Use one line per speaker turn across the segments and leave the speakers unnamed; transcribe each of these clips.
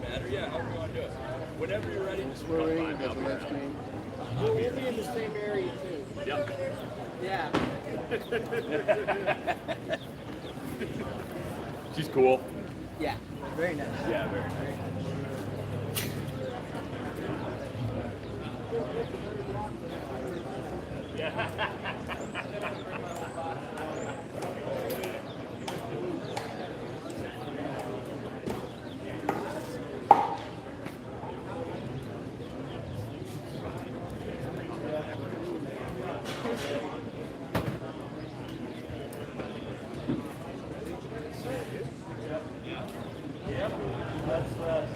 Or yeah, however you want to do it. Whenever you're ready, just
We're ready to the next game.
We'll be in the same area too.
Yep.
Yeah.
She's cool.
Yeah. Very nice.
Yeah, very nice.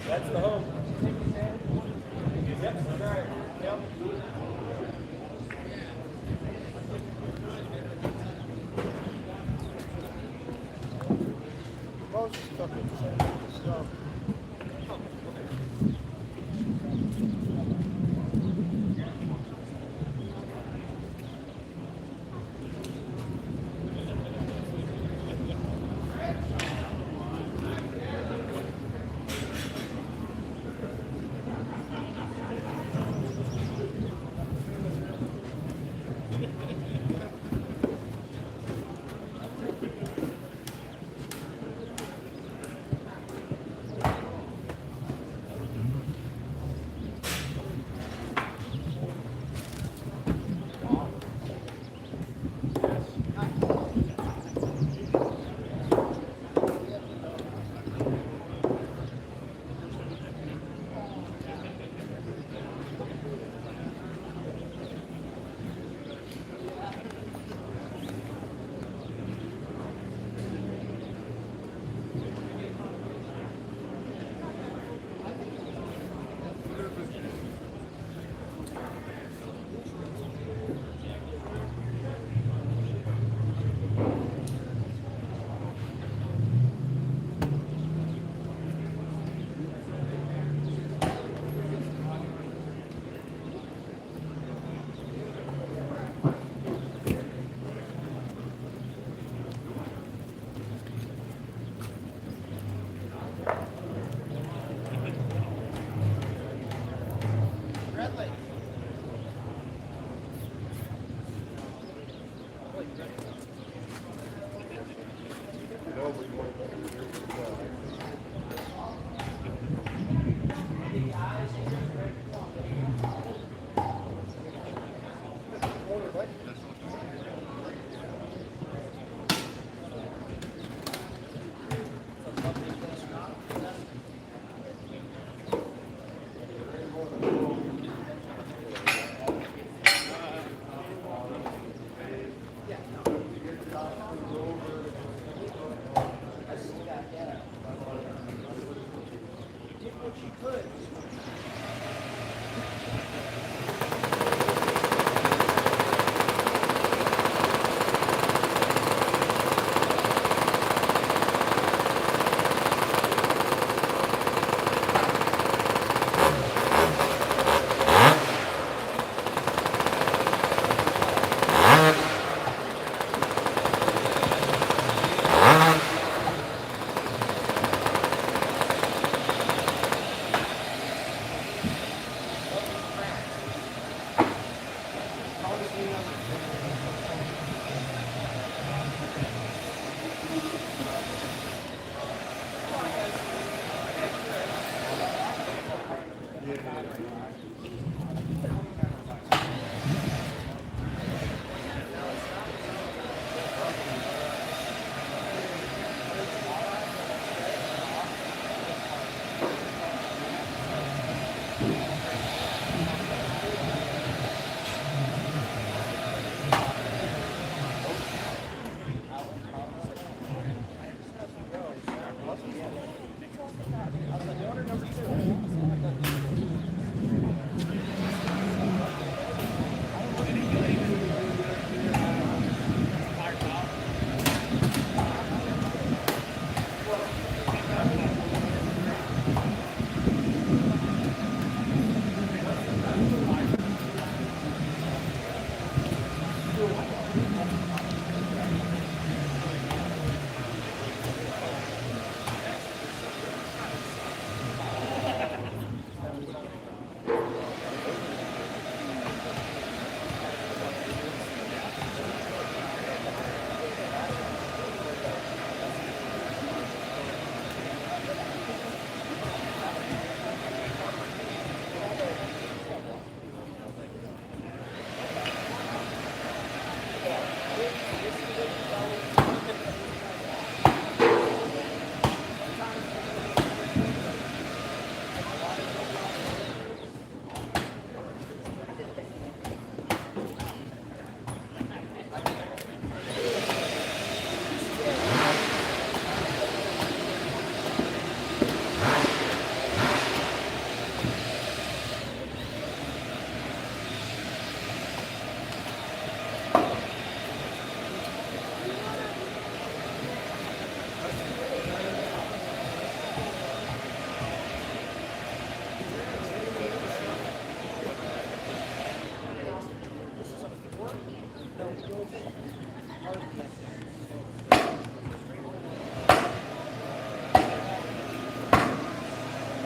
That's the home. Yep, that's right. Yep.
Most stuff is stuff.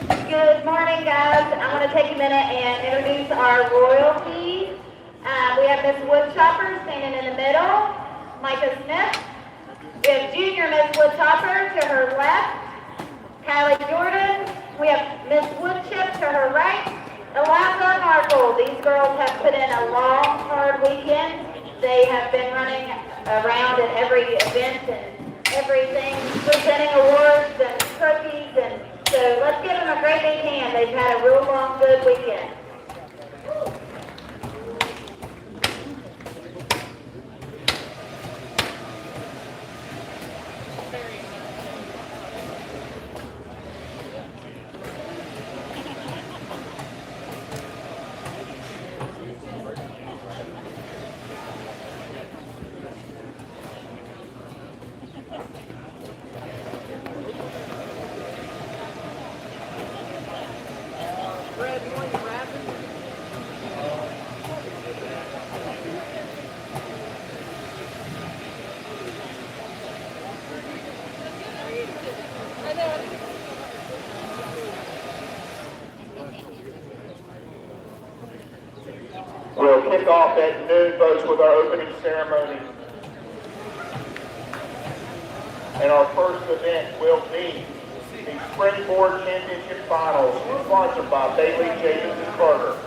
Good morning, guys. I want to take a minute and introduce our royalties. We have Miss Woodchopper standing in the middle, Micah Smith. We have Junior Miss Woodchopper to her left, Kylie Jordan. We have Miss Woodchip to her right, Eliza Markle. These girls have put in a long, hard weekend. They have been running around at every event and everything, presenting awards and cookies, and so let's give them a great big hand. They've had a real long, good weekend.
We'll kick off at noon, folks, with our opening ceremony. And our first event will be the Springboard Championship Finals, sponsored by Bailey, Jacobs, and Carter.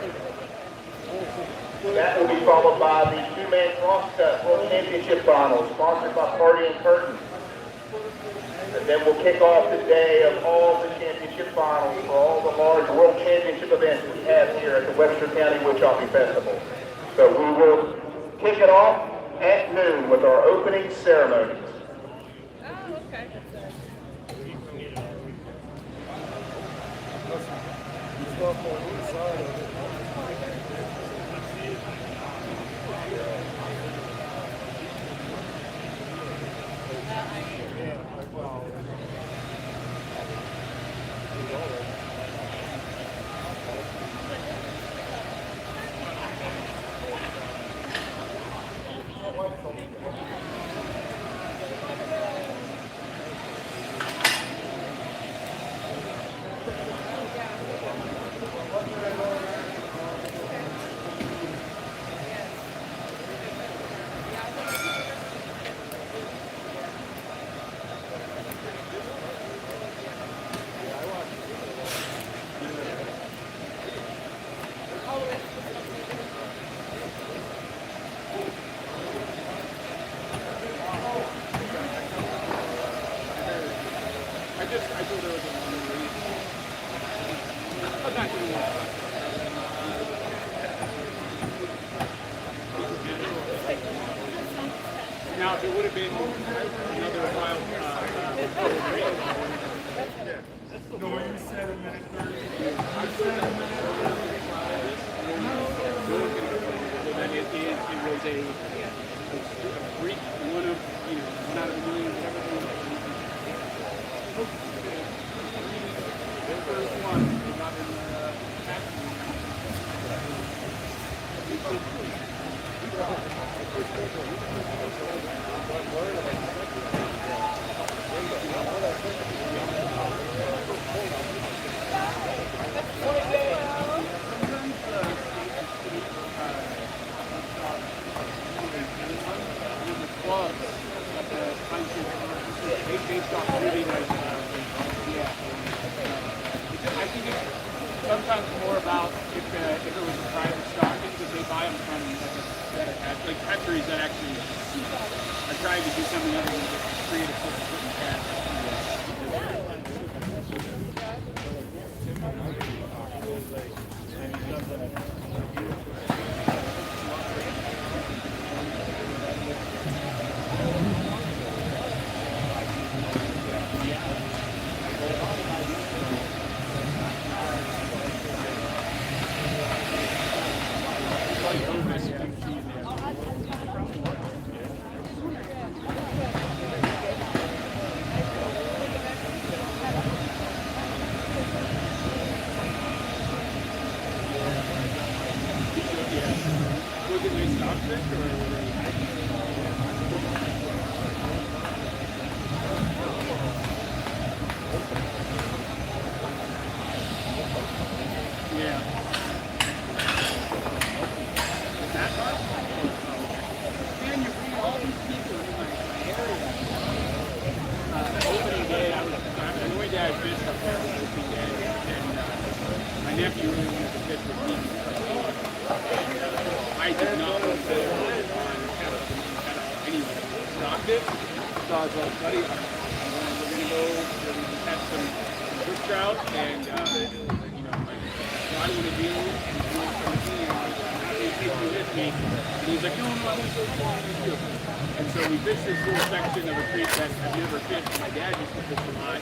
That will be followed by the two-man crosscut World Championship Finals, sponsored by Party and Curtain. And then we'll kick off the day of all the championship finals for all the large World Championship events we have here at the Webster County Woodchopping Festival. So we will kick it off at noon with our opening ceremonies.
Oh, okay. Now, if it would have been another wild no, you said a minute 30. I said a minute 30. Then it was a freak, one of, one out of a million, whatever. The first one, not I think it's sometimes more about if it was a private stock, because they buy them from like factories that actually are trying to do something other than just create a putting cash. nephew really wanted to pitch with me. I did not want to pitch at all. Anyway, stopped it. So I was like, buddy, we're going to go catch some brook trout, and, you know, like, what I want to do, and you want to come with me, and I'm happy to take you with me. And he's like, no, I want to go along with you. And so we fished this little section of a creek that I've never fished. My dad used to fish a lot.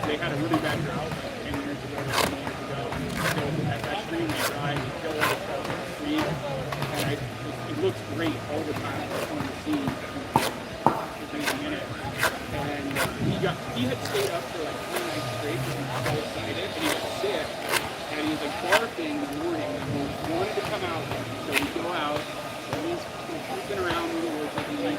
They had a really bad drought 10 years ago, 20 years ago. So that stream was dry, we killed all the trout in the stream. And it looks great all the time. I just wanted to see if there's anything in it. And he had stayed up for like 3 nights straight because he was so excited. And he got sick. And he was like barking in the morning. And he wanted to come out. So we go out. And he's creeping around in the woods with me.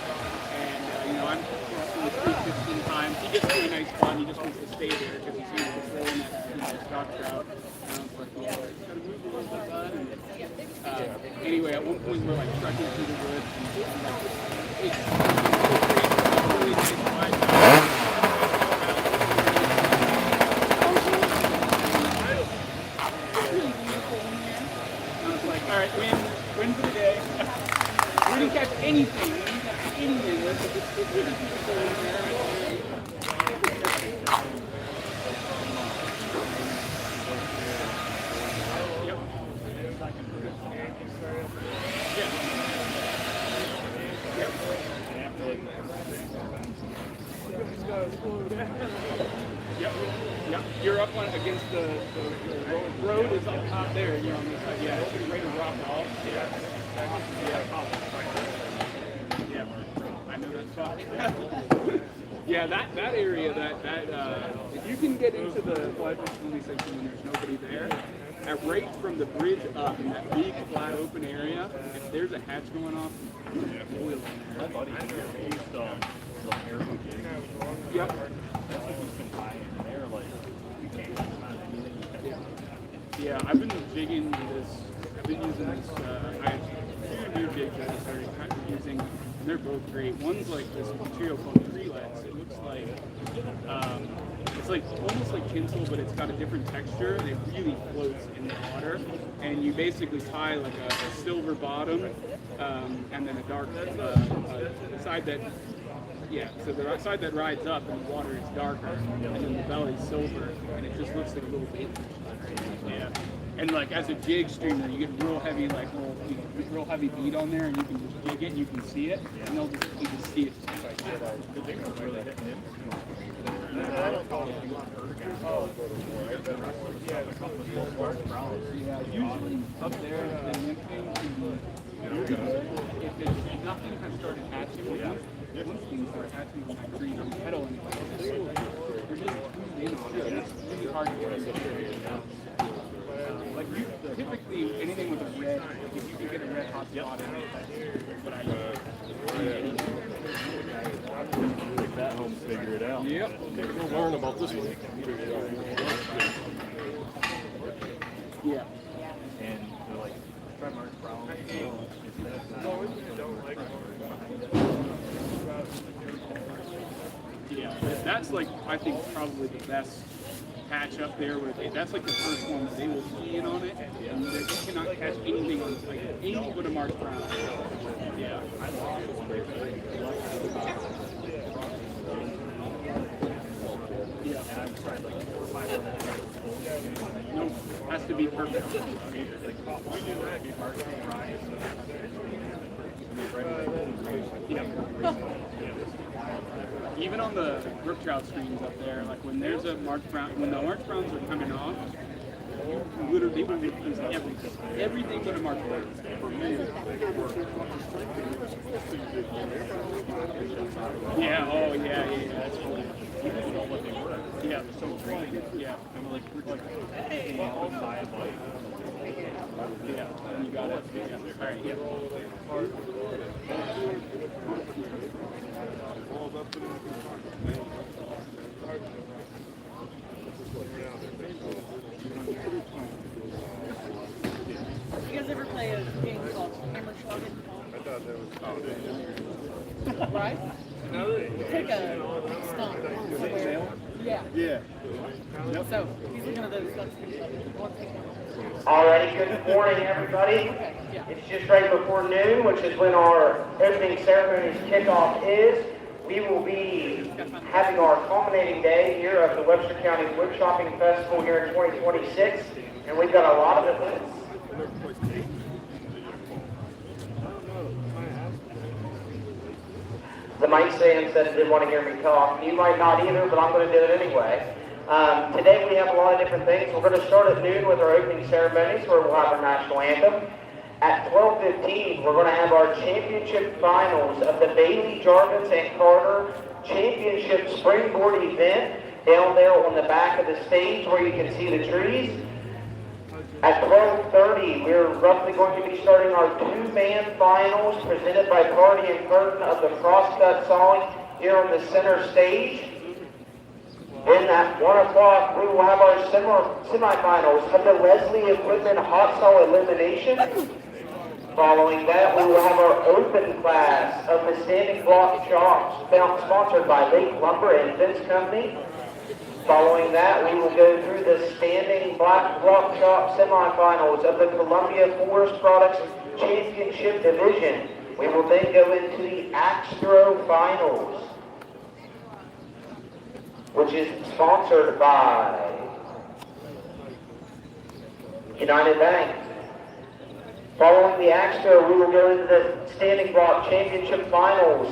And, you know, I'm crossing the creek 15 times. He gets to a nice spot and he just wants to stay there because he's used to throwing that stock trout. And I was like, well, it's got to move a little bit, bud. And, anyway, at one point we're like trekking through the woods. And it's really nice ride. Really beautiful in here. And I was like, all right, win for the day. We didn't catch anything. We didn't catch anything. It's really beautiful in there. Yep. You're up on against the road is up top there, and you're on this side. Yeah, it's ready to rock off. Yeah. I know that spot. Yeah, that area, if you can get into the fly-fishing swimming section when there's nobody there, right from the bridge up in that big flat open area, if there's a hatch going off, oil in there. Yep. Yeah, I've been jigging this. I've been using this. I have 2 new jigs that I started using, and they're both great. One's like this material called Prelets. It looks like it's like almost like tinsel, but it's got a different texture, and it really floats in the water. And you basically tie like a silver bottom, and then a dark side that. Yeah, so the side that rides up and the water is darker, and then the belly's silver, and it just looks like a little baby. Yeah, and like as a jig streamer, you get real heavy, like real heavy bead on there, and you can just jig it, and you can see it, and you can see it. Yeah, usually up there, the nymphing can be really good if nothing has started hatching with them. Once things start hatching with the green petal and they're just it's really hard to get into the area. Like typically anything with a red, if you can get a red hot spot in it, that's what I use.
Take that home, figure it out.
Yep.
We'll learn about this one.
Yeah.
And they're like, try Mark Brown.
Yeah, that's like, I think probably the best patch up there where that's like the first one that they will key in on it, and you cannot catch anything on like anything but a Mark Brown. Yeah. No, has to be perfect. Yeah. Even on the brook trout streams up there, like when there's a Mark Brown, when the Mark Browns are coming off, you literally will use everything but a Mark Brown. Yeah, oh yeah, that's cool. People know what they were. Yeah, so green. Yeah. And we're like, hey, I'll buy a bite. Yeah, you got it. Yeah. All right, yeah.
You guys ever play a game called Hammer Shotgun?
I thought that was
Right? You take a stump somewhere. Yeah.
Yeah.
So he's looking at those.
Alrighty, good morning, everybody. It's just right before noon, which is when our opening ceremony's kickoff is. We will be having our culminating day here of the Webster County Woodchopping Festival here in 2026, and we've got a lot of events. The mic stand said it didn't want to hear me talk. You might not either, but I'm going to do it anyway. Today we have a lot of different things. We're going to start at noon with our opening ceremonies where we'll have our national anthem. At 12:15, we're going to have our championship finals of the Bailey, Jarvis, and Carter Championship Springboard event down there on the back of the stage where you can see the trees. At 12:30, we're roughly going to be starting our two-man finals presented by Party and Curtain of the crosscut sawing here on the center stage. Then at 1 o'clock, we will have our semifinals of the Leslie Equipment Hot Saw Elimination. Following that, we will have our open class of the Standing Block Chops, sponsored by Lake Lumber and Fence Company. Following that, we will go through the Standing Block Chop semifinals of the Columbia Forest Products Championship Division. We will then go into the Axe Throw Finals, which is sponsored by United Bank. Following the axe throw, we will go into the Standing Block Championship Finals.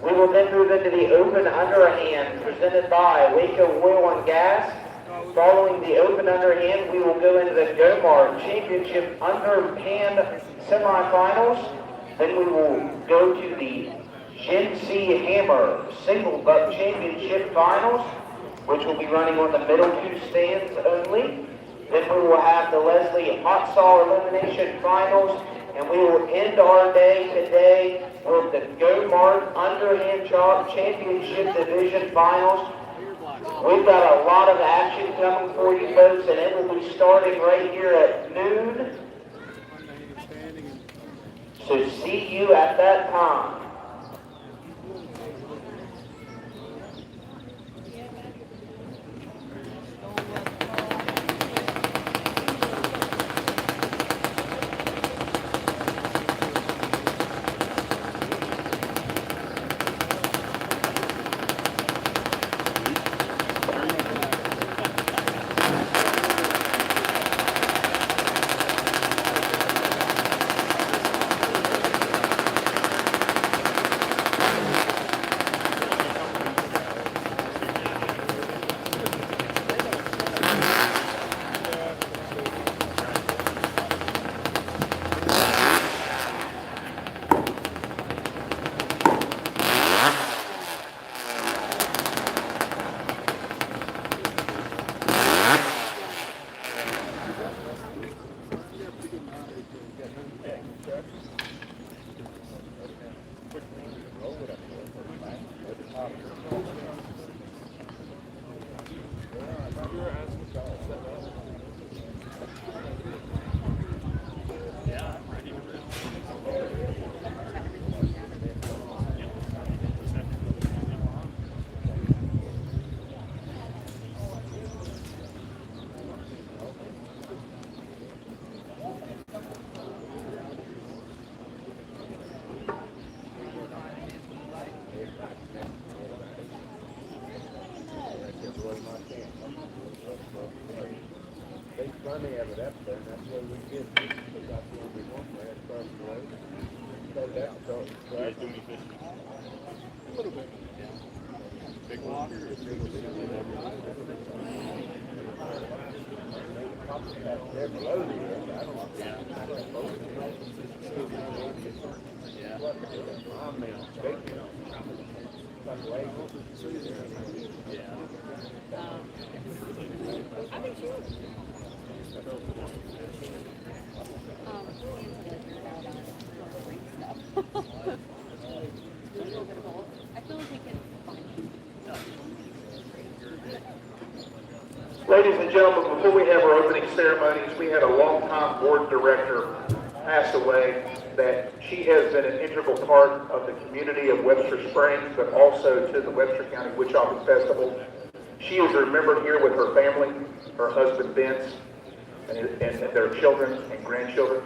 We will then move into the Open Underhand presented by Waco Oil and Gas. Following the Open Underhand, we will go into the Gomar Championship Underhand semifinals. Then we will go to the Gen-C Hammer Single Buck Championship Finals, which will be running on the middle two stands only. Then we will have the Leslie Hot Saw Elimination Finals, and we will end our day today with the Go Mart Underhand Chop Championship Division Finals. We've got a lot of action coming for you folks, and it will be starting right here at noon. So see you at that time.
Sunday have it up there, and that's where we get it. That's the only one we had across the road. So that's the
You guys do any fishing?
a little bit.
Big water?
They're below the end. I don't know. I'm big. Like way.
I think she would. I feel like we can.
Ladies and gentlemen, before we have our opening ceremonies, we had a longtime board director pass away that she has been an integral part of the community of Webster Springs, but also to the Webster County Woodchopping Festival. She is remembered here with her family, her husband Vince, and their children and grandchildren.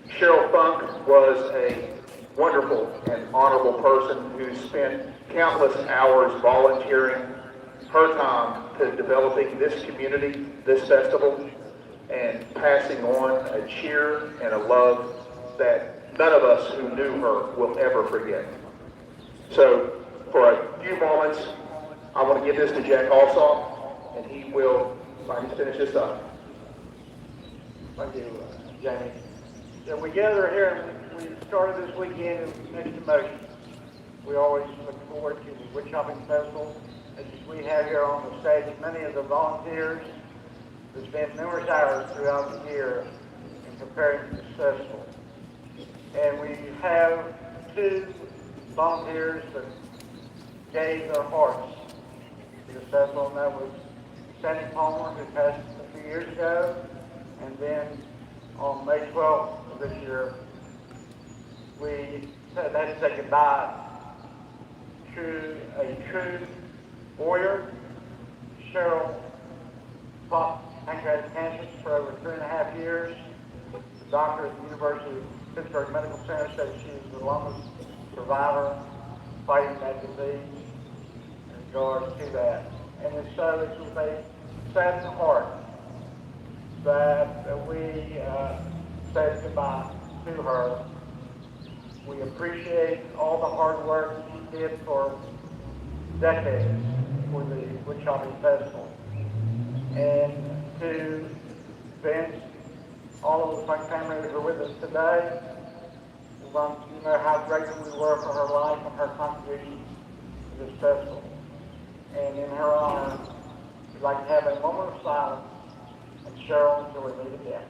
Cheryl Funk was a wonderful and honorable person who spent countless hours volunteering her time to developing this community, this festival, and passing on a cheer and a love that none of us who knew her will ever forget. So, for a few moments, I want to give this to Jack Alsop, and he will finish this up.
Thank you, Jamie. Yeah, we gather here and we started this weekend in mixed emotions. We always look forward to the Woodchopping Festival. As we have here on the stage, many of the volunteers have spent numerous hours throughout the year in preparing for this festival. And we have two volunteers that gave their hearts to this festival, and that was Sandy Palmer, who passed a few years ago, and then on May 12th of this year, we had to say goodbye to a true warrior. Cheryl fought pancreatic cancer for over 3.5 years. The doctor at the University of Pittsburgh Medical Center said she was the longest survivor fighting that disease in regards to that. And so it's with a saddened heart that we said goodbye to her. We appreciate all the hard work she did for decades for the Woodchopping Festival. And to Vince, all of the Funk family that are with us today, we want you to know how grateful we were for her life and her contribution to this festival. And in her honor, we'd like to have a moment of silence and Cheryl until we meet again.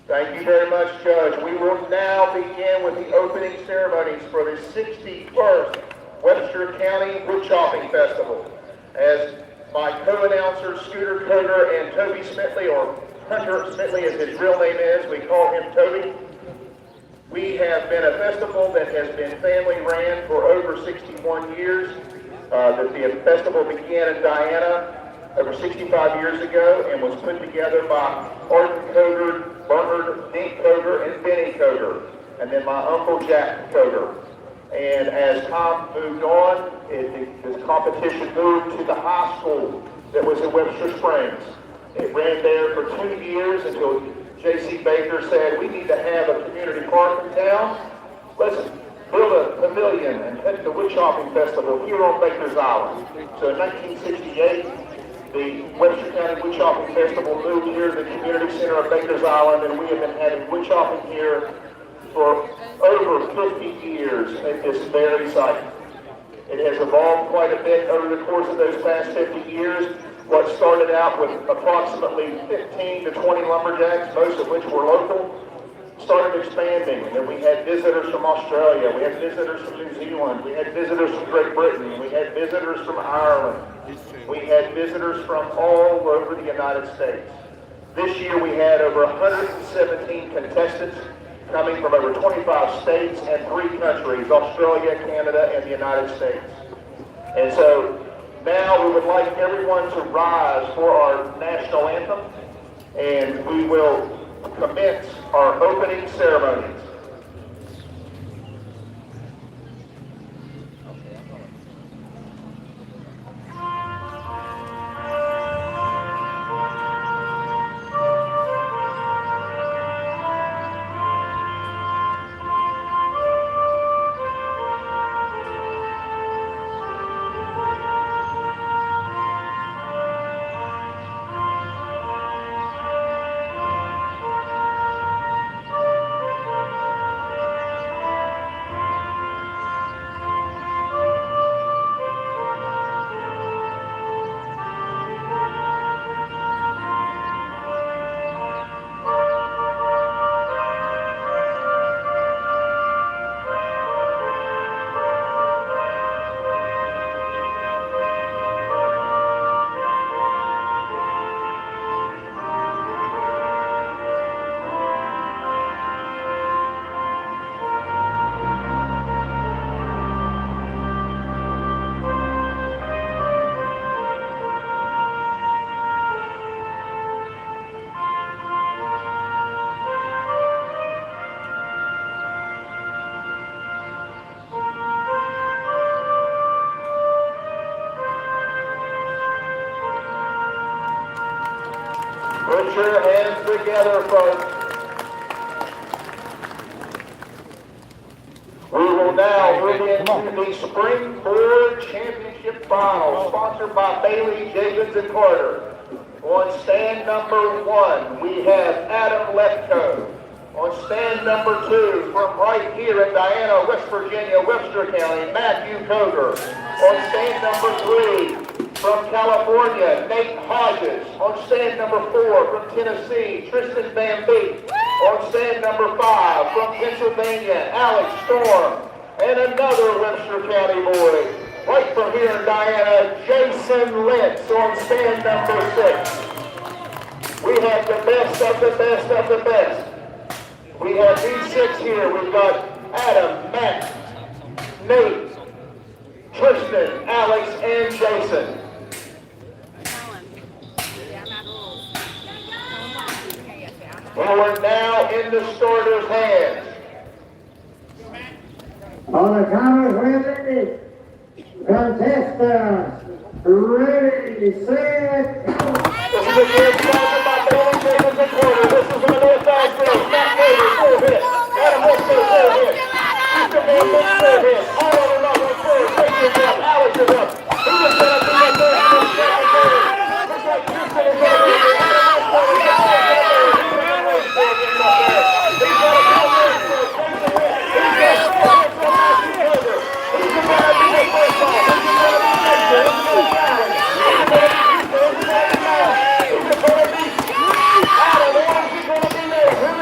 Thank you very much, Judge. We will now begin with the opening ceremonies for the 61st Webster County Woodchopping Festival. As my co-announcers, Scooter Coder and Toby Smitley, or Hunter Smitley as his real name is, we call him Toby. We have been a festival that has been family ran for over 61 years. The festival began in Diana over 65 years ago and was put together by Arden Coder, Bernard Dink Coder, and Benny Coder, and then my uncle Jack Coder. And as time moved on, this competition moved to the high school that was in Webster Springs. It ran there for 2 years until J.C. Baker said, we need to have a community park in town. Let's build a pavilion and head the Woodchopping Festival here on Baker's Island. So in 1968, the Webster County Woodchopping Festival moved here to the community center of Baker's Island, and we have been having woodchopping here for over 50 years at this very site. It has evolved quite a bit over the course of those past 50 years. What started out with approximately 15 to 20 lumberjacks, most of which were local, started expanding. And then we had visitors from Australia, we had visitors from New Zealand, we had visitors from Great Britain, we had visitors from Ireland, we had visitors from all over the United States. This year we had over 117 contestants coming from over 25 states and 3 countries, Australia, Canada, and the United States. And so now we would like everyone to rise for our national anthem, and we will commence our opening ceremonies. Put your hands together, folks. We will now move into the Springboard Championship Final, sponsored by Bailey, Jacobs, and Carter. On stand number 1, we have Adam Lefko. On stand number 2, from right here in Diana, West Virginia, Webster County, Matthew Coger. On stand number 3, from California, Nate Hodges. On stand number 4, from Tennessee, Tristan Van Beek. On stand number 5, from Pennsylvania, Alex Storm. And another Webster County boy, right from here in Diana, Jason Lentz on stand number 6. We have the best of the best of the best. We have these 6 here. We've got Adam, Matt, Nate, Tristan, Alex, and Jason. Well, we're now in the starter's hands.
On the count of women, contestants, ready, set, go!
This is again sponsored by Bailey, Jacobs, and Carter. This is on the north side field. Matt Davis, full hit. Adam Webster, full hit. Mr. Van Beek, full hit. All over nothing, full. Jason is up. Alex is up. He was set up to the third and second third. Looks like Houston is up here. Adam Webster is up there. He's got a couple of Jason Wentz. He's got 4 hits on Matthew Coger. He's going to be the first ball. He's going to be Jason. He's going to be Alex. He's going to be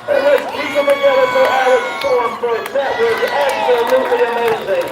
and let's keep them together for Alex Storm first. That was absolutely amazing.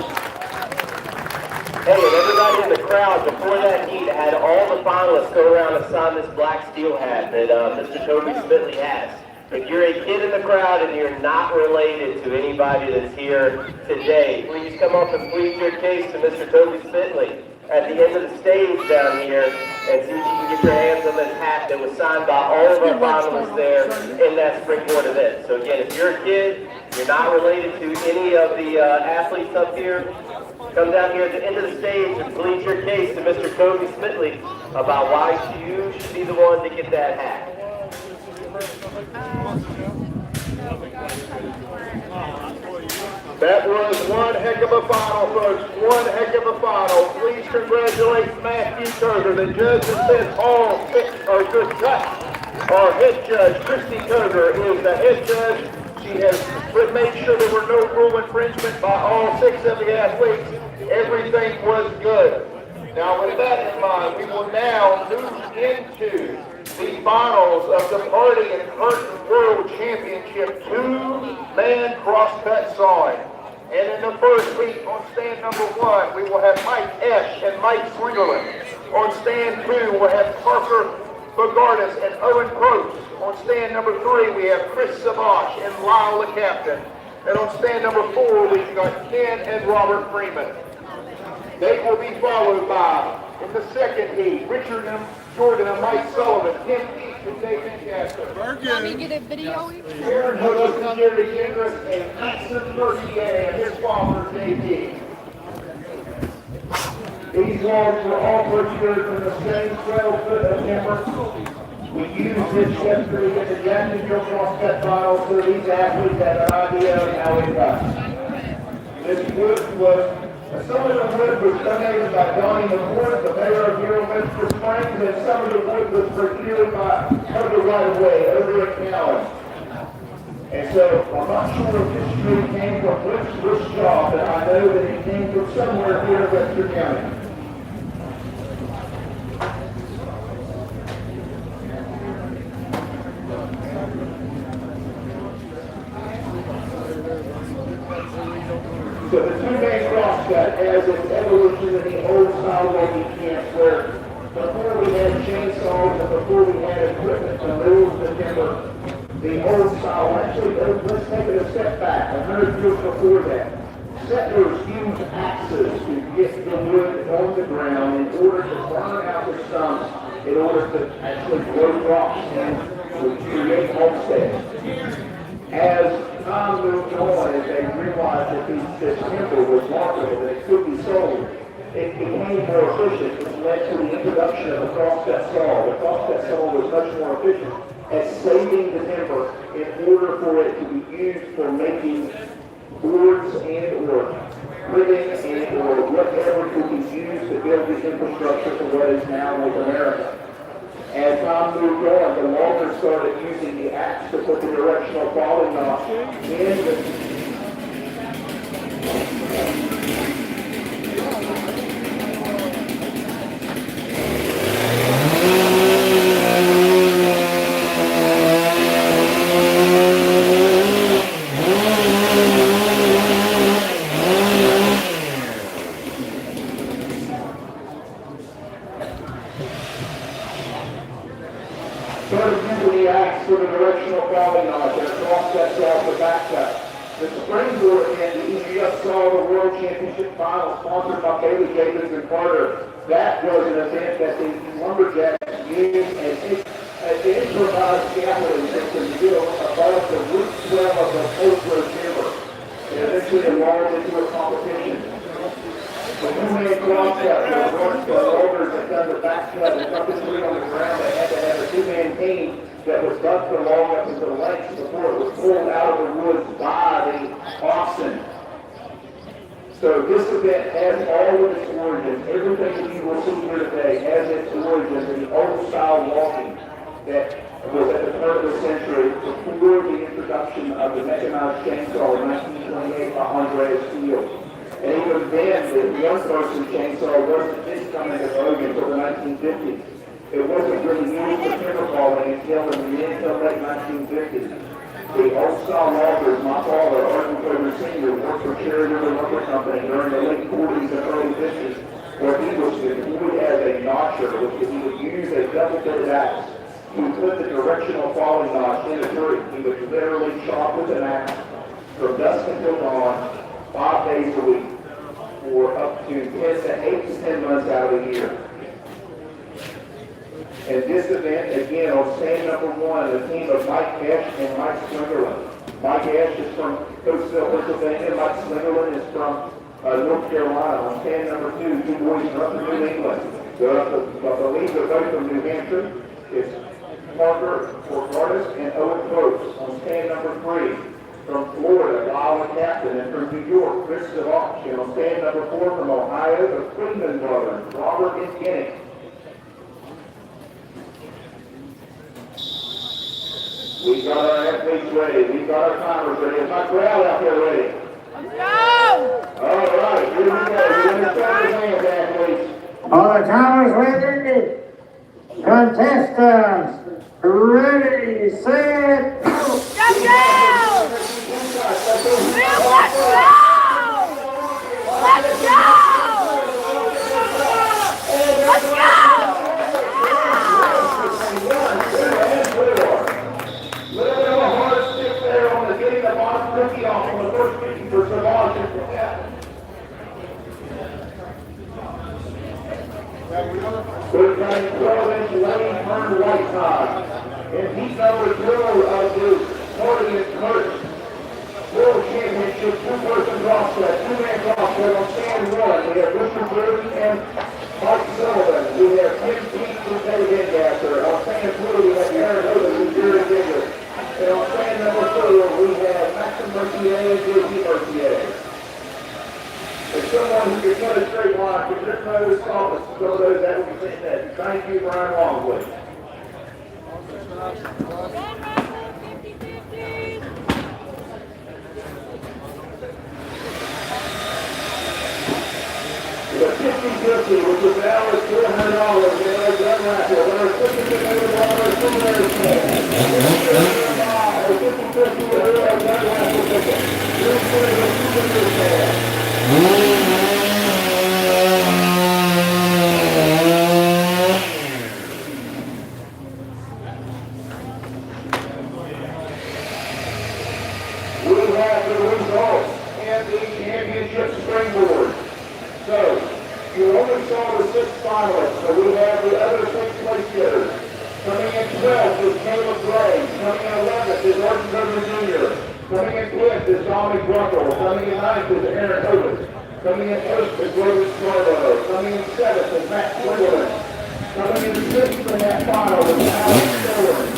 Hey, and everybody in the crowd before that heat had all the finalists go around and sign this black steel hat that Mr. Toby Smitley has. If you're a kid in the crowd and you're not related to anybody that's here today, please come up and plead your case to Mr. Toby Smitley at the end of the stage down here and see if you can get your hands on this hat that was signed by all of our finalists there in that Springboard event. So again, if you're a kid, you're not related to any of the athletes up here, come down here at the end of the stage and plead your case to Mr. Toby Smitley about why you should be the one to get that hat. That was one heck of a final, folks. One heck of a final. Please congratulate Matthew Coger. The judge has said all 6 are good cuts. Our head judge, Christy Coger, is the head judge. She has made sure there were no rule infringement by all 6 of the athletes. Everything was good. Now, with that in mind, we will now move into the finals of the Party and Curtain World Championship 2-man crosscut sawing. And in the first heat, on stand number 1, we will have Mike Esch and Mike Slingerland. On stand 2, we'll have Parker Bogardus and Owen Probst. On stand number 3, we have Chris Savash and Lyle the Captain. And on stand number 4, we've got Ken and Robert Freeman. They will be followed by, in the second heat, Richard M. Jordan and Mike Sullivan, Tim East and Dave Winchester.
Let me get a video.
Aaron Hood and Jerry Gingras and Mason Mercier and his father, J.D. These logs were all procured from the same 12-foot of timber. We used this yesterday in the Jacksonville crosscut final so these athletes had an idea of how it got. This wood was some of the wood was donated by Donnie McCord, the mayor of Webster Springs, and some of the wood was procured by Cover right away over at Callan. And so I'm not sure if this tree came from which job, but I know that it came from somewhere here in Webster County. So the 2-man crosscut has its evolution in the old style logging camps where before we had chainsaws and before we had equipment to move the timber, the old style, actually, let's take it a step back, 100 years before that. set those huge axes to get the wood on the ground in order to burn out the stumps, in order to actually blow rocks and to create homesteads. As time moved on, as they realized that this timber was marketable, that it could be sold, it became more efficient, which led to the introduction of the crosscut saw. The crosscut saw was much more efficient at saving the timber in order for it to be used for making boards and or ribbon and or whatever could be used to build the infrastructure for what is now North America. As time moved on, the loggers started using the axe to put the directional falling knot in the for the directional falling knot that crosscuts off the back cut. The Springboard and the just saw the World Championship Final sponsored by Bailey Jacobs and Carter. That was an event that the lumberjacks used as improvised scaffolding system built above the root swell of the oak timber. It eventually evolved into a competition. The two-man crosscut was once the loggers that done the back cut and put the tree on the ground. They had to have a two-man team that was bucked the log up into the lengths before it was pulled out of the woods by the oxen. So this event has all of its origins. Everything that you will see here today has its origins in the old style logging that was at the turn of the century before the introduction of the mechanized chainsaw in 1928 by Andreas Steele. And even then, the one-person chainsaw wasn't just coming to vogue until the 1950s. It wasn't really used for timber falling until the late 1950s. The old-style loggers, my father, Arthur Clover Sr., worked for Cherry River Lumber Company during the late 40s and early 50s, where he was employed as a notcher, which he would use a double-bitted axe to put the directional falling notch in a tree. He would literally chop with an axe from dusk until dawn, 5 days a week, for up to 8 to 10 months out of the year. And this event, again, on stand number 1, the team of Mike Ash and Mike Slingerland. Mike Ash is from Coatesville, Pennsylvania. Mike Slingerland is from North Carolina. On stand number 2, two boys from New England. I believe they're both from New Hampshire. It's Parker Forgardis and Owen Close. On stand number 3, from Florida, Lyle Captain, and from New York, Chris Savach. And on stand number 4, from Ohio, the Freeman brothers, Robert and Kenny. We got our athletes ready. We got our timers ready. Is my crowd out there ready?
Let's go!
All right, here we go. We're going to start the hands, athletes.
All the timers ready. Contestants, ready, set, go!
Let's go! Let's go! Let's go!
Rookie off on the first 50 for Savage and We're running 12-inch lane turn white tie. In heat number 2 of the Party and Kurt World Championship two-person crosscut, two-man crosscut on stand 1. We have Richard Brody and Mike Sullivan. We have Tim Peete from David Hengasser. On stand 2, we have Aaron Hogan and Jerry Digger. And on stand number 4, we have Maxim Mercier and J.P. Mercier. If someone who can cut a straight line, could just know his office, some of those that will be saying that. Thank you, Brian Longwood. The 50-50, which is now at $400, and our gun raffle, and our $50 preliminary stand. We have the results in have the championship springboard. So, you only saw the 6 finalists, so we have the other 6 place getters. Coming in 12th is Caleb Gray. Coming in 11th is Orton Dover Jr. Coming in 5th is Dominic Russell. Coming in 9th is Aaron Otis. Coming in 8th is Logan Scarborough. Coming in 7th is Matt Swindleman. Coming in 6th in that final is Alex Stewart.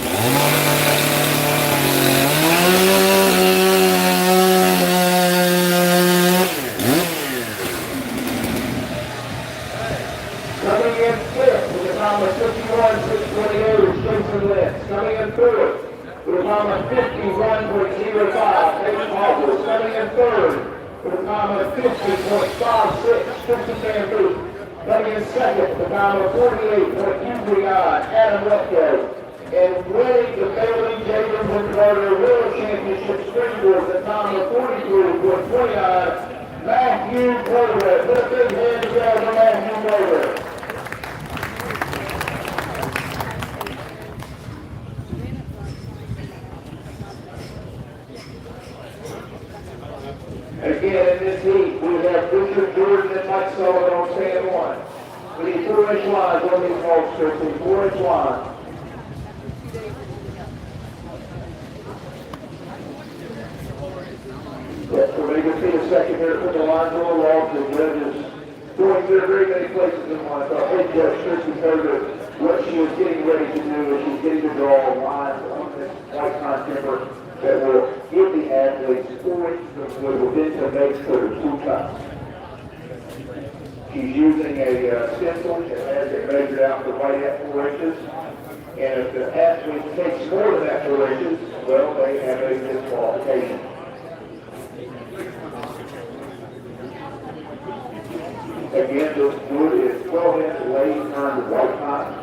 Coming in 5th with a time of 51.628 is Jason Lentz. Coming in 3rd with a time of 51.05, Nate Hawkins. Coming in 3rd with a time of 50.56, Tristan Van Booth. Coming in 2nd with a time of 48.239, Adam Lefko. And winning the Bailey Jacobs and Carter World Championship Springboard with a time of 43.29, Matthew Clover. Put a big hand together for Matthew Clover. And again, in this heat, we have Richard Jordan and Mike Sullivan on stand 1. We need 4-inch lines on these hog strips, 4-inch lines. Yes, we're going to see a second here to put the lines on the wall. The judges going through very many places in line. So head judge Tristan Koger, what she is getting ready to do is she's getting to draw lines on this white pine timber that will give the athletes points within the base footer 2 times. She's using a stencil that has it measured out to right at 4 inches. And if the athlete takes more than that 4 inches, well, they have a disqualification. Again, this wood is 12-inch laid turned white pine.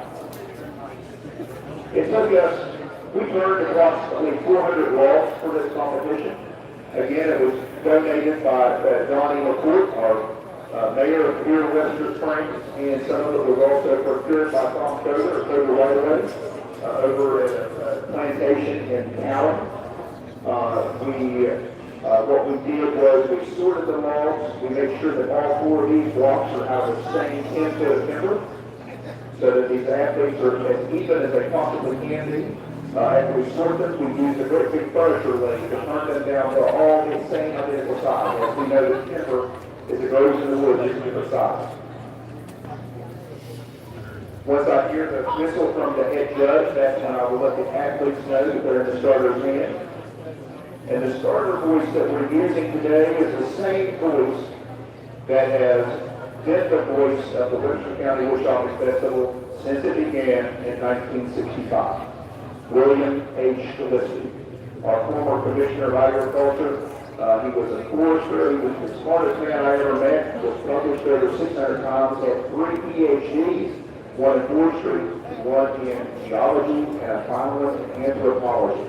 It took us, we turned approximately 400 logs for this competition. Again, it was donated by Donnie McCourt, our mayor of here in Webster Springs, and some of it was also procured by Tom Koger, or Koger right away, over at a plantation in Allen. What we did was we sorted the logs. We made sure that all 4 of these blocks are out of the same 10-foot of timber, so that these athletes are as even as they possibly can be. After we sort them, we use a great big furniture leg to turn them down to all the same identical size. As we know that timber, as it grows in the wood, is different size. Once I hear the whistle from the head judge, that's when I will let the athletes know that they're in the starter's hand. And the starter voice that we're using today is the same voice that has been the voice of the Webster County Woodchopping Festival since it began in 1965. William H. Gillespie, our former commissioner of agriculture. He was a forester. He was the smartest man I ever met. He was published over 600 times, had 3 PhDs, 1 in forestry, 1 in geology, and a final one in anthropology.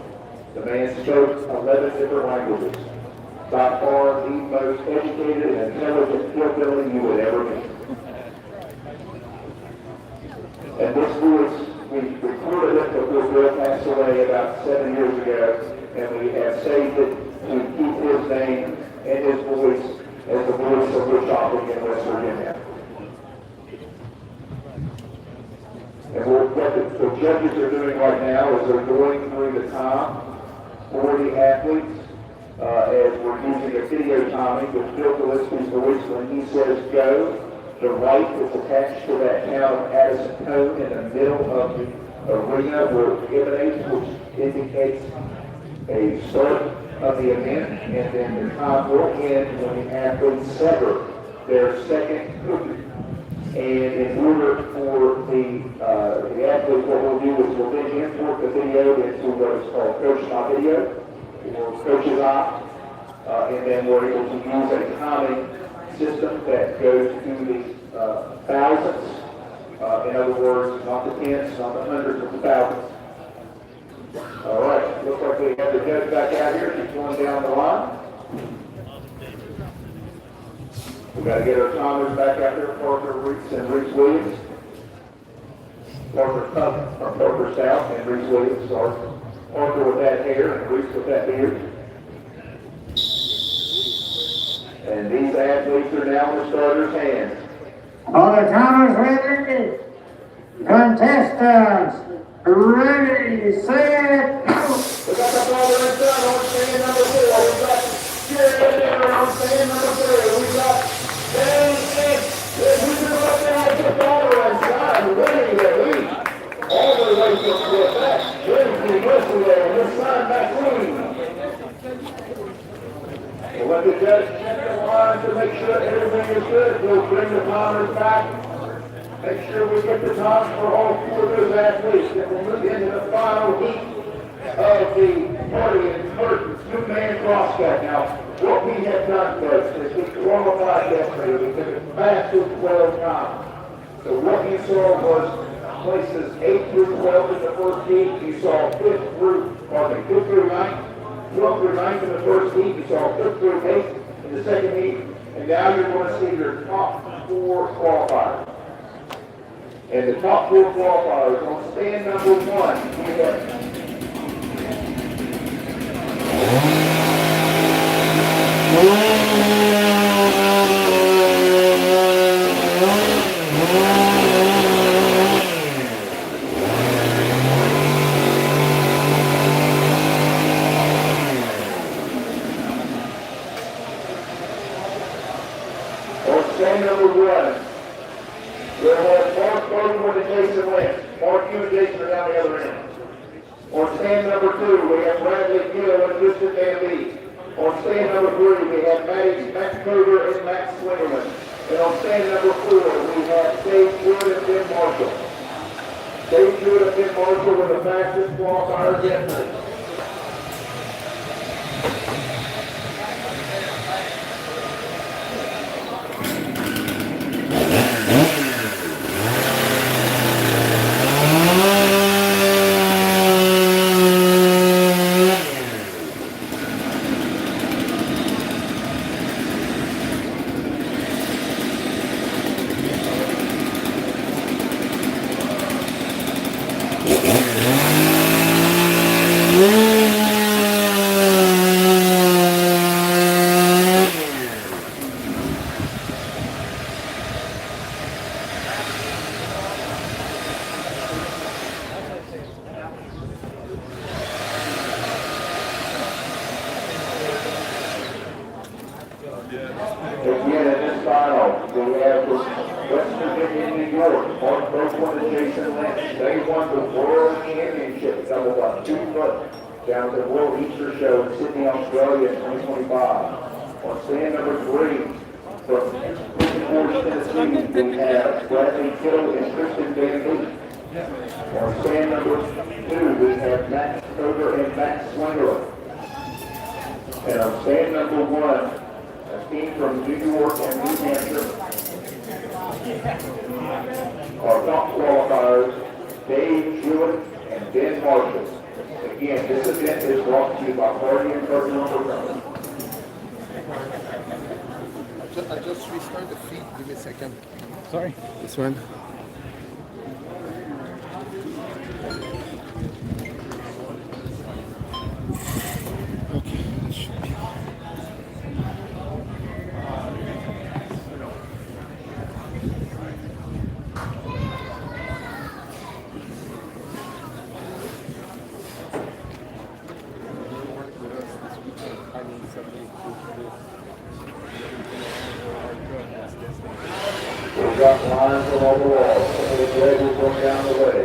The man spoke 11 different languages. By far the most educated and intelligent hillbilly you would ever meet. And this voice, we recorded it before Bill passed away about 7 years ago, and we have saved it to keep his name and his voice as the voice of Woodchopping in West Virginia. And what the judges are doing right now is they're going through the time for the athletes as we're using a video timing with Bill Gillespie's voice when he says go. The right is attached to that town of Addison cone in the middle of the arena where it emanates, which indicates a start of the event, and then the time will end when the athletes sever their second cookie. And in order for the athletes, what we'll do is we'll then import the video into what is called Coach's Eye video, or Coach's Eye, and then we're able to use a timing system that goes to the thousands. In other words, not the tens, not the hundreds, but the thousands. All right, looks like we have the judge back out here. She's going down the line. We've got to get our timers back out there, Parker Reese and Reese Williams. Parker Stout and Reese Williams are Parker with that hair and Reese with that beard. And these athletes are now in the starters' hands.
All the timers ready. Contestants, ready, set, go.
We got the father and son on stand number 4. We got Jerry and Aaron on stand number 3. We got Dan and who's up there with the father and son ready to lead. All the way from the back. Jerry Webster and his son McLean. We'll let the judge check the line to make sure everything is good. We'll bring the timers back. Make sure we get the times for all 4 of those athletes. Then we'll move into the final heat of the party and curtain 2-man crosscut. Now, what we have done, folks, is we qualified yesterday. We took it fast to 12 times. So what you saw was places 8 through 12 in the first heat. You saw 5th through 9th. 12 through 9th in the first heat. You saw 5th through 8th in the second heat. And now you're going to see your top 4 qualifiers. And the top 4 qualifiers on stand number 1, we have on stand number 1. We'll have Mark Bowman and Jason Lynch. Mark, you and Jason are down the other end. On stand number 2, we have Bradley Gill and Tristan Van Lee. On stand number 3, we have Matt Coder and Matt Swingerman. And on stand number 4, we have Dave Jewett and Ben Marshall. Dave Jewett and Ben Marshall were the fastest qualifiers yesterday. Again, in this final, we have Webster, New York, Mark Bowman and Jason Lynch. They won the World Championship double by 2 foot down at the World Easter Show in Sydney, Australia in 2025. On stand number 3, from Springboard, Tennessee, we have Bradley Gill and Tristan Van Lee. On stand number 2, we have Matt Coder and Matt Swingerman. And on stand number 1, a team from New York and New Hampshire. Our top qualifiers, Dave Jewett and Ben Marshall. Again, this event is brought to you by Party and Personal Programming.
I just restarted the feed. Give me a second.
Sorry.
This one. Okay, that should be.
We've got lines on all the walls. Some of the labels going down the way.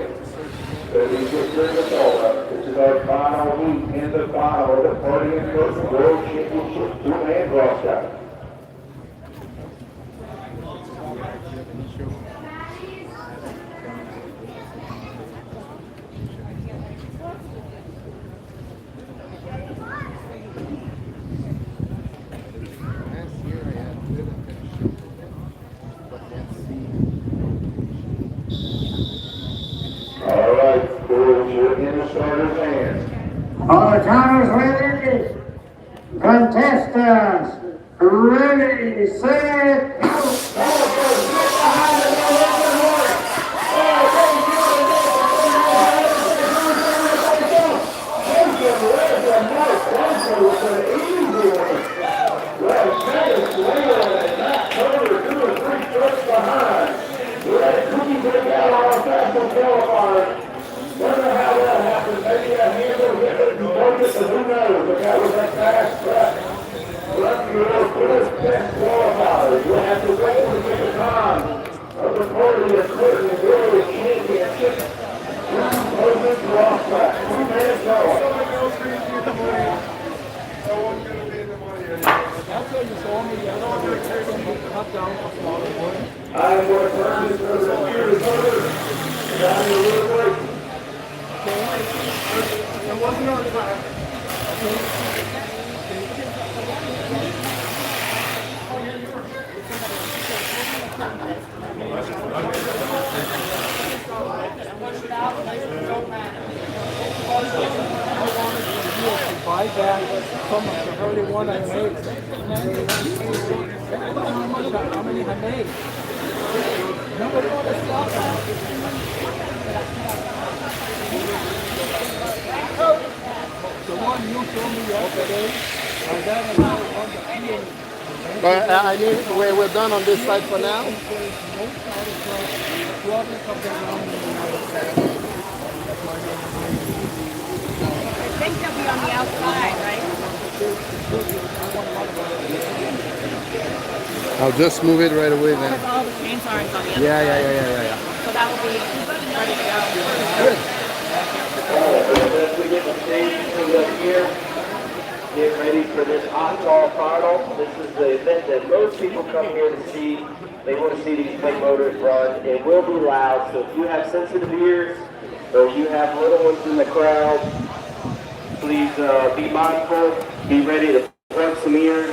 But we just bring the ball up. This is our final heat in the final of the Party and Coach World Championship 2-man crosscut. All right, boys, you're in the starter's hands.
All the timers ready. Contestants, ready, set, go.
Well,
that was a fast truck. Lucky little first best qualifiers. You'll have to wait to get the time of the 40th Curtain World Championship. Closing crosscut. 2 minutes going. I'm going to turn this over to Peter Sutter. Down in a little break.
It wasn't on time. Buy back some of the early one I made. How many I made? Nobody bought a stock. The one you showed me yesterday, I got about on the field.
But I mean, we're done on this side for now.
I think they'll be on the outside, right?
I'll just move it right away
Because
then.
all the chains are on the other
Yeah,
side.
yeah.
So that will be ready to go.
Good.
As we get the stage cleaned up here, get ready for this hot saw final. This is the event that most people come here to see. They want to see these big motors run. It will be loud, so if you have sensitive ears or you have little ones in the crowd, please be mindful. Be ready to plug some ears.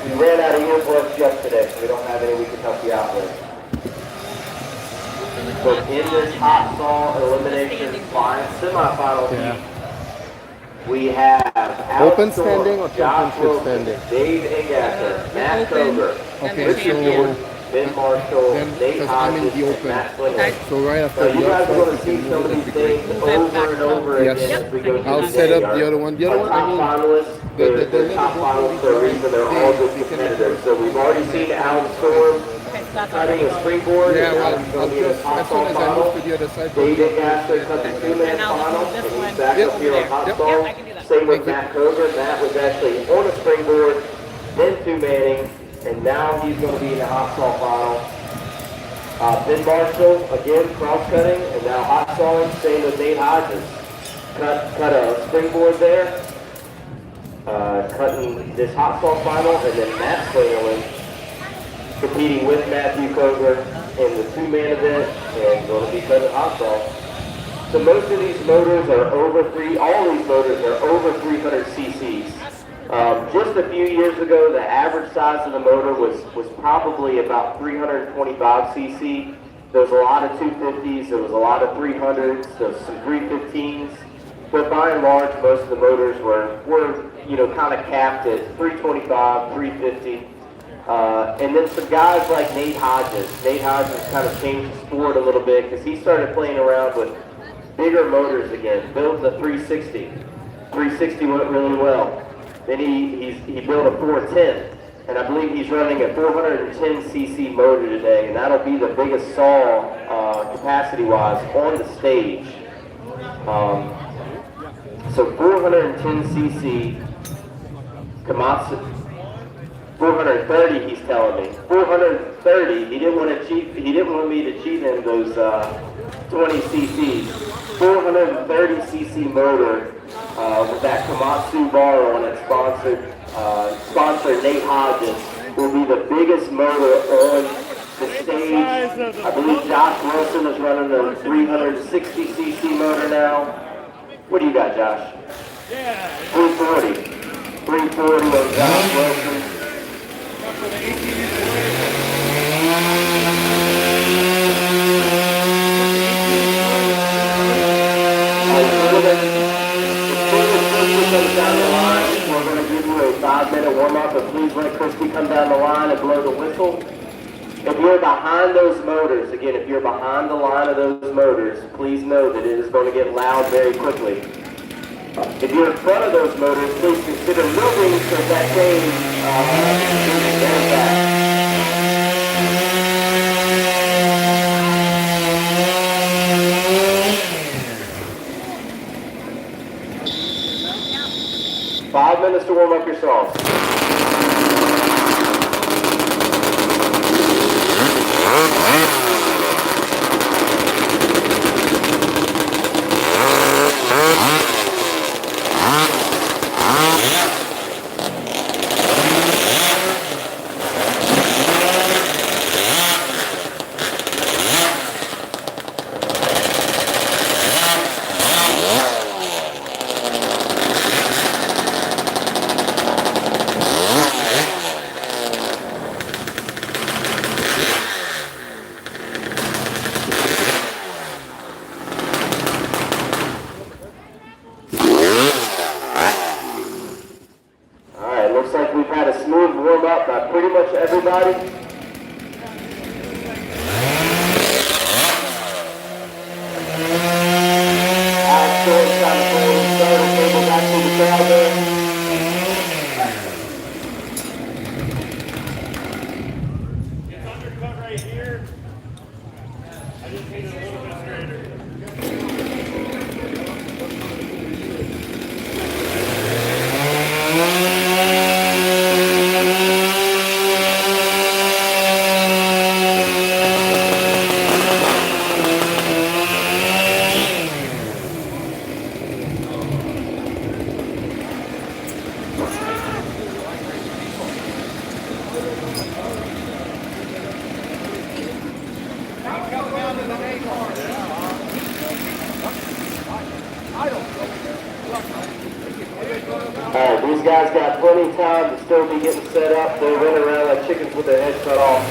We ran out of earplugs yesterday, so we don't have any we can help you out with. So in this hot saw elimination semifinal heat, we have
Open
Alex
standing or
Storm, Josh
championship
Wilson,
standing?
Dave Ingasser, Matt Koger,
Okay,
Richard Jordan, Ben Marshall,
then,
Nate
because I'm in
Hodges,
the
and
open.
Matt Swindler.
So right
So
after
you
the
guys are going
outside,
to
we
see
can
some
move
of
it.
these
That'd be
things
great.
over and over
Yes.
again as we go through
I'll
the
set
day.
up the other one. The other
Our
one, I
top
mean,
finalists, they're top finalists for a reason. They're all good competitors. So we've already seen Alex Storm cutting a springboard.
Yeah, well,
Alex is
I'll
going to be in
just,
the top
as soon as I
final.
move to the other side.
Dave Ingasser cut the 2-man final, and he's back up here on hot
Yep.
saw.
I can do that.
Same with Matt Koger. Matt was actually on a springboard, then 2-manning, and now he's going to be in the hot saw final. Ben Marshall, again, cross-cutting, and now hot sawing. Same with Nate Hodges. Cut a springboard there. Cutting this hot saw final, and then Matt Slingerland competing with Matthew Koger in the 2-man event, and going to be cutting hot saw. So most of these motors are all these motors are over 300 cc's. Just a few years ago, the average size of the motor was probably about 325 cc. There was a lot of 250s, there was a lot of 300s, there was some 315s. But by and large, most of the motors were kind of capped at 325, 350. And then some guys like Nate Hodges. Nate Hodges kind of changed the sport a little bit because he started playing around with bigger motors again. Built the 360. 360 went really well. Then he built a 410, and I believe he's running a 410 cc motor today, and that'll be the biggest saw capacity-wise on the stage. So 410 cc Komatsu. 430, he's telling me. 430. He didn't want me to cheat in those 20 cc's. 430 cc motor with that Komatsu bar on it, sponsored Nate Hodges, will be the biggest motor on the stage. I believe Josh Wilson is running the 360 cc motor now. What do you got, Josh? 340. 340 on Josh Wilson. Down the line, we're going to give you a 5-minute warm-up, and please let Christy come down the line and blow the whistle. If you're behind those motors, again, if you're behind the line of those motors, please know that it is going to get loud very quickly. If you're in front of those motors, please consider moving so that change is very fast.
5 minutes to warm up your songs. Looks like we've had a smooth warm up by pretty much everybody. Alex Storm's trying to pull the starter cable back to the crowd there.
It's undercut right here. I just need it a little bit straighter.
Alright, these guys got plenty of time to still be getting set up. They're running around like chickens with their heads cut off.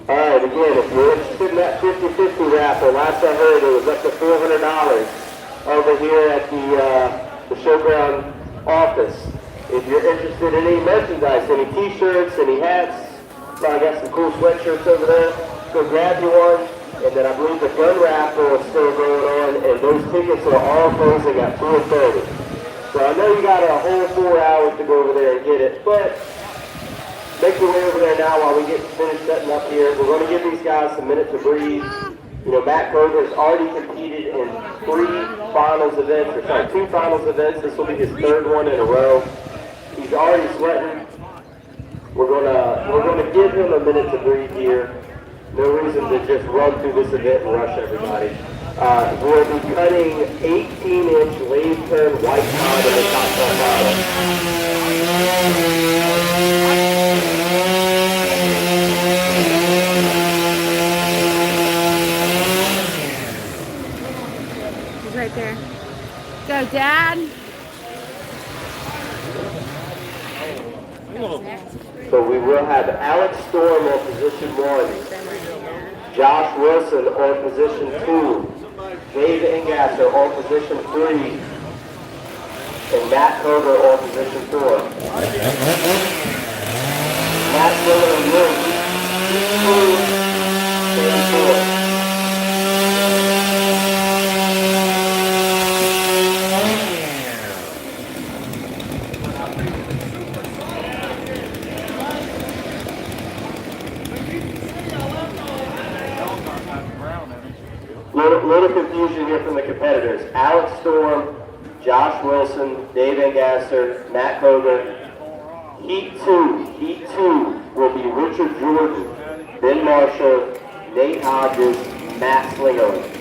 Alright, again, if you're interested in that 50-50 raffle, last I heard it was up to $400 over here at the showground office. If you're interested in any merchandise, any t-shirts, any hats, I got some cool sweatshirts over there, go grab you one. And then I believe the gun raffle is still going on, and those tickets are all closing at 4:30. So I know you got a whole 4 hours to go over there and get it, but make your way over there now while we get finished setting up here. We're going to give these guys some minutes to breathe. You know, Matt Kroger's already competed in 2 finals events. This will be his 3rd one in a row. He's already sweating. We're gonna give him a minute to breathe here. No reason to just run through this event and rush everybody. We'll be cutting 18-inch lathe turn white pine in the top bottle.
He's right there. Go, Dad.
So we will have Alex Storm on position 1, Josh Wilson on position 2, Dave Engasser on position 3, and Matt Kroger on position 4. Matt Miller and Luke, 34. Little confusion here from the competitors. Alex Storm, Josh Wilson, Dave Engasser, Matt Kroger. Heat 2 will be Richard Jordan, Ben Marshall, Nate Hodges, Matt Slingerland.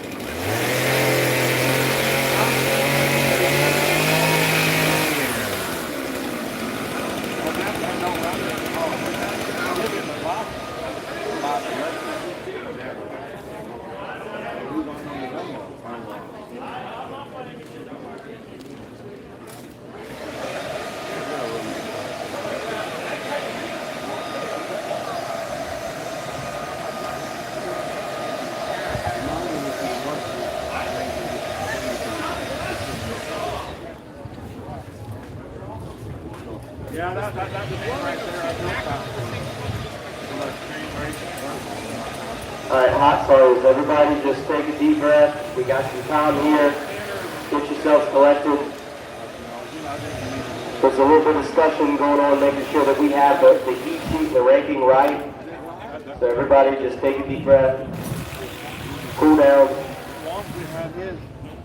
Yeah, that was it right there. I built that.
All right, hot stars, everybody just take a deep breath. We got some time here. Get yourselves collected. There's a little bit of discussion going on, making sure that we have the heat sheet and the ranking right. So everybody just take a deep breath. Cool down.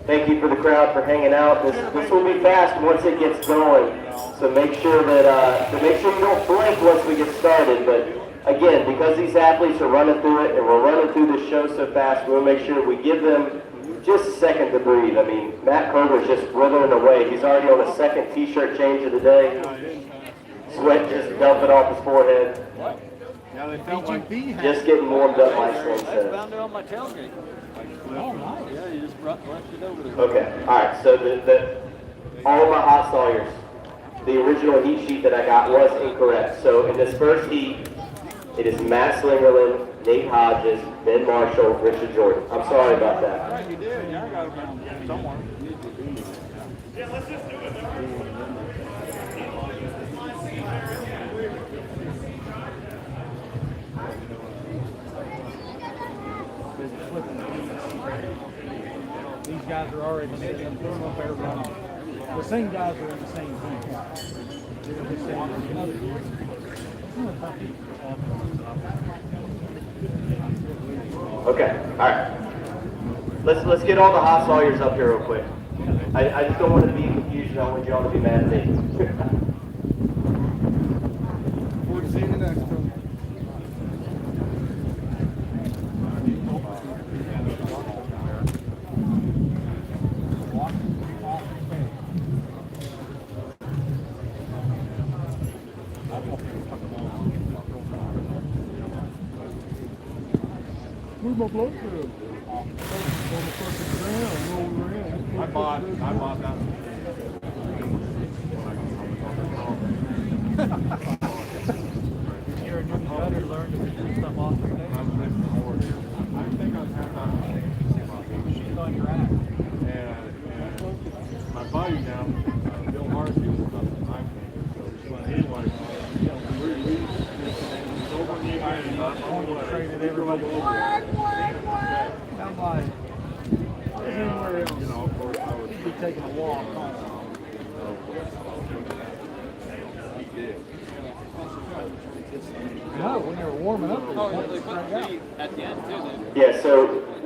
Thank you for the crowd for hanging out. This will be fast once it gets going. So make sure that you don't blink once we get started. But again, because these athletes are running through it and we're running through this show so fast, we'll make sure we give them just a second to breathe. I mean, Matt Kroger's just withering away. He's already on a second t-shirt change of the day. Sweat just dumping off his forehead.
Yeah, they felt like
Just getting warmed up nicely.
I found it on my tailgate. Oh, nice. Yeah, you just left it over there.
Okay, all right. So all of my hot sawyers, the original heat sheet that I got was incorrect. So in this first heat, it is Matt Slingerland, Nate Hodges, Ben Marshall, Richard Jordan. I'm sorry about that.
yeah, you did. Yeah, I got it somewhere. Yeah, let's just do it.
These guys are already sitting in up there running. The same guys are in the same team. They're just saying there's another group.
Okay, all right. Let's get all the hot sawyers up here real quick. I just don't want to be in confusion. I want you all to be mad at me.
We'll see you next time.
Where's my blood through? On the fucking ground where we were in.
I bought that.
You're a new cutter, learn to do stuff off your day.
I think I was having that
She's on your ass.
and my buddy now, Bill Marcy, was something I think. So anyway,
Traded everybody. I'm like, anywhere else.
you know, of course, I was.
He'd be taking a walk home.
He did.
No, when they were warming up,
They put three at the end too.
Yeah, so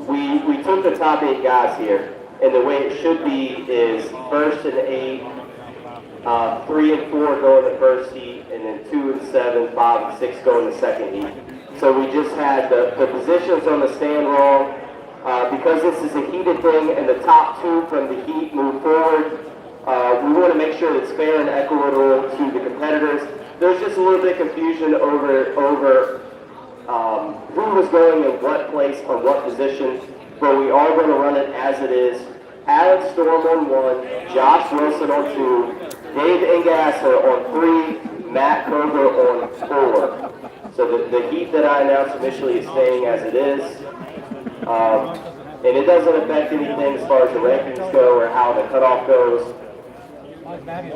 we took the top 8 guys here, and the way it should be is first and 8, 3 and 4 go in the first heat, and then 2 and 7, 5 and 6 go in the second heat. So we just had the positions on the stand wrong. Because this is a heated thing and the top 2 from the heat move forward, we want to make sure it's fair and equitable to the competitors. There's just a little bit of confusion over who was going in what place on what position, but we are going to run it as it is. Alex Storm on 1, Josh Wilson on 2, Dave Ingasser on 3, Matt Kroger on 4. So the heat that I announced initially is staying as it is. And it doesn't affect anything as far as the rankings go or how the cutoff goes.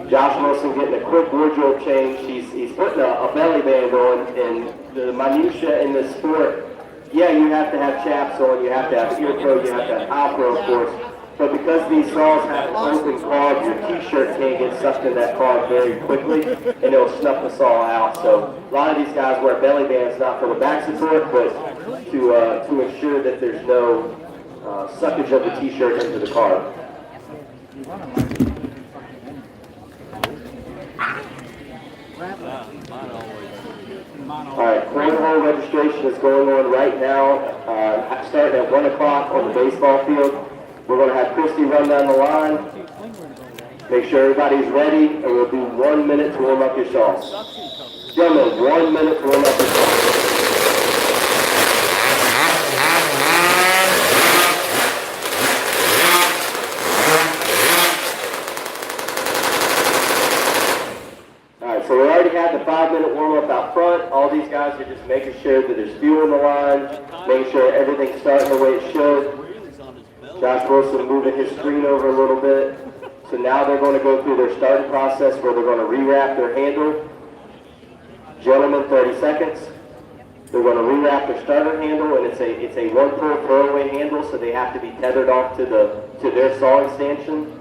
Josh Wilson getting a quick wardrobe change. He's putting a belly band on, and the minutia in this sport, yeah, you have to have chaps on, you have to have ear pro, you have to have eye pro, of course. But because these saws have an open cog, your t-shirt can't get sucked in that cog very quickly, and it'll snuff the saw out. So a lot of these guys wear belly bands not for the back support, but to ensure that there's no suckage of the t-shirt into the cog. All right, cornhole registration is going on right now, starting at 1 o'clock on the baseball field. We're going to have Christy run down the line, make sure everybody's ready, and we'll do 1 minute to warm up your saws. Gentlemen, 1 minute to warm up your saws. So we already had the 5-minute warm-up out front. All these guys are just making sure that there's fuel in the line, making sure everything's starting the way it should. Josh Wilson moving his screen over a little bit So now they're going to go through their starting process where they're going to rewrap their handle. Gentlemen, 30 seconds. They're going to rewrap their starter handle, and it's a one-pull throwaway handle, so they have to be tethered off to their sawing stanchion.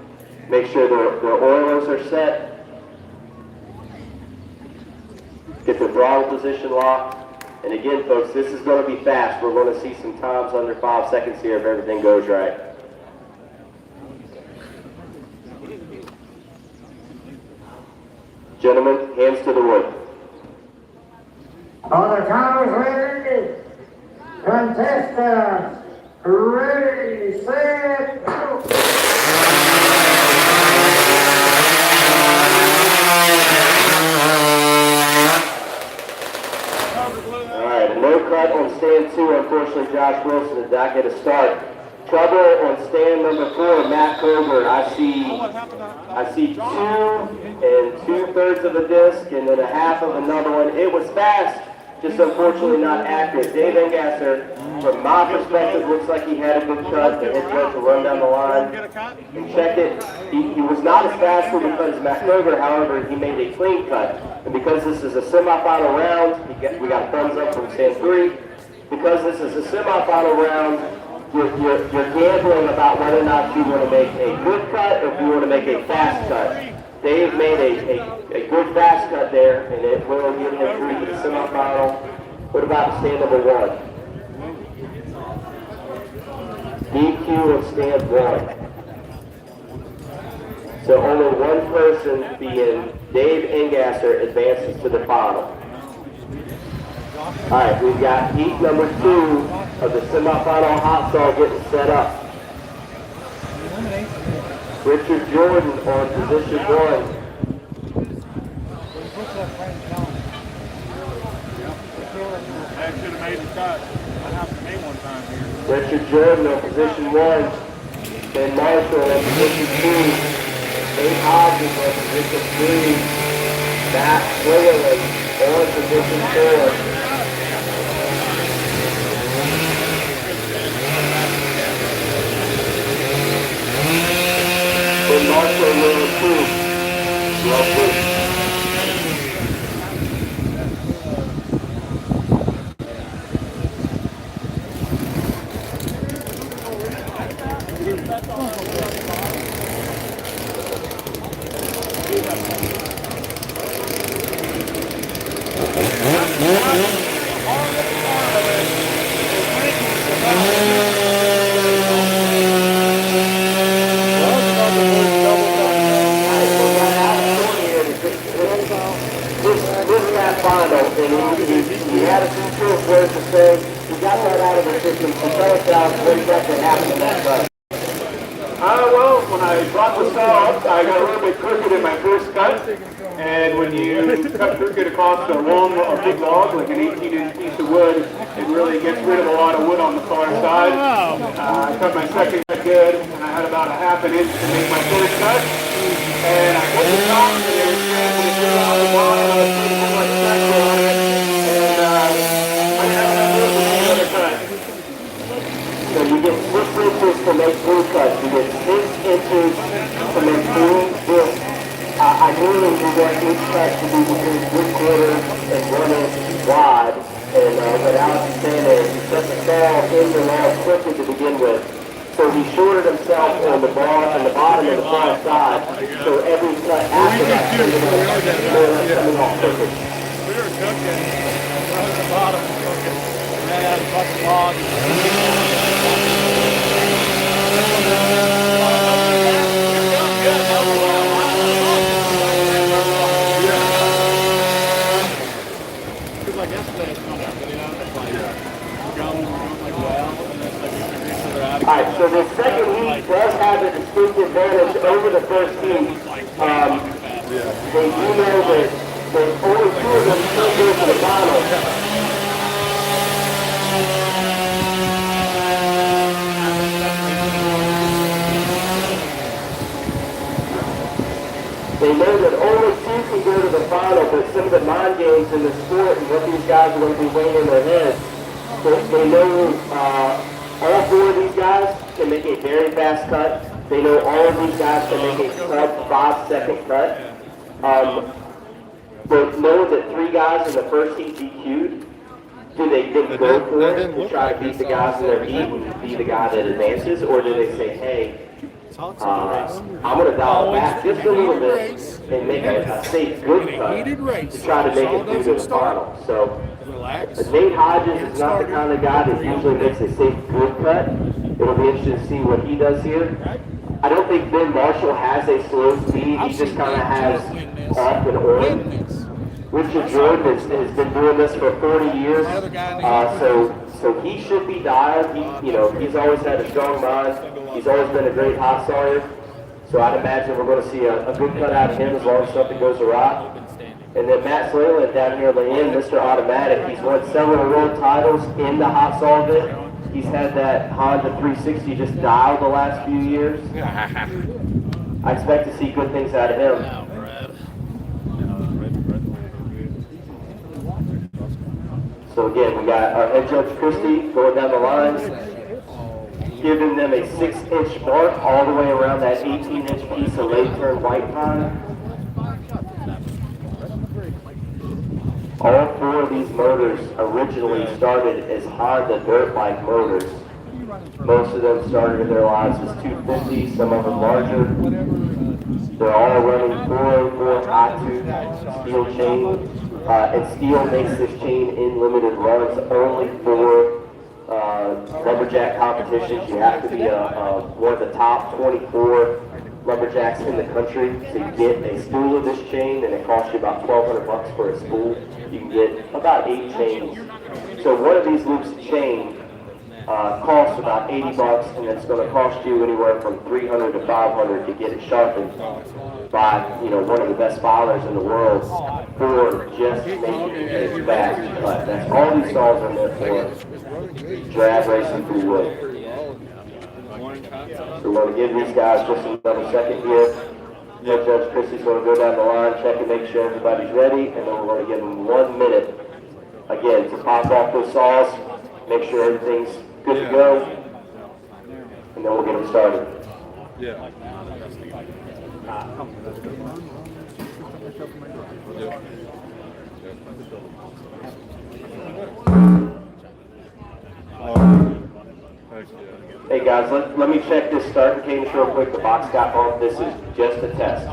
Make sure their oilers are set. Get the throttle position locked. And again, folks, this is going to be fast. We're going to see some times under 5 seconds here if everything goes right. Gentlemen, hands to the wood.
On the counters ready, contestants, ready, set, go.
All right, a no cut on stand 2. Unfortunately, Josh Wilson did not get a start. Trouble on stand number 4, Matt Coburn. I see 2 and 2/3 of a disc, and then a half of another one. It was fast, just unfortunately not accurate. Dave Engasser, from my perspective, looks like he had a good cut. The head coach will run down the line and check it. He was not as fast because Matt Coburn, however, he made a clean cut. And because this is a semifinal round, we got a thumbs up from stand 3. Because this is a semifinal round, you're gambling about whether or not you want to make a good cut or if you want to make a fast cut. Dave made a good fast cut there, and it will get him through to the semifinal. What about stand number 1? DQ on stand 1. So only one person, being Dave Engasser, advances to the final. All right, we've got heat number 2 of the semifinal hot saw getting set up. Richard Jordan on position 1.
I should have made the cut. I have to make one time here.
Richard Jordan on position 1. Ben Marshall on position 2. Nate Hodges on position 3. Matt Williams on position 4. Ben Marshall will improve. Well put. Final, and he had a few short words to say. He got that out of the system. So tell us out what exactly happened in that cut.
Well, when I brought the saw up, I got a little bit crooked in my first cut. And when you cut crooked across a big log, like an 18-inch piece of wood, it really gets rid of a lot of wood on the far side. I cut my second cut good, and I had about a half an inch to make my third cut. And I put the top in there and scrambled it around the bottom. I was putting too much pressure on it, and I had another cut.
So you get 6 inches to make 3 cuts. You get 6 inches to make 3 discs. Ideally, you want each cut to be between 3/4 and 1 inch wide. And what Alex is saying is, you set the saw in the log quickly to begin with. So he shorted himself on the bottom of the far side. So every cut after that, coming off perfect.
We were cooking. Right at the bottom, cooking. Man, I had a fucking log. Because like yesterday, it's not that video. It's like going like well, and it's like you can further out.
All right, so the second heat does have a distinct advantage over the first heat. They do know that there's only 2 of them still go to the final. They know that only 2 can go to the final, but some of the mind games in the sport and what these guys are going to be weighing in their heads, they know all 4 of these guys can make a very fast cut. They know all of these guys can make a sub 5-second cut. But knowing that 3 guys in the first heat DQ'd, do they then go for it to try to beat the guys in their heat and be the guy that advances, or do they say, hey, I'm going to dial back just a little bit and make a safe good cut to try to make it through to the final? So Nate Hodges is not the kind of guy that usually makes a safe good cut. It'll be interesting to see what he does here. I don't think Ben Marshall has a slow speed. He just kind of has off and on. Richard Jordan has been doing this for 40 years, so he should be dialed. He's always had a strong mind. He's always been a great hot sawyer. So I'd imagine we're going to see a good cut out of him as long as something goes awry. And then Matt Slayland down here at the end, Mr. Automatic. He's won several world titles in the hot saw bit. He's had that Honda 360 just dialed the last few years. I expect to see good things out of him. So again, we got our head judge Christie going down the lines, giving them a 6-inch mark all the way around that 18-inch piece of late turn white pine. All 4 of these motors originally started as Honda dirt bike motors. Most of them started in their lives as 250, some of them larger. They're all running 404 high tooth steel chain. And steel makes this chain in limited runs only for lumberjack competitions. You have to be one of the top 24 lumberjacks in the country to get a spool of this chain, and it costs you about $1,200 for a spool. You can get about 8 chains. So one of these loops of chain costs about $80, and it's going to cost you anywhere from $300 to $500 to get it sharpened by one of the best filers in the world for just making a fast cut. That's all these saws are meant for. Drag racing through wood. So we're going to give these guys just another second here. Judge Christie's going to go down the line, check and make sure everybody's ready, and then we're going to give them 1 minute again to pop off those saws, make sure everything's good to go, and then we'll get them started.
Yeah.
Hey guys, let me check this starting cadence real quick. The box got bumped. This is just a test.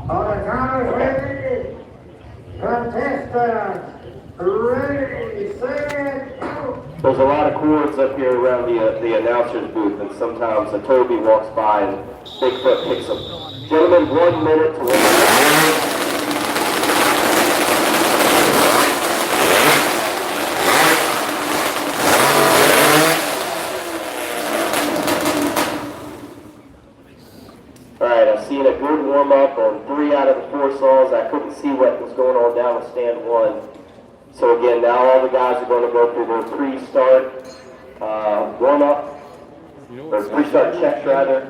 All the counters ready. Contestants ready, set, go.
There's a lot of cords up here around the announcer's booth, and sometimes a Toby walks by and Bigfoot picks them. Gentlemen, 1 minute to win. Alright, I've seen a good warm-up on 3 out of the 4 saws. I couldn't see what was going on down with stand 1. So again, now all the guys are going to go through their pre-start warm-up, or pre-start checks rather,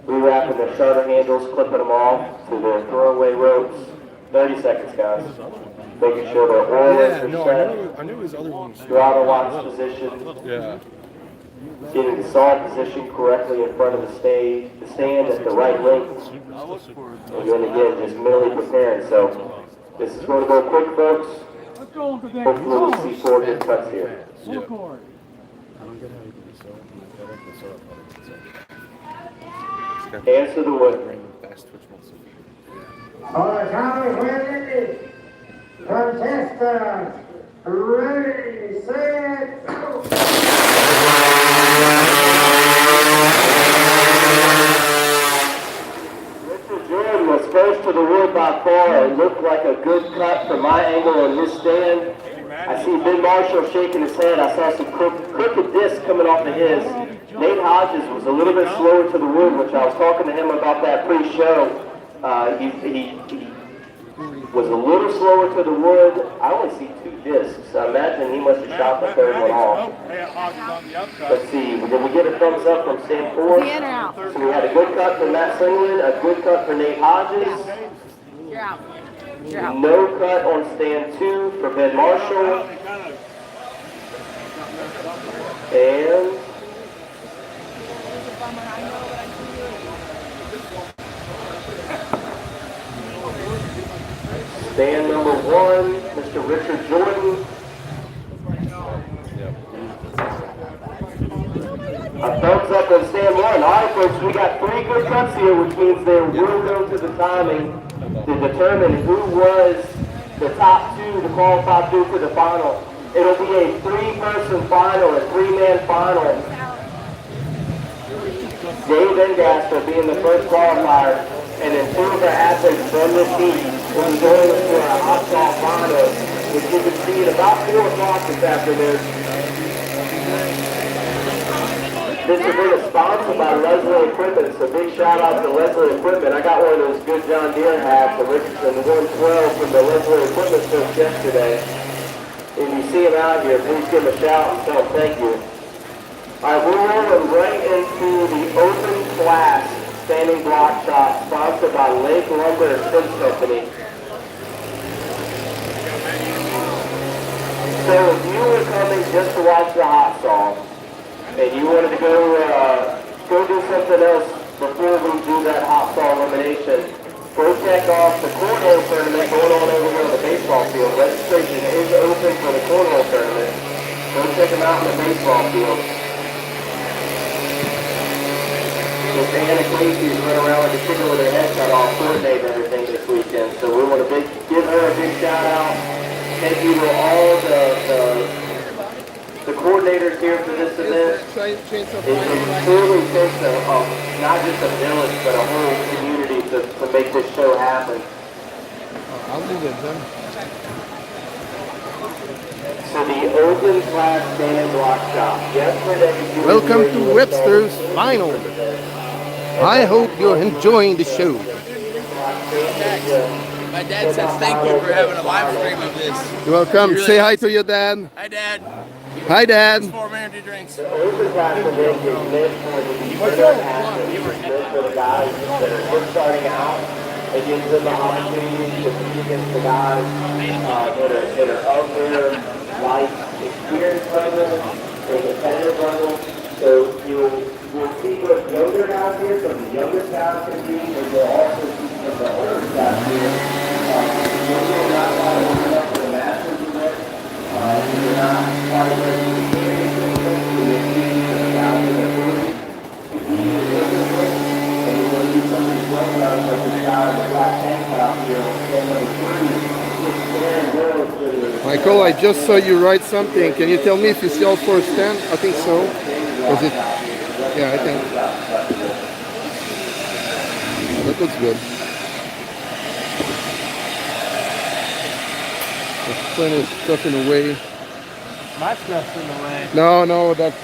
rewrapping their starter handles, clipping them off to their throwaway ropes. 30 seconds, guys. Making sure their oilers are set,
I knew his other ones.
throttle locks position,
Yeah.
getting the saw position correctly in front of the stand at the right length, and then again, just mentally preparing. So this is going to go quick, folks. Hopefully we'll see 4 good cuts here. Hands to the wood.
All the counters ready. Contestants ready, set, go.
Richard Jordan was first to the wood by far. It looked like a good cut from my angle on his stand. I see Ben Marshall shaking his head. I saw some crooked discs coming off of his. Nate Hodges was a little bit slower to the wood, which I was talking to him about that pre-show. He was a little slower to the wood. I only see 2 discs. I imagine he must have shot the 3rd one off. Let's see, did we get a thumbs up from stand 4? So we had a good cut for Matt Singleton, a good cut for Nate Hodges.
You're out. You're out.
No cut on stand 2 for Ben Marshall. And Stand number 1, Mr. Richard Jordan. A thumbs up on stand 1. All right, folks, we got 3 good cuts here, which means there will go to the timing to determine who was the top 2 to qualify through to the final. It'll be a 3-person final, a 3-man final. Dave Engaster being the first qualifier, and then 2 of our athletes from this heat will be going to a hot stall final, which you can see at about 4 o'clock this afternoon. This event is sponsored by Leslie Equipment, so big shout out to Leslie Equipment. I got one of those good John Deere hats, the Richardson 112 from the Leslie Equipment coach yesterday. If you see him out here, please give him a shout and tell him thank you. All right, we're rolling right into the open class standing block shot sponsored by Lake Lumber and Fence Company. So if you were coming just to watch the hot stall, and you wanted to go do something else before we do that hot stall elimination, go check off the cornhole tournament going on over here on the baseball field. Registration is open for the cornhole tournament. Go check them out in the baseball field. Miss Anna Casey's run around like a chicken with her head cut off, coordinating everything this weekend. So we want to give her a big shout out. Thank you to all the coordinators here for this event. It truly takes not just a village, but a whole community to make this show happen.
I'll do that then.
So the open class standing block shot. Yesterday,
Welcome to Webster's final. I hope you're enjoying the show.
My dad says thank you for having a live stream of this.
You're welcome. Really Say hi to your dad.
Hi, Dad.
Hi, Dad.
4 energy drinks.
The open class event is meant for the beginner athletes, meant for the guys that are just starting out. It gives them the opportunity to compete against the guys that are of their life experience level, their competitive level. So we'll see what younger guys here, some of the youngest guys can be, and we'll also see some of the older guys here. We're not quite old enough for the Masters event. We're not quite ready to do anything. We'll see the guys in the group. And we're going to do something well done with this guy in the black tank top here. And number 3,
Michael, I just saw you write something. Can you tell me if you sell for a stand? I think so. Was it? Yeah, I think. That looks good. There's plenty of stuff in the way.
My stuff's in the way.
No, that's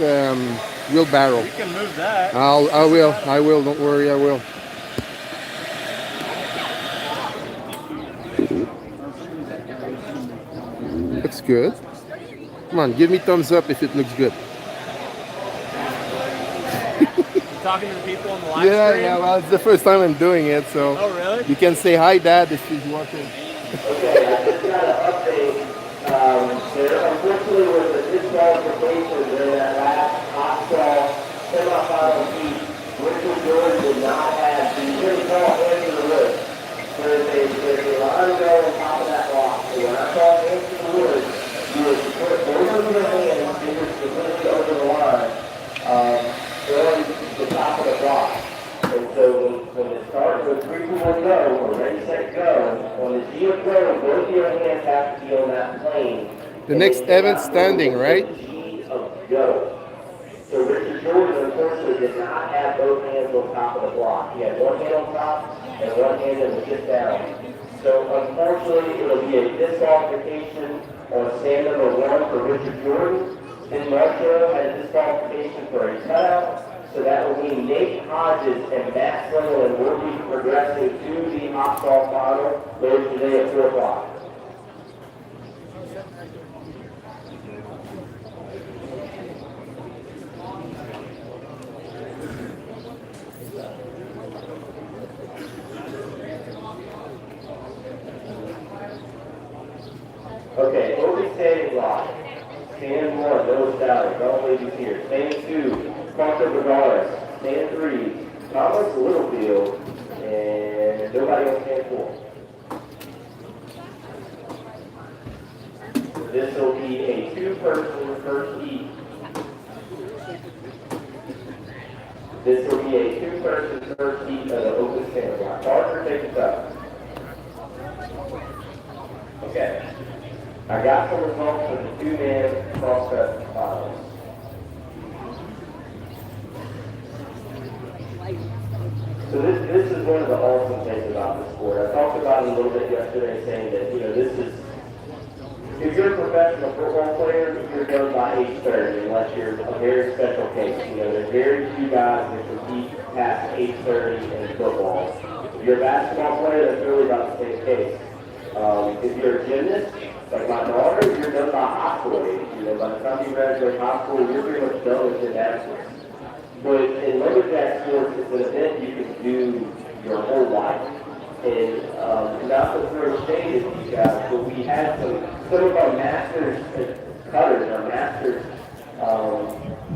wheelbarrow.
You can move that.
I will. Don't worry, I will. Looks good. Come on, give me thumbs up if it looks good.
Talking to the people on the live stream?
Yeah, well, it's the first time I'm doing it, so.
Oh, really?
You can say hi, Dad, if he's watching.
Okay, I just got an update. There unfortunately was a disqualification during that last hot stall semifinal heat. Richard Jordan did not have the really tall hands in the wood. There's a line going on top of that block. So when I saw hands in the wood, you would put both of your hands completely over the line, on the top of the block. And so when it starts with 3, 2, 1, go, or ready, set, go, on the G of go, both of your hands have to be on that plane.
The next event standing, right?
G of go. So Richard Jordan, unfortunately, did not have both hands on top of the block. He had one hand on top and one hand that was just down. So unfortunately, it'll be a disqualification on stand number 1 for Richard Jordan. Then Marshall had a disqualification for a cutout. So that will mean Nate Hodges and Matt Sutherland will be progressing to the hot stall final later today at 4 o'clock. Okay, open standing block. Stand 1, Bill Sally, Bell Ladies here. Stand 2, Parker Bavaris. Stand 3, Thomas Littlefield. And nobody on stand 4. This will be a two-person first heat. This will be a two-person first heat of the open stand block. Parker, take it up. Okay. I got some results for the two-man crosscut finals. So this is one of the awesome things about the sport. I talked about it a little bit yesterday, saying that, you know, this is, if you're a professional football player, you're done by age 30, unless you're a very special case. You know, there's very few guys that compete past age 30 in football. If you're a basketball player, that's really about the same case. If you're a gymnast, like my daughter, you're done by high school age. You know, by the time you graduate high school, you're pretty much done with gymnastics. But in lumberjack sports, it's an event you can do your whole life. And not to throw shade at these guys, but we had some of our masters cutters, our masters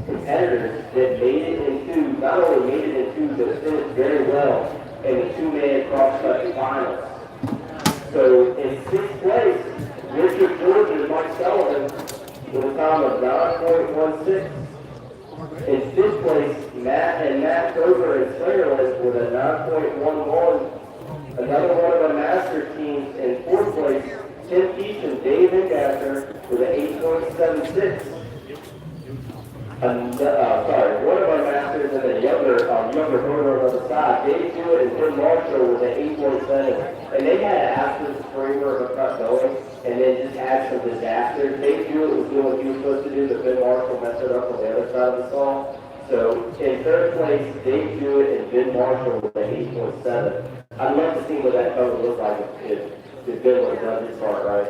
competitors that made it into, not only made it into, but finished very well in the two-man crosscut finals. So in sixth place, Richard George and Mike Sullivan with a time of 9.16. In fifth place, Matt Kroger and Slayerland with a 9.11. Another one of our master teams in fourth place, Tim Keach and Dave Ingasser with an 8.76. One of our masters and a younger voter on the side, Dave Hewitt and Tim Marshall with an 8.7. And they had an absolute screamer of a cut going, and then just had some disasters. Dave Hewitt was doing what he was supposed to do, but Ben Marshall messed it up on the other side of the song. So in third place, Dave Hewitt and Ben Marshall with an 8.7. I'd love to see what that cover looked like if Ben would have done his part right.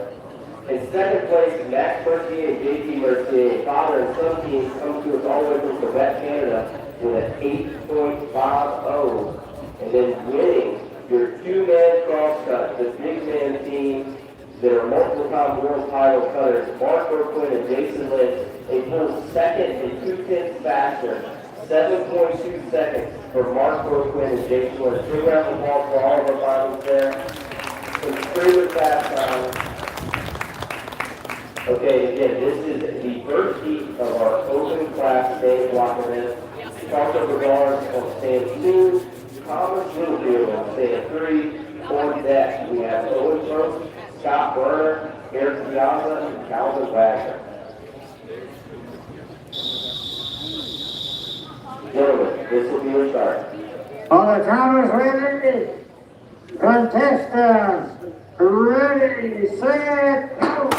In second place, Max Mercier and JT Mercier, father and son teams, come to us all the way from Quebec, Canada, with an 8.50. And then winning your two-man crosscut, the big man team that are multiple-time world title cutters, Mark Burquin and Jason Lynch, a full second and 2/10 faster, 7.2 seconds for Mark Burquin and Jason Lynch. Big round of applause for all of our finals there. Some extremely fast times. Okay, again, this is the first heat of our open class stand block event. Parker Brigard on stand 2, Thomas Littlefield on stand 3. On deck, we have Owen Brooks, Scott Berner, Eric Piazza, and Calvin Wagner. Gentlemen, this will be your start.
On the counters, ready, contestants, ready, set, go!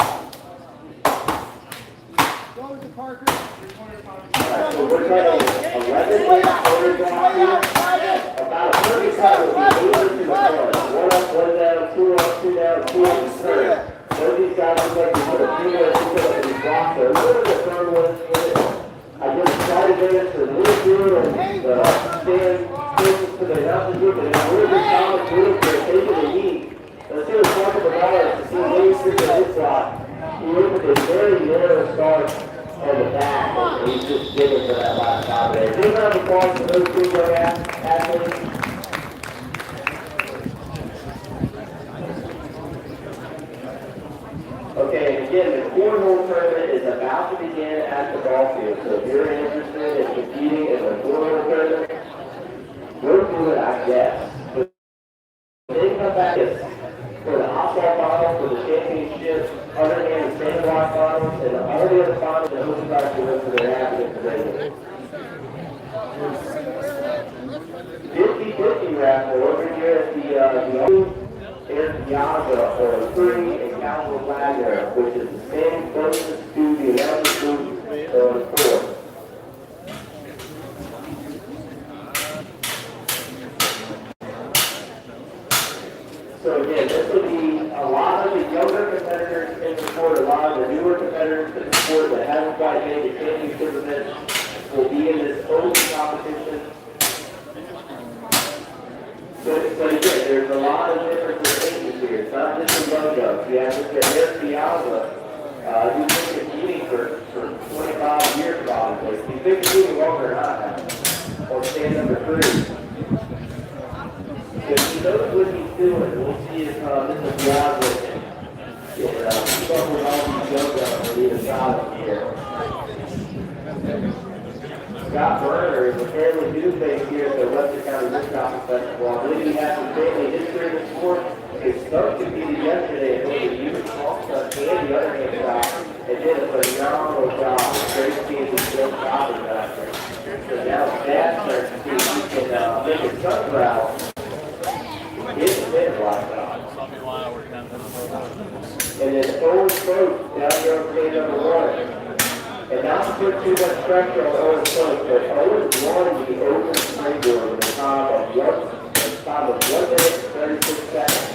So we're cutting 11 quarters off here. About 30 cutters will be moving to the front. One up, one down, two up, two down, two up, and third. Some of these guys look like they put a few minutes to put up these blocks there. Look at the third one. I just started there to Littlefield and stand closest to the announcing group, and now we're just Thomas Littlefield taking the heat. Let's see what's talking about to see Wayne Strickland his block. He looked at a very narrow start on the back, and he's just digging for that last time there. Big round of applause for those two young athletes. Okay, and again, the cornhole tournament is about to begin at the ball field, so if you're interested in competing in the cornhole tournament, go do it, I guess. But then come back for the hot-ball finals, for the championship, Underhand and Springboard finals, and all the other finals that those guys can win for their advocates today. 50-50 raffle over here at the Eric Piazza for 3 and Calvin Wagner, which is the same closest to the announcer booth on 4. So again, this will be a lot of the younger competitors in the sport, a lot of the newer competitors in the sport that haven't quite made the championship event will be in this open competition. But again, there's a lot of different distinctions here. It's not just the logo. You have Mr. Eric Piazza, who's been competing for 25 years probably. He's been competing longer than I have, on stand number 3. If he knows what he's doing, we'll see if Mr. Piazza Stuff with all these yoga on either side of here. Scott Berner is a fairly new face here at the Webster County Woodchopping Festival. I believe he has some family history in the sport. His son competed yesterday and made a huge crosscut and the other hand shot and did a phenomenal job. Great team to still chopping back there. So now Dad's starting to see if he can make his son proud. It's a bit of lifestyle. And then Owen Coach down here on stage number 1. And not to put too much pressure on Owen Coach, but Owen won the open springboard with a time of 1 minute and 36 seconds.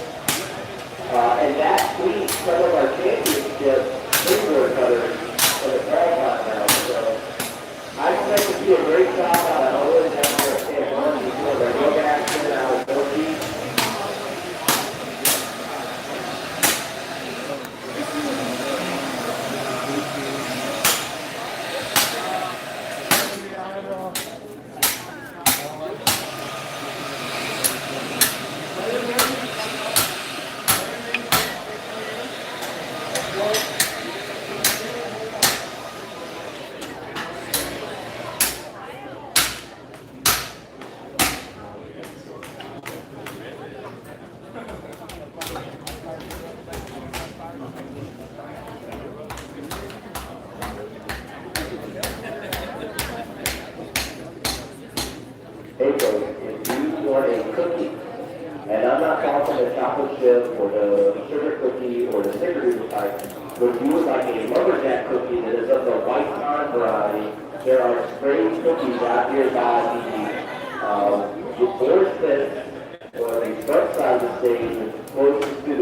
And that beats some of our championship springboard cutters in the qualifying round. So I expect to see a great job out of Owen down here at San Juan before their yoga action out of 14.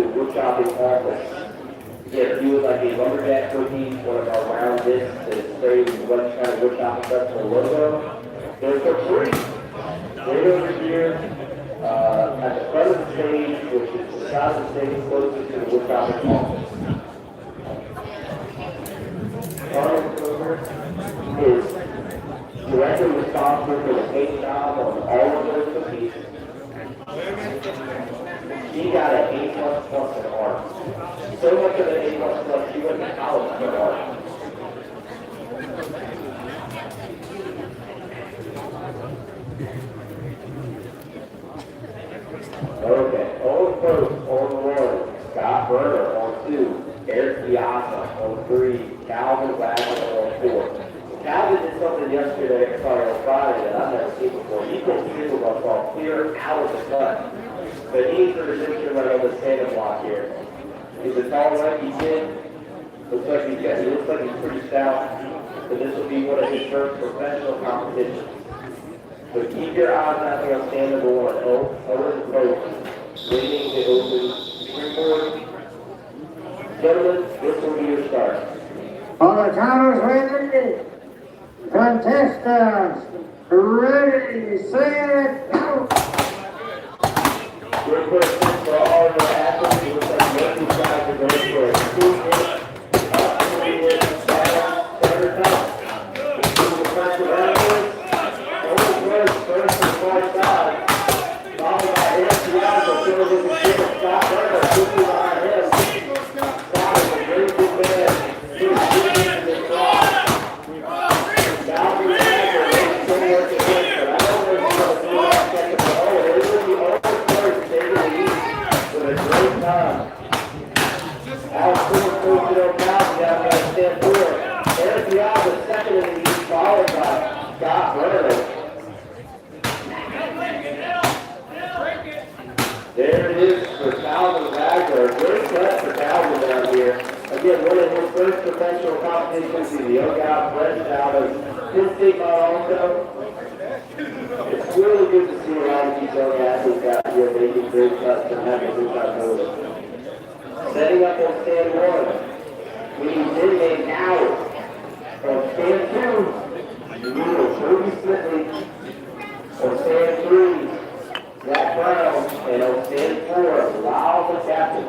Woodchopping office. Again, if you would like a lumberjack cookie, one of our round discs that is sprayed with the Webster County Woodchopping Festival logo, they're for free. Right over here at the front of the stage, which is the side of the stage closest to the Woodchopping office. Carmen Kroger is directly responsible for the paint job on all of those cookies. She got an A++ in art. So much of an A++, she went to college for art. Okay, Owen Post on 1, Scott Berner on 2, Eric Piazza on 3, Calvin Wagner on 4. Calvin did something yesterday, on Friday that I've never seen before. He pulled the single ball clear out of the cut. But he's the resistor right on the standing block here. He's a tall righty kid. He looks like he's pretty stout. But this will be one of his first professional competitions. So keep your eyes out there on stand number 1. Owen Post, winning the open springboard. Gentlemen, this will be your start.
All the timers ready? Contestants, ready, set, go!
We're going to for all of our athletes. It looks like most of these guys are going for a 2-minute, better time. The first and fourth side. Followed by Eric Piazza, filling in the ship of Scott Berner, 50 behind him. Scott is a very good man. He's good in this class. Calvin Wagner is still working with, but I don't know if he's going to do that second. Oh, it will be over first, taking the lead with a great time. Alex Cooper posted on Calvin down there at stand 4. Eric Piazza second in the lead, followed by Scott Berner. There it is for Calvin Wagner. Great cut for Calvin down here. Again, one of his first professional competitions in the yoga out, fresh out of his state also. It's really good to see a lot of these young athletes out here making great cuts and having a good time doing it. Setting up on stand 1, we need Midnight Howard. On stand 2, we need Toby Smithley. On stand 3, Zach Brown, and on stand 4, Lyle the captain.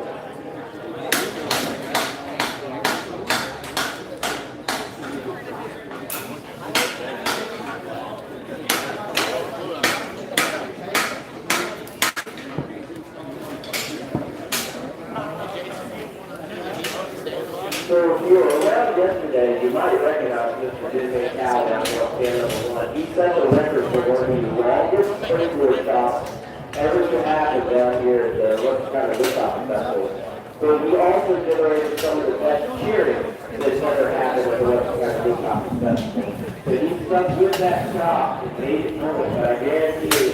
So if you were around yesterday, you might recognize Mr. Disney Cow down there on stand number one. He set the record for one of the longest springboard stops ever to happen down here at the Woodchopping Festival. But he also generated some of the best cheering that's ever happened at the Woodchopping Festival. But he stuck with that stop and made it through it. But I guarantee you,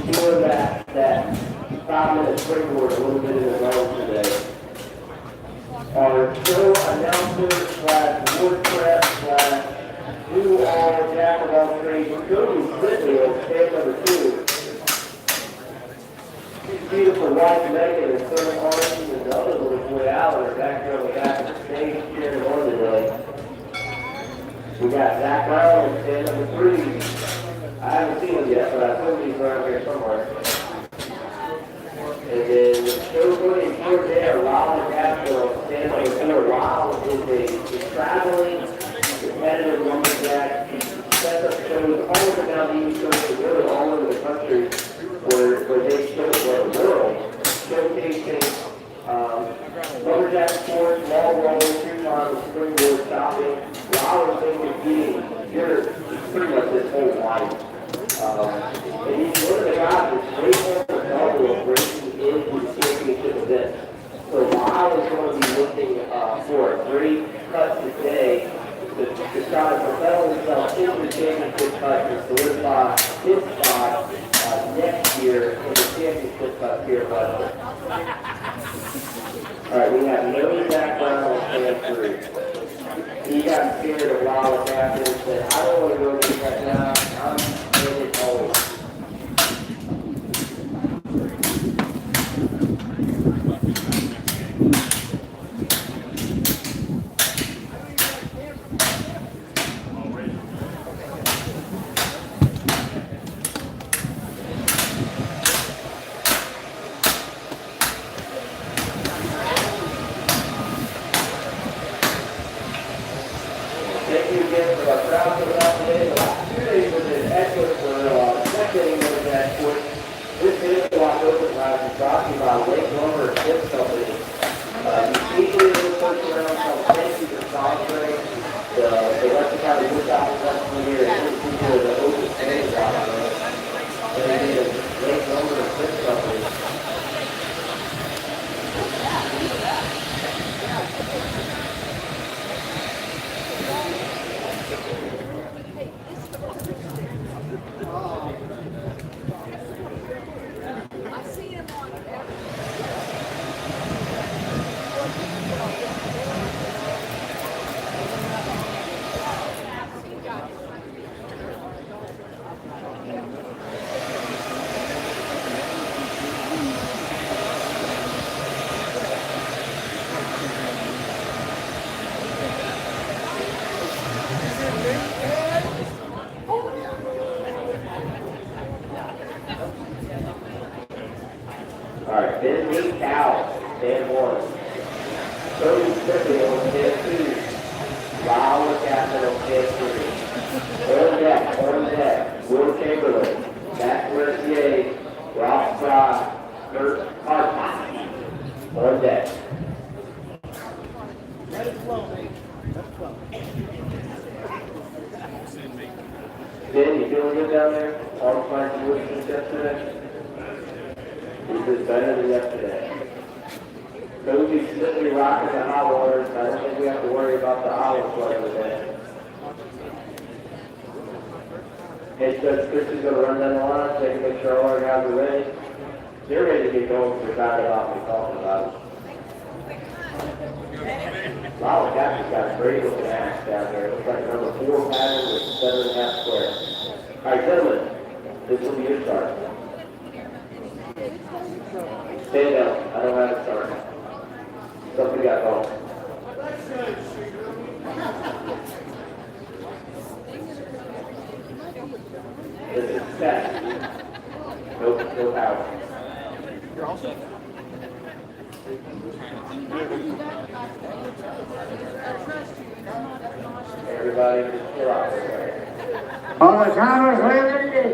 he's doing that 5-minute springboard a little bit in his own today. Our show announcer / ward prep / do all jack of all trades, Cody Whitley on stand number 2. His beautiful wife Megan and son Archie and the other little boy Alan are back there on the back of the stage cheering on today. We got Zach Brown on stand number 3. I haven't seen him yet, but I assume he's around here somewhere. And then the showboat and short there, Lyle McCaskill on stand number 4. Lyle is a traveling, competitive lumberjack. He sets up shows all over down the East Coast and really all over the country where they show the world, showcasing lumberjack sports, wall rolling, two-time, springboard stopping. Lyle has been competing here pretty much his whole life. And he's one of the guys that's great on the double of racing into the championship event. So Lyle is going to be looking for a great cut today to try to propel himself into the championship cut and solidify his spot next year in the championship cut here at Webster. Alright, we have no Zach Brown on stand 3. He got scared of Lyle after and said, I don't want to go get that now. I'm in it always. Thank you again for our crowd coming out today. The last 2 days was an excellent for spectating over that sport. This is the Lock Open Rise is brought to you by Lake Lumber and Tips Company. You easily in the first round, so thank you for sponsoring the Western County Woodchopping Festival here and to the Open Standing Rock. And again, Lake Lumber and Tips Company. Alright, then Lee Cow, stand 1. Cody Whitley on stand 2. Lyle McCaskill on stand 3. On deck, Will Chamberlain, Matt Mercier, Ralph Fry, Kurt Hartman. On deck.
Let it flow, mate. Let it flow.
Ben, you feeling good down there? All fine to listen to yesterday? He did better than yesterday. Cody's simply rocking the hot waters. I don't think we have to worry about the olive flooding today. Head coach Chris is going to run down the line, check and make sure all our guys are ready. They're ready to get going for back it off and talking about it. Lyle McCaskill got a great looking axe down there. It looks like number 4 pattern with 7.5 square. All right, gentlemen, this will be your start. Stand down. I don't have a start. Something got called. This is set. No power.
You're all set.
Everybody just chill out there.
All the timers ready?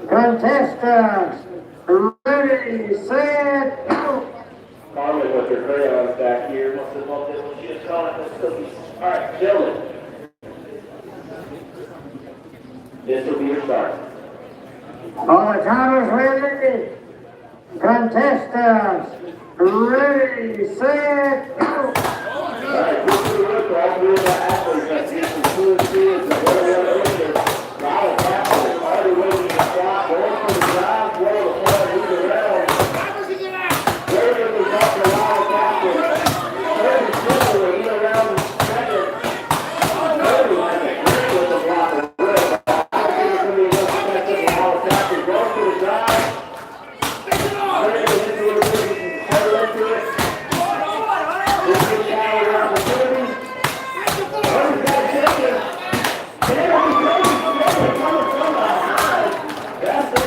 Contestants, ready, set, go!
Carmen with her crayons back here. What's the calling this cookies. All right, gentlemen. This will be your start.
All the timers ready. Contestants, ready, set, go.
All right, this is the look for all three of our athletes. That's Houston 2 and 3 is the area earlier. Riley Captain is already waiting to stop. Going for the drive, throw the front, move around. Very good result for Riley Captain. Very simply, in around the second. Very like a great with the block of wood. I think it's going to be enough to catch up with Riley Captain. Going for the drive. Very good into it, settle into it. This is the around the 30. Very good taken.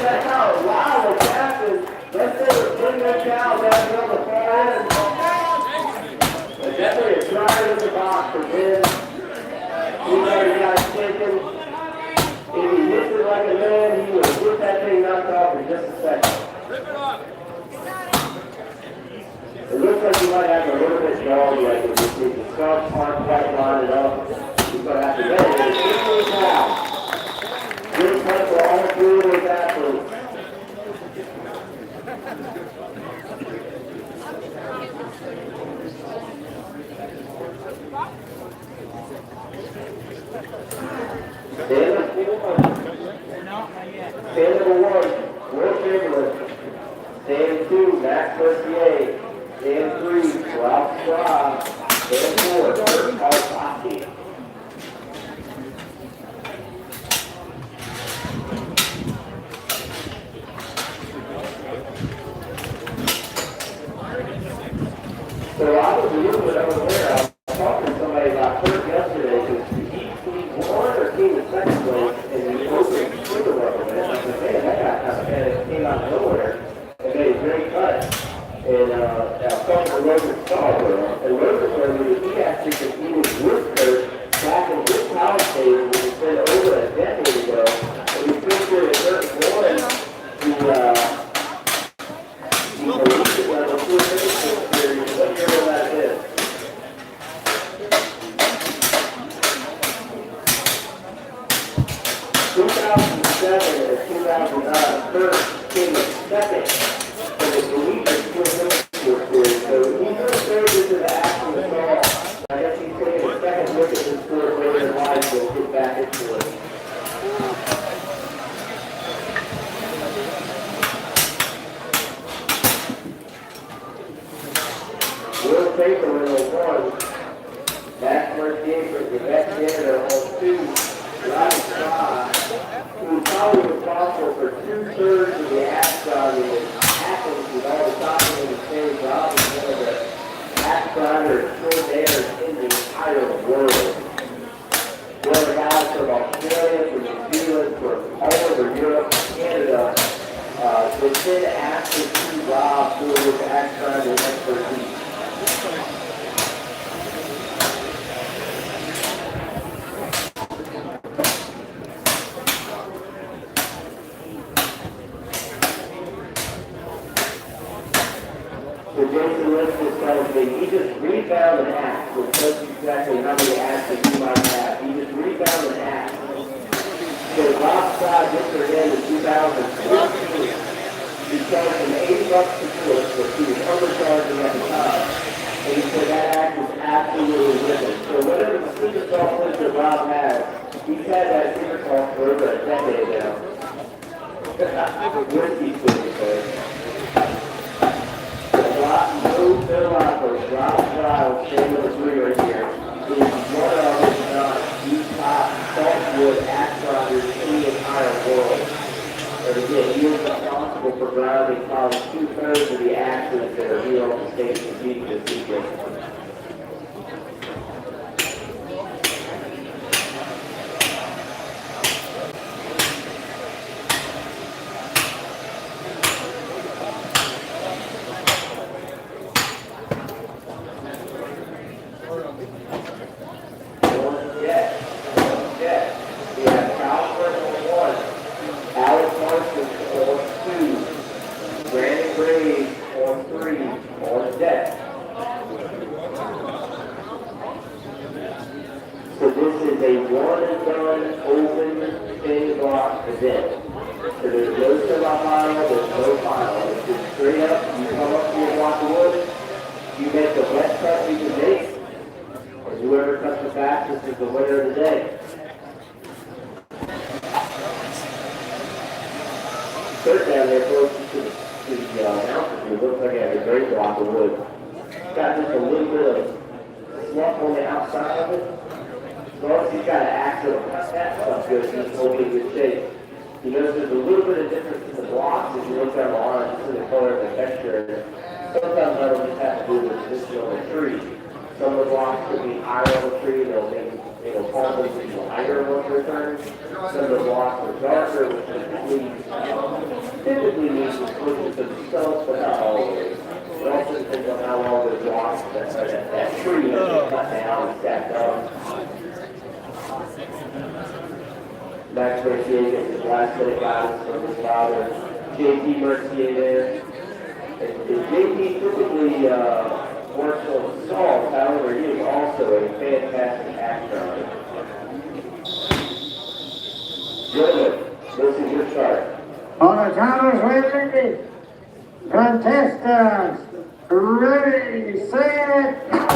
That's how Riley Captain. Let's say we're putting that cow down here on the far end. But definitely a try in the box for Ben. He's already got it taken. If he hits it like a man, he will get that thing knocked off in just a second. It looks like you might have a little bit dog like if you the start part quite line it up. You're going to have to get it. It's 15 pounds. Good play for all three of those athletes. Stand number 1, Will Chamberlain. Stand 2, Max Mercier. Stand 3, Ralph Straw. Stand 4, Paul Foskey. So I was a little bit over there. I was talking to somebody about Kurt yesterday because he won or came in second place in the open super level. And I said, man, that guy kind of came out of nowhere and made a great cut. And I was talking to Rosen Stallworth, and Rosen told me that he actually competed with Kurt back in his college days, which has been over a decade ago. And he finished it at 31. He released it level 2 series. What year will that is? 2007 and 2009, Kurt came in second in the collegiate swim series. So he first served into the action of all. I guess he's taking a second look at this sport later in life, so he'll get back into it. Will Paper in 01, Max Mercier for Quebec Canada on 2, Rodney Scott, who was probably responsible for 2/3 of the Astron that happens with all the talking in the same job as one of the Astroners extraordinaires in the entire world. One of the guys from Australia, from New Zealand, from all over Europe, Canada, that did ask to see Rob doing with the Astron and expertise. So Jason Lister tells me he just rebound an axe, which tells you exactly how many axes you might have. He just rebound an axe. So Rob Scott just again in 2014. He charged him $80 to do it, but he was overcharging at the time. And he said that axe was absolutely wicked. So whatever the secret sauce is that Rob has, he's had that secret sauce for over a decade now. Whiskey secret. Rob, no Philopoulos, Rob Scott, stand number 3 right here. He is one of, if not the top softwood axe riders in the entire world. And again, he is responsible for grounding probably 2/3 of the axes that are here on the stage competing this weekend. We have Kyle Burton on 1, Alex Parsons on 2, Brandon Graves on 3, on deck. a one and done open thin block event. So there's no semi-final, there's no final. It's just straight up, you come up to your block of wood, you make the best cut you can make, and whoever cuts the fastest is the winner of the day. Third down there closest to the altitude, looks like it has a great block of wood. It's got just a little bit of slump on the outside of it. As long as you've got an axle to cut that stuff good, it's totally good shape. You notice there's a little bit of difference in the blocks as you look down the line, just in the color and the texture. Sometimes that'll just have to do with the position on the tree. Some of the blocks could be higher on the tree, it'll fall into the lighter once they're turned. Some of the blocks are darker, which typically means it's closer to themselves, but not always. It also depends on how long the blocks that tree has been cut down and stacked up. Max Mercier gets his last bit of guidance from his father, JT Mercier there. And JT typically works on salt, however, he is also a fantastic actor. Gentlemen, this is your start.
On the timers, ready, contestants, ready, set, go.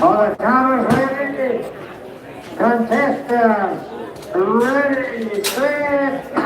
On the timers, ready, contestants, ready, set, go.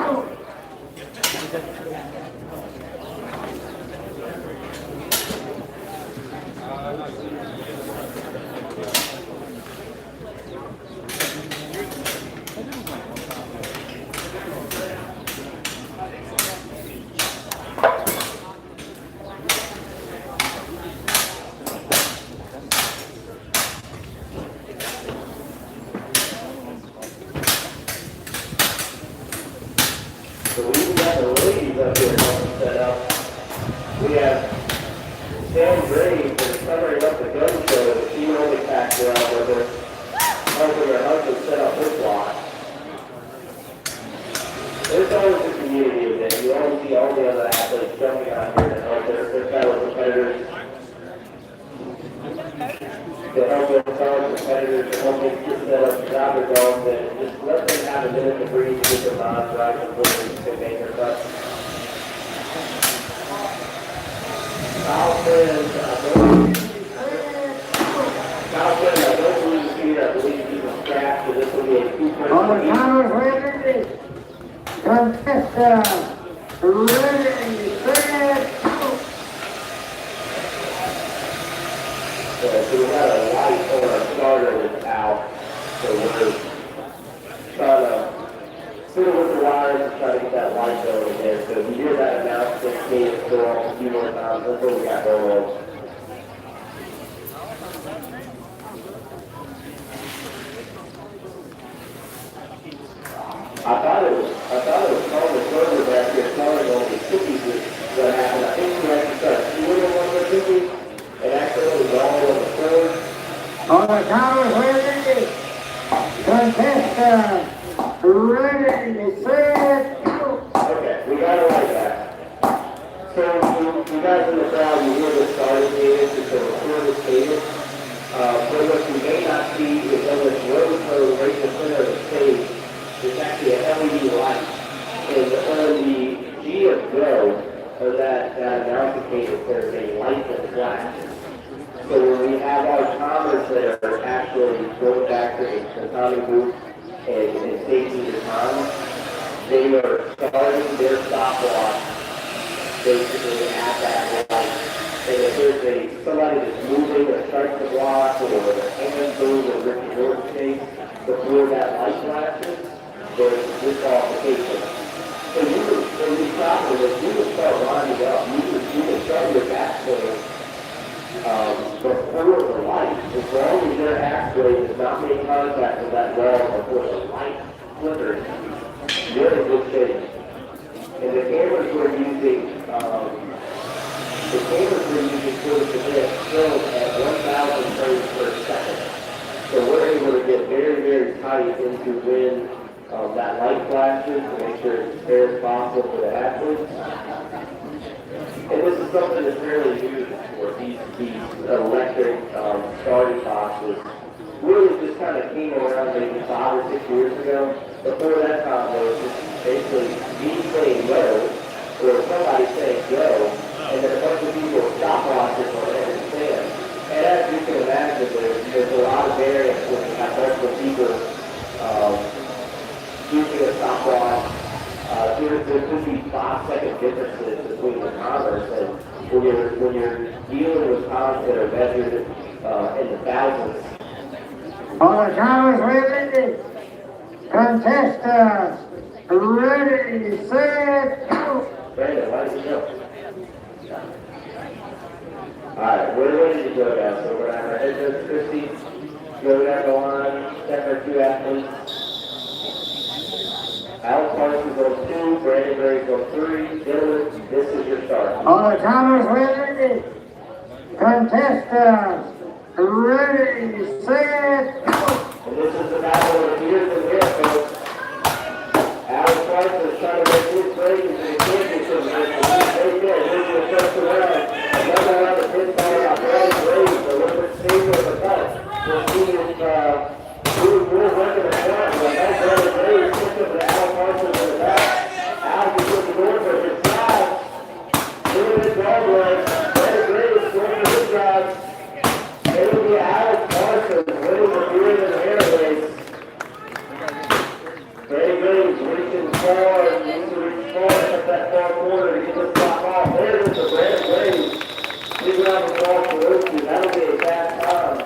I don't believe here. I believe he was trapped, so this will be a 2-point.
On the count of ready, contestant, ready, set, go.
So we got a light on our starter that's out, so we're trying to fiddle with the wires and try to get that light going in there. So if you hear that announcement, please go off a few more times. That's what we got going on. I thought it was called the server back here telling all the cookies that happened. I think we had to start doing one of the cookies. It actually was all on the floor.
On the count of ready, contestant, ready, set, go.
Okay, we got it like that. So you guys in the crowd, you hear the starting cadence, it's a recorded cadence. But what you may not see is on this road code right in the center of the stage, there's actually a LED light. And on the G of go, or that announcing cadence, there's a light that flashes. So when we have our timers that are actually going back to the timing booth and taking the time, they are starting their stopwatch basically at that light. And if there's somebody that's moving or starts to block or their hands move or Ricky Jordan case before that light flashes, there's disqualification. So when you stop with it, you would start lining up. You would start your backswing before the light, as long as your axway does not make contact with that wall before the light flickers, you're in good shape. And the cameras we're using, for the event film at 1,000 frames per second. So we're able to get very, very tight into when that light flashes to make sure it's as fair as possible for the athletes. And this is something that's fairly new for these electric starting boxes. Really just kind of came around maybe 5 or 6 years ago. Before that time, there was just basically me saying go, or somebody saying go, and then a bunch of people stopwatches on every stand. And as you can imagine, there's a lot of variance when you have multiple people using a stopwatch. There could be 5-second differences between the timers, and when you're dealing with times that are measured in the thousands.
On the count of ready, contestant, ready, set, go.
Brandon, why did you go? Alright, we're ready to go now. So we're going to have our head coach Christy go down the line, check our 2 athletes. Alex Parsons on 2, Brandon Graves on 3. Gentlemen, this is your start.
On the count of ready, contestant, ready, set, go.
And this is the battle of the years and here, folks. Alex Parsons is trying to make his break into the championship match. Right there, here's the first round. Another round of hit by Brandon Graves, a little bit safer of the cut. We'll see if we're working the front, but that's Brandon Graves picks up the Alex Parsons in the back. Alex is looking forward for his drive. Look at his dog leg. Brandon Graves going for his drive. It'll be Alex Parsons winning the field in the air race. Brandon Graves reaching far, needs to reach far up that far corner to get this block off. There it is for Brandon Graves. Big round of applause for those two. That'll be a fast time.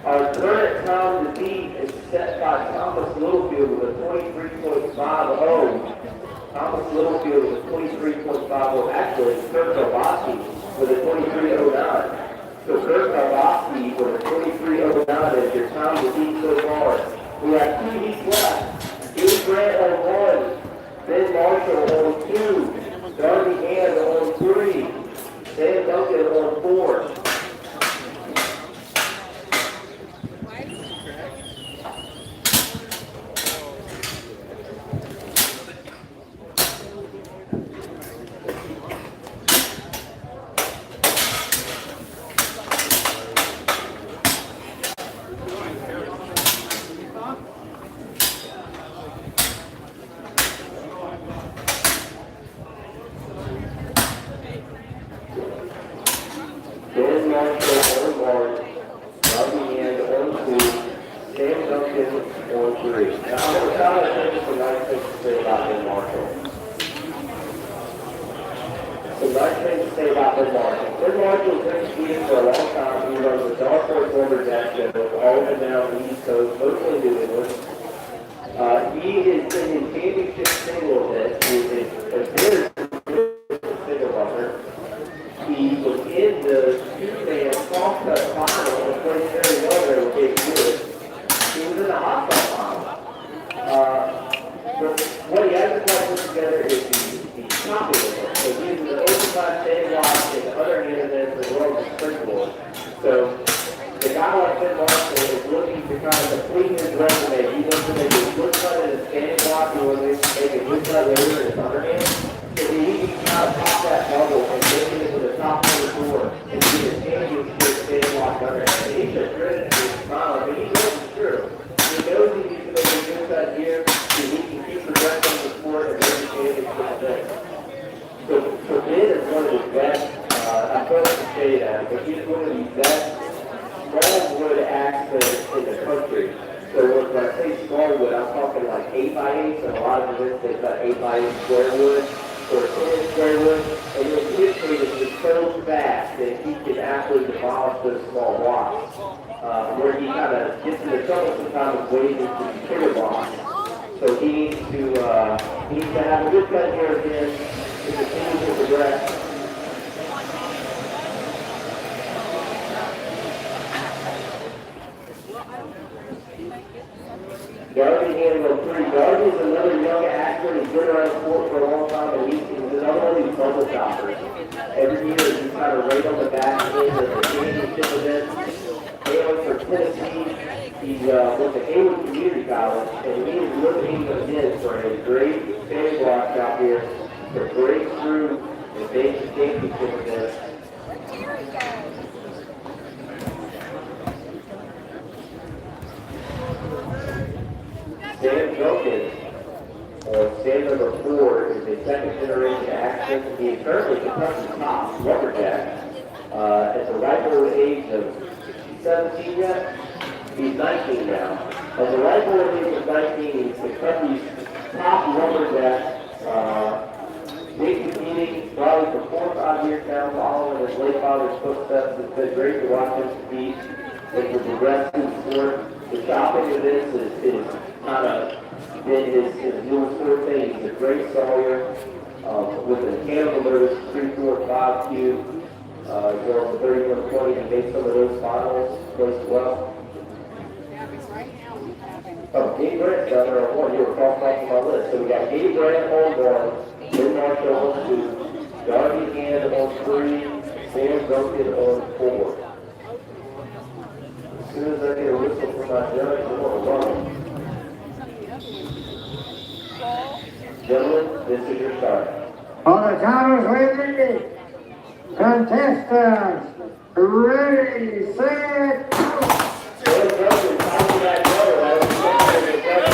Our current time to beat is set by Thomas Littlefield with a 23.50. Thomas Littlefield with a 23.50. Actually, it's Kurt Kalbowski with a 23.09. So Kurt Kalbowski with a 23.09 is your time to beat so far. We have 2 heats left. Dave Grant on 1. Ben Marshall on 2. Darby Hand on 3. Sam Duncan on 4. on 3. Now, I'm going to try to think of some nice things to say about Ben Marshall. Some nice things to say about Ben Marshall. Ben Marshall has been skiing for a long time. He runs the Dark Horse Lumberjack show all up and down the East Coast, mostly New England. He is in his championship single event. He is a very good single runner. He was in the two-man crosscut final and played very well there with Dave Wood. He was in the hot dog final. But what he hasn't quite put together is the chopping event. So he uses the oversized standing watch and the Underhand event as well as the Springboard. So the guy like Ben Marshall is looking to kind of complete his resume. He wants to make a good cut in his standing block. He wants to make a good cut later in his Underhand. So he can kind of pop that bubble and get it into the top of the floor and get his championship standing block Underhand. And he's just grinning and he's smiling, but he knows it's true. He knows he needs to make a good cut here so he can keep progressing the sport and make the championship thing. So Ben is one of the best, I'm going to say that, but he's one of the best smallwood accents in the country. So when I say smallwood, I'm talking like 8x8s, and a lot of events they've got 8x8 square wood or 10 square wood, and his history is just so fast that he can actually demolish those small blocks. Where he kind of gets into trouble sometimes with waiting to the bigger blocks. So he needs to have a good cut here again to continue to progress. Darby handed on 3. Darby is another young actor. He's been around sport for a long time, and he's another one of these bubble choppers. Every year he's kind of right on the back end of the championship event. Hailing for Tennessee. He went to Hayward Community College, and he is looking again for a great standing block out here to break through the nation championship event. Sam Jenkins, or stand number 4, is a second-generation actor. He is currently Kentucky's top lumberjack. At the ripe old age of 17 yet? He's 19 now. At the ripe old age of 19, he's Kentucky's top lumberjack. Big competing, probably for 4 or 5 years now, following his late father's footsteps. It's been great to watch him compete and to progress through the sport. The chopping of this is kind of been his dual sport thing. He's a great sawyer with a mechanical motor, 345 cube. Going from 3120 and made some of those finals placed well. Oh, Gabe Grant's down there on 1. You were crossed off my list. So we got Gabe Grant on 1, Ben Marshall on 2, Darby Hand on 3, Sam Duncan on 4. As soon as I get a whistle from my judge, I'm going to run. Gentlemen, this is your start.
On the titles ready, contestants, ready, set, go!
Sam Duncan, top of that row. That was something that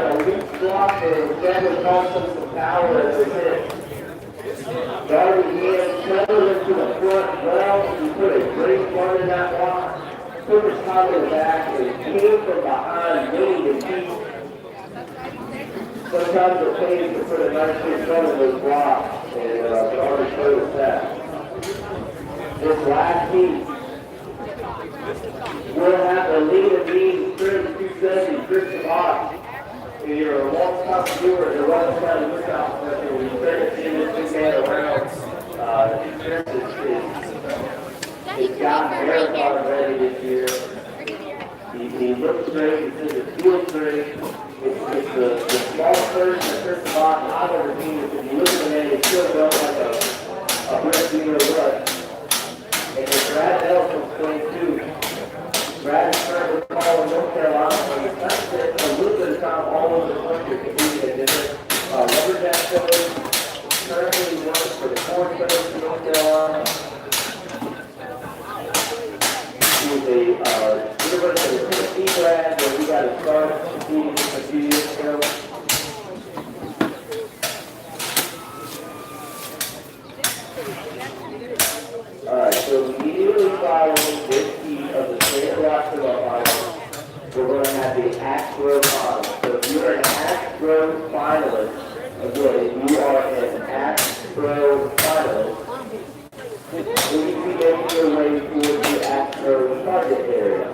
all the good is after the Darby Hand settled into the front well. He put a great one in that block, took his top in the back, and came from behind, winning the heat. Sometimes it pays to put a nice big front in those blocks, and Darby showed us that. This last heat, we'll have the lead of mean Chris 270, Chris Savant. If you're a long-time viewer in the West County Woodchopping Festival, you better see this big man around. Chris he's got marathon ready this year. He looks great, he says it feels great. It's the small person that Chris Savant I've ever seen. If you look at the man, he's still built like a breast unit rush. And congrats fourth place in North Carolina. She was a University of Tennessee grad, where we got to start competing a few years ago. Alright, so immediately following this heat of the straight block semifinals, we're going to have the axe throw final. So if you're an axe throw finalist, again, if you are an axe throw finalist, will you be making your way towards the axe throw target area?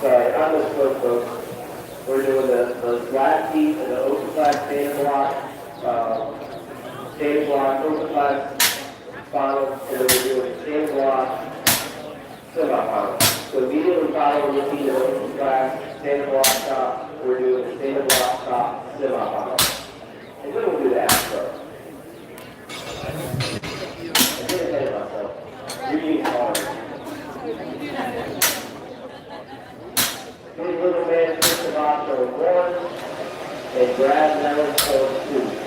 Sorry, I misspoke, folks. We're doing the last heat and the open flag standing block, open flag final, and then we're doing the standing block semifinal. So immediately following the heat of the open flag standing block top, we're doing the standing block top semifinal. And then we'll do the axe throw. I did ahead of myself. You're getting hard. Big little man puts the box on 1 and grabs Nellis on 2.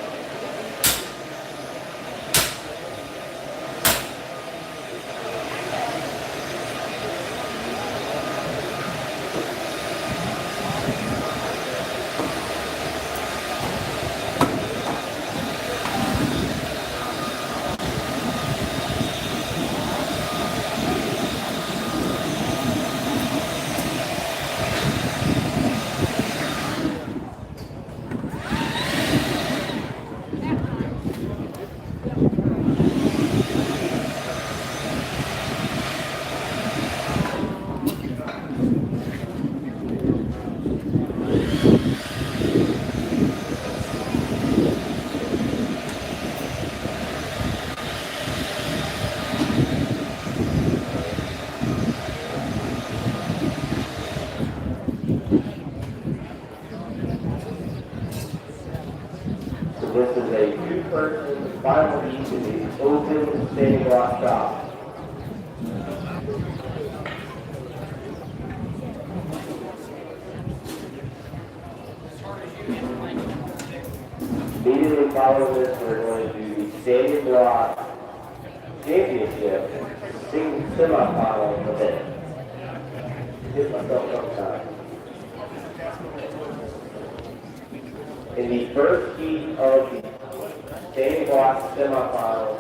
This is a two-person final heat in the open standing block shot. Immediately following this, we're going to do the standing block championship semi-final event. Hit myself sometime. In the first heat of the standing block semifinals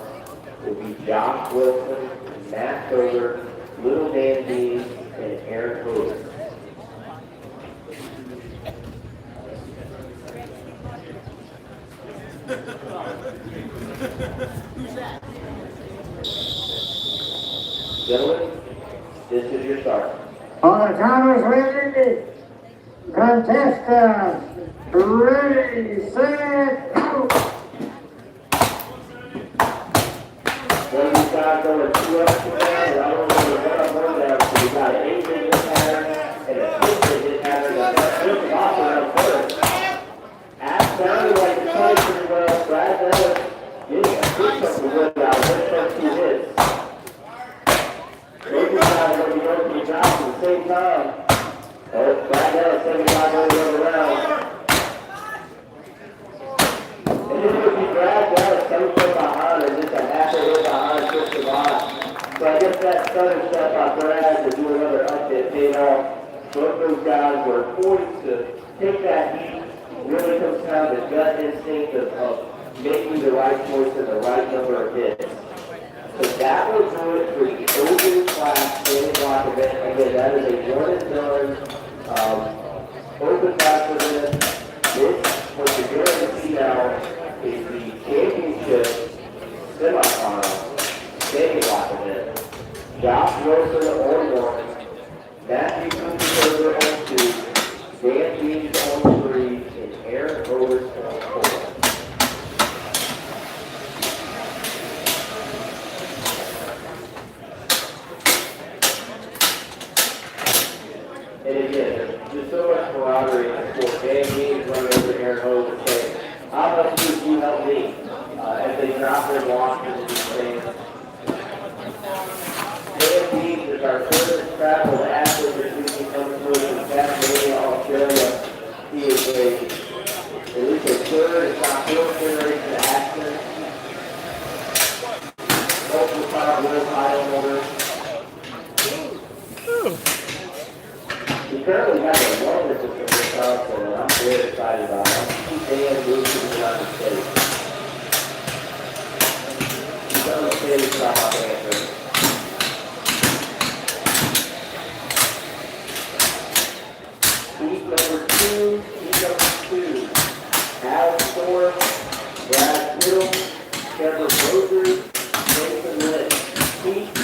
will be Josh Wilson, Matt Koger, Little Dan Dean, and Aaron Lewis. Gentlemen, this is your start.
On the timers with the contestants. Ready, set, go!
One of these guys going 2 up and down, and I don't know what down, so we got an 8-minute pattern and a 6-minute pattern that took the off around first. Ash sounded like it's playing pretty well. Brad Ellis getting a good couple of wins out of his first 2 hits. Those guys are going to be going to the drops at the same time. Oh, Brad Ellis 75 over the round. And this would be Brad Ellis 7 foot behind, and just a half a hit behind Chris Devon. So I guess that sudden step by Brad to do another update paid off. Both those guys were poised to take that heat. It really comes down to gut instinct of making the right choice and the right number of hits. So that will do it for the open class standing block event. Again, that is a one and done open class event. This, what you're going to see now, is the championship semifinal standing block event. Josh Wilson on 1, Matthew Cooper on 2, Dan Dean on 3, and Aaron Owers on 4. And again, there's just so much camaraderie in the sport. Dan Dean's running over here and over and saying, I'll help you if you help me, as they drop their blocks into these things. Dan Dean is our furthest traveled athlete this week coming to us from Tasmania, Australia. He is at least a third, if not fourth generation athlete. Multiple time world title holder. We currently have a wellness system in Wisconsin, and I'm very excited about it. I'm Dan moved to the United States. He's on the stage about my answer. Heat number 2. Alex Storm, Brad Hill, Trevor Rogers, Jason Lynch. Heat 2.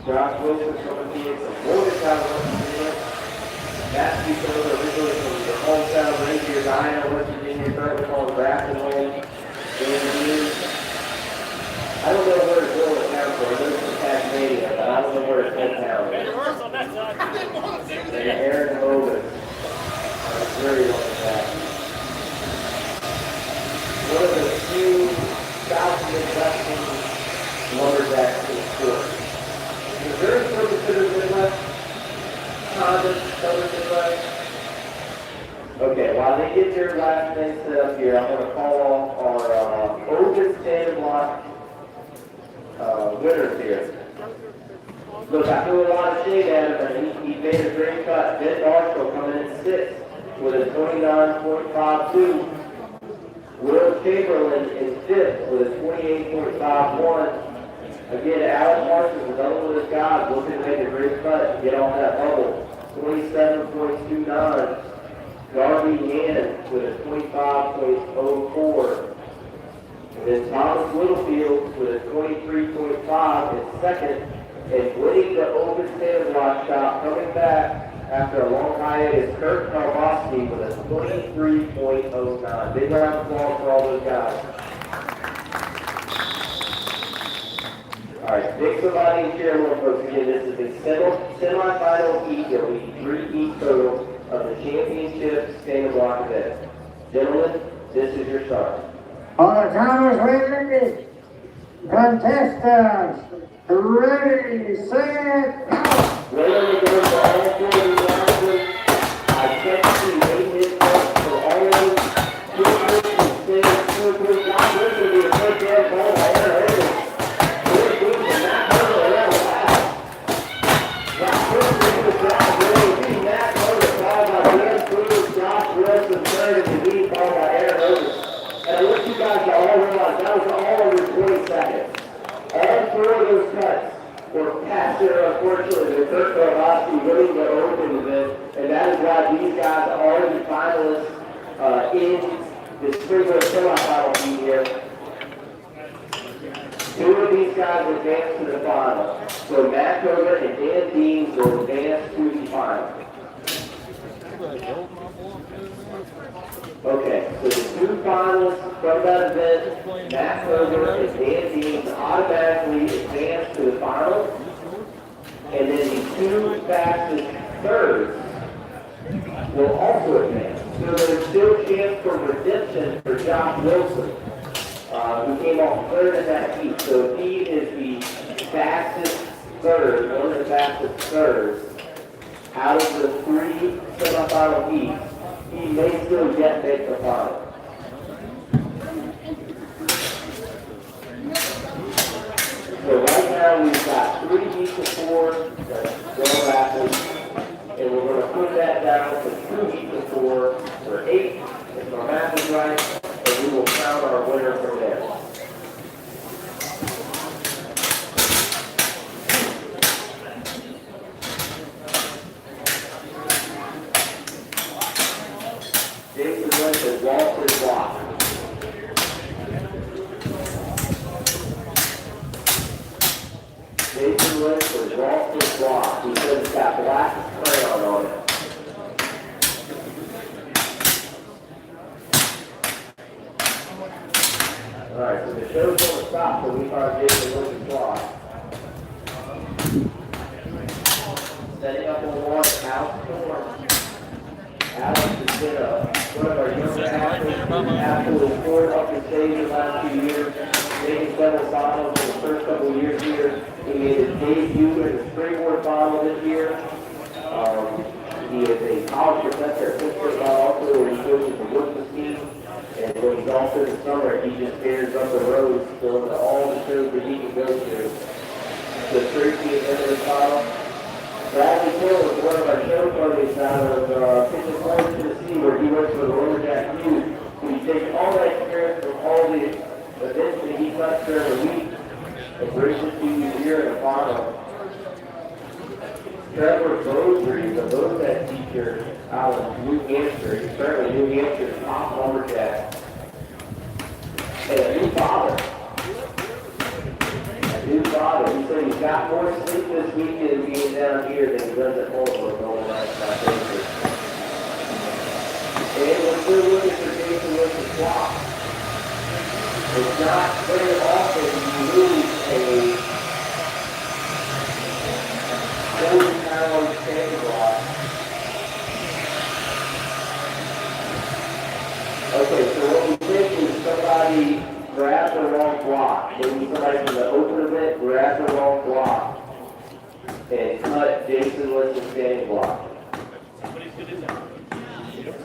Josh Wilson from the Phoenix of Morgantown, West Virginia. Matt Buchanan, originally from the hometown of Rainier, Diana, West Virginia, currently called Grafton home. I don't know where it's going to town for. I know it's from Tasmania, but I don't know where it's in town. And Aaron Hogan. That's very lucky back. One of the few South Midwestern lumberbacks in the sport. Very few considered Midwest. Condon, Southern Midwest. Okay, while they get their last name set up here, I'm going to call off our open standard block winners here. Look, I threw a lot of shade at him, and he made a great cut. Ben Marshall coming in 6th with a 29.52. Will Chamberlain in 5th with a 28.51. Again, Alex Marshall is another one of his guys looking to make a great cut and get off that bubble. 27.29. Darby Yan with a 25.04. And then Thomas Littlefield with a 23.5 in 2nd. And winning the open standard block shot, coming back after a long hiatus, Kurt Kalbowski with a 23.09. Big round of applause for all those guys. All right, pick somebody and share more, folks. Again, this is the semi-final heat. There will be 3 heat total of the championship standard block event. Gentlemen, this is your start.
On the counters, ready, contestants, ready, set, go!
Whether we go for all 4 of these rounds, I can't see any hit points for all of them. John Wilson will be a first down ball by Aaron Hogan. And I want you guys to all realize that was all over 20 seconds. All 4 of those cuts were past there, unfortunately, the Kurt Kalbowski winning the open event, and that is why these guys are the finalists in the Springboard semifinal team here. 2 of these guys will advance to the final. So Matt Koger and Dan Dean will advance to the final. Okay, so the 2 finalists from that event, Matt Koger and Dan Dean, automatically advance to the final. And then the 2 fastest thirds will also advance. So there's still a chance for redemption for Josh Wilson, who came off 3rd in that heat. So he is the fastest third, one of the fastest thirds out of the 3 semifinal heats. He may still yet make the final. So right now we've got 3 heats of 4 girl athletes, and we're going to put that down to 2 heats of 4 for 8, if my math is right, and we will crown our winner from there. black crayon on it. Alright, so the show's going to stop when we find Jason Wilson's clock. Setting up on one, Alex Thorne. Alex has been one of our younger athletes, absolutely poured up the stage the last few years, making several finals in the first couple of years here. He made his debut in the Springboard final this year. He is a college professor at Pittsburgh, also where he coaches the Webster team. And when he's also in the summer, he just stares up the road, going to all the shows that he can go to. The Tracy and then the final. Bradley Hill was one of our show buddies out of Kitchen Plains, Tennessee, where he works for the Lumberjack Youth. He takes all that experience from all the events that he touched during the week and brings it to you here in the final. Trevor Bowdry, the Bowdry teacher out of New Hampshire. He's currently New Hampshire's top lumberjack. And a new father. He said he's got more sleep this weekend being down here than he does at home with all the last 5 days. And we're still looking for Jason Wilson's clock. It's not very often you lose a 40-pound standing block. Okay, so what we think is somebody grab the wrong block. Maybe somebody from the open event grab the wrong block and cut Jason Wilson's standing block.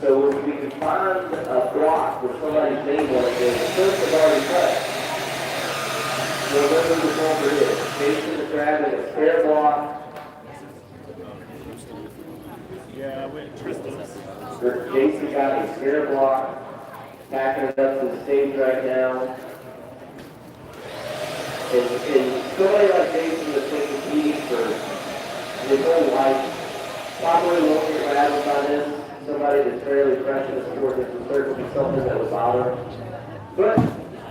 So if we can find a block where somebody's name on it, the first have already cut. So remember who the number is. Jason is grabbing a spare block.
Yeah, with Tristan.
Jason got a spare block. Packing it up to the stage right now. And somebody like Jason that's been competing for his whole life probably won't get rattled by this. Somebody that's fairly fresh in the sport, this will certainly be something that would bother him. But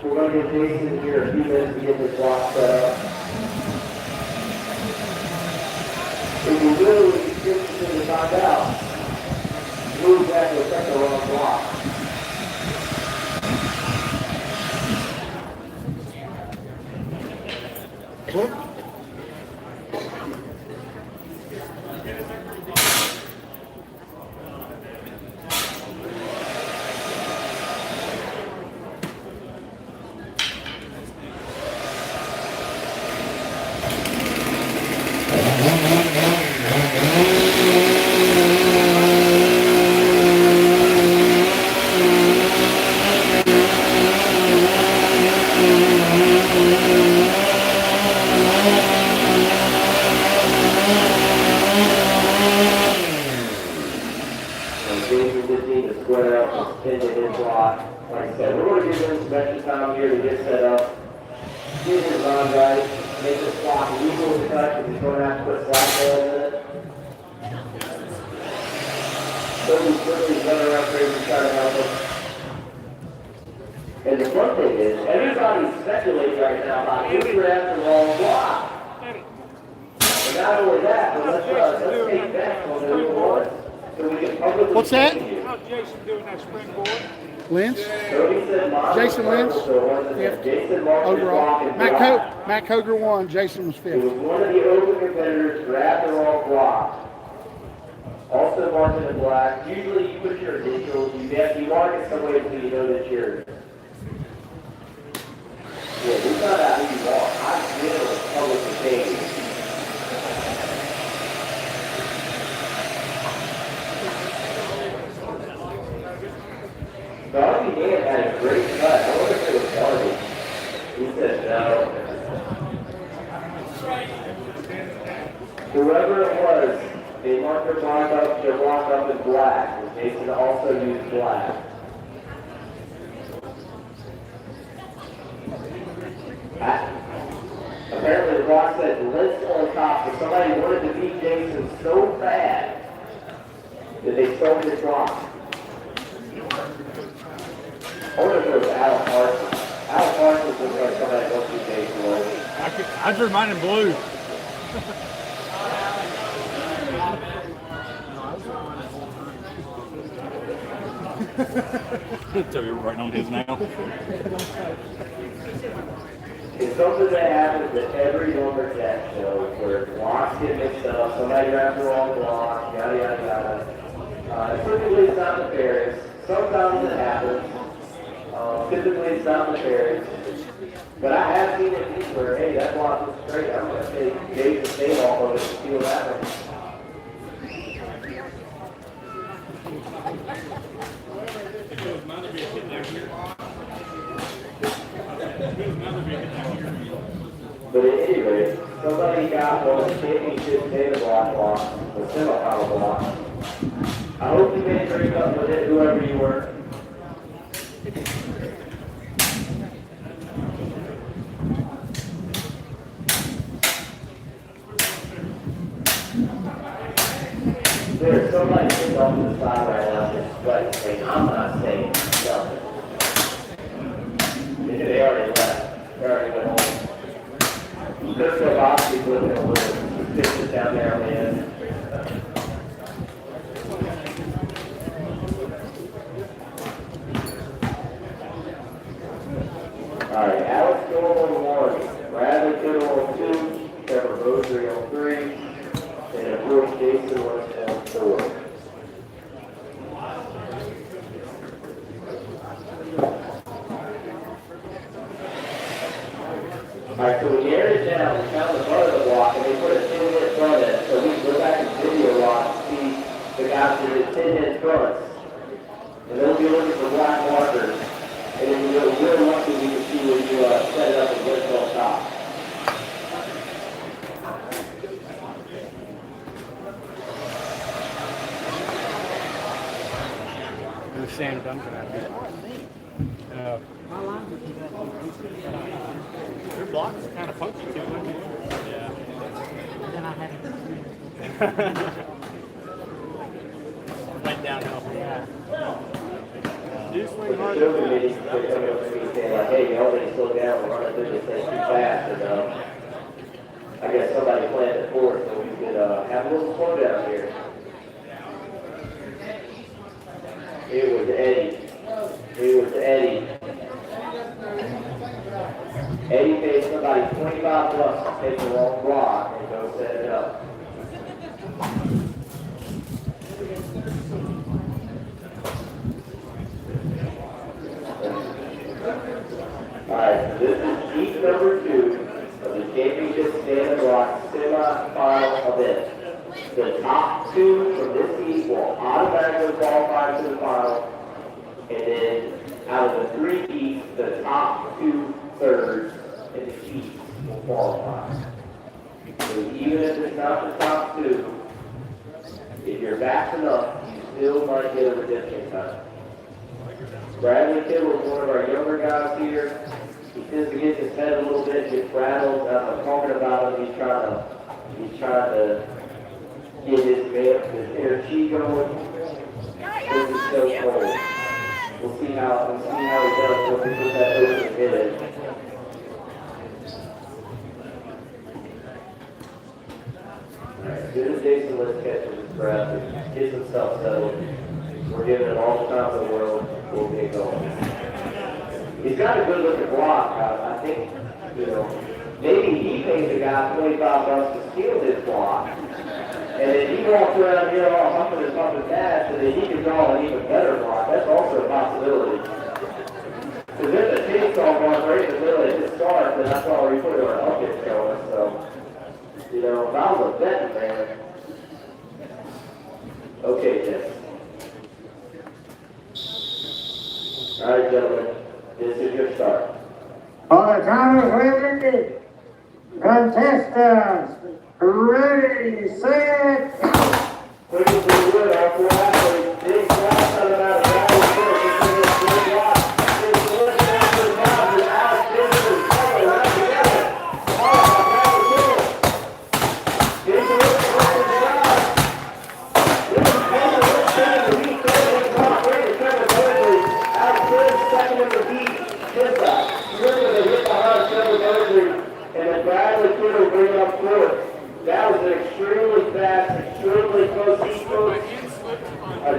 we're going to get Jason in here a few minutes to get this block set up. If you really would be interested to find out who exactly set the wrong block. And the fun thing is, everybody's speculating right now about who grabbed the wrong block. And not only that, but let's take bets on who it was. So we can publicly.
What's that?
How's Jason doing that springboard?
Lynch?
So
Jason Lynch?
Fifth. Overall.
Matt Koger won. Jason was fifth.
It was one of the open competitors grabbed the wrong block. Also marked in black. Usually you put your initials. You mark it some way so you know that you're. Yeah, we found out who you are. I did a public opinion. Darby Dan had a great cut. I wonder if it was Darby. He said no. Whoever it was, they marked their block up in black. And Jason also used black. Apparently the block said list on top, but somebody wanted to beat Jason so bad that they stole his block. I wonder if it was Al Parsons. Al Parsons looks like somebody that wants to beat Jason.
I drew mine in blue.
So you're writing on his now.
It's something that happens at every lumberjack show where blocks get mixed up, somebody grabs the wrong block, yada yada yada. Typically it's not nefarious. Sometimes it happens. Typically it's not nefarious. But I have seen it where, hey, that block looks great. I'm going to take Dave's name off of it and see what happens. But at any rate, somebody got one of the championship data block, the semifinal block. I hope you made drink up with it, whoever you were. There's somebody sitting off to the side right now just sweating, saying, I'm not saying nothing. They already left. They already went home. There's no boxes looking a little suspicious down there on the end. Alright, Alex Storm on 1, Bradley Kittle on 2, Trevor Mosley on 3, and of course Jason was on 4. Alright, so we narrowed it down, we found the front of the block, and we put a 10-hit front in, so we can go back and video watch and see the guys that did 10-hit fronts. And then we'll be looking for black markers. And then we're real lucky we can see where you set it up and get it on top.
There's Sam Duncan out here. Your block is kind of funky too, isn't it? Yeah. Then I had went downhill. Yeah.
The show committee coming up to me saying like, hey, y'all need to slow down, we're running through this thing too fast, and I guess somebody planned it for us so we could have a little slowdown here. It was Eddie. Eddie paid somebody $25 to take the wrong block and go set it up. Alright, this is heat number 2 of the championship stand and block semi-final event. The top 2 from this heat will automatically qualify to the final, and then out of the 3 heats, the top 2 thirds in the heat will qualify. So even if it's not the top 2, if you're fast enough, you still might get a redemption time. Bradley Kittle is one of our younger guys here. He tends to get his head a little bit, gets rattled. I'm talking about him. He's trying to get his inner chi going. This is so cold. We'll see how he does once we put that over the head. As soon as Jason List catches his breath and gets himself settled, we're giving it all the time in the world. We'll get going. He's got a good looking block. I think, maybe he paid the guy $25 to steal his block. And if he walks around here all humping his ass, and then he can draw an even better block. That's also a possibility. Because there's a chainsaw going right in the middle of his start, and that's why we put our updates going. So, if I was a betting man. Okay, Jim. All right, gentlemen, this is your start.
All the timers ready. Contestants, ready, set.
Looking for the wood, our 4 athletes. Big blocks on them out of Valley Force. This is a big block. This is the left hand to the top. With Alex Davis, cover right together. Bradley Kittle. Jason List working the shot. This is Jason List taking the lead, third in the block. Right to Trevor Mosley. Alex Davis second in the beat. Remember they hit behind Trevor Mosley, and then Bradley Kittle bring up fourth. That was an extremely fast, extremely close heat. A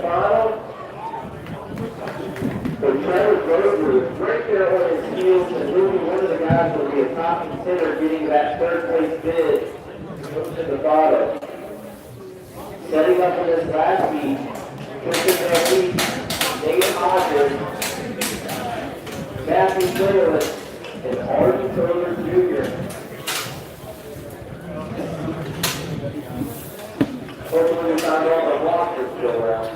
final. So Travis Rose was right there on his heels and moving one of the guys will be a top contender getting that third place bid to the bottom. Setting up in this last heat, Tristan Van David Hodges, Matthew Taylor, and Arden Taylor Jr. Hopefully we found all the blockers still around.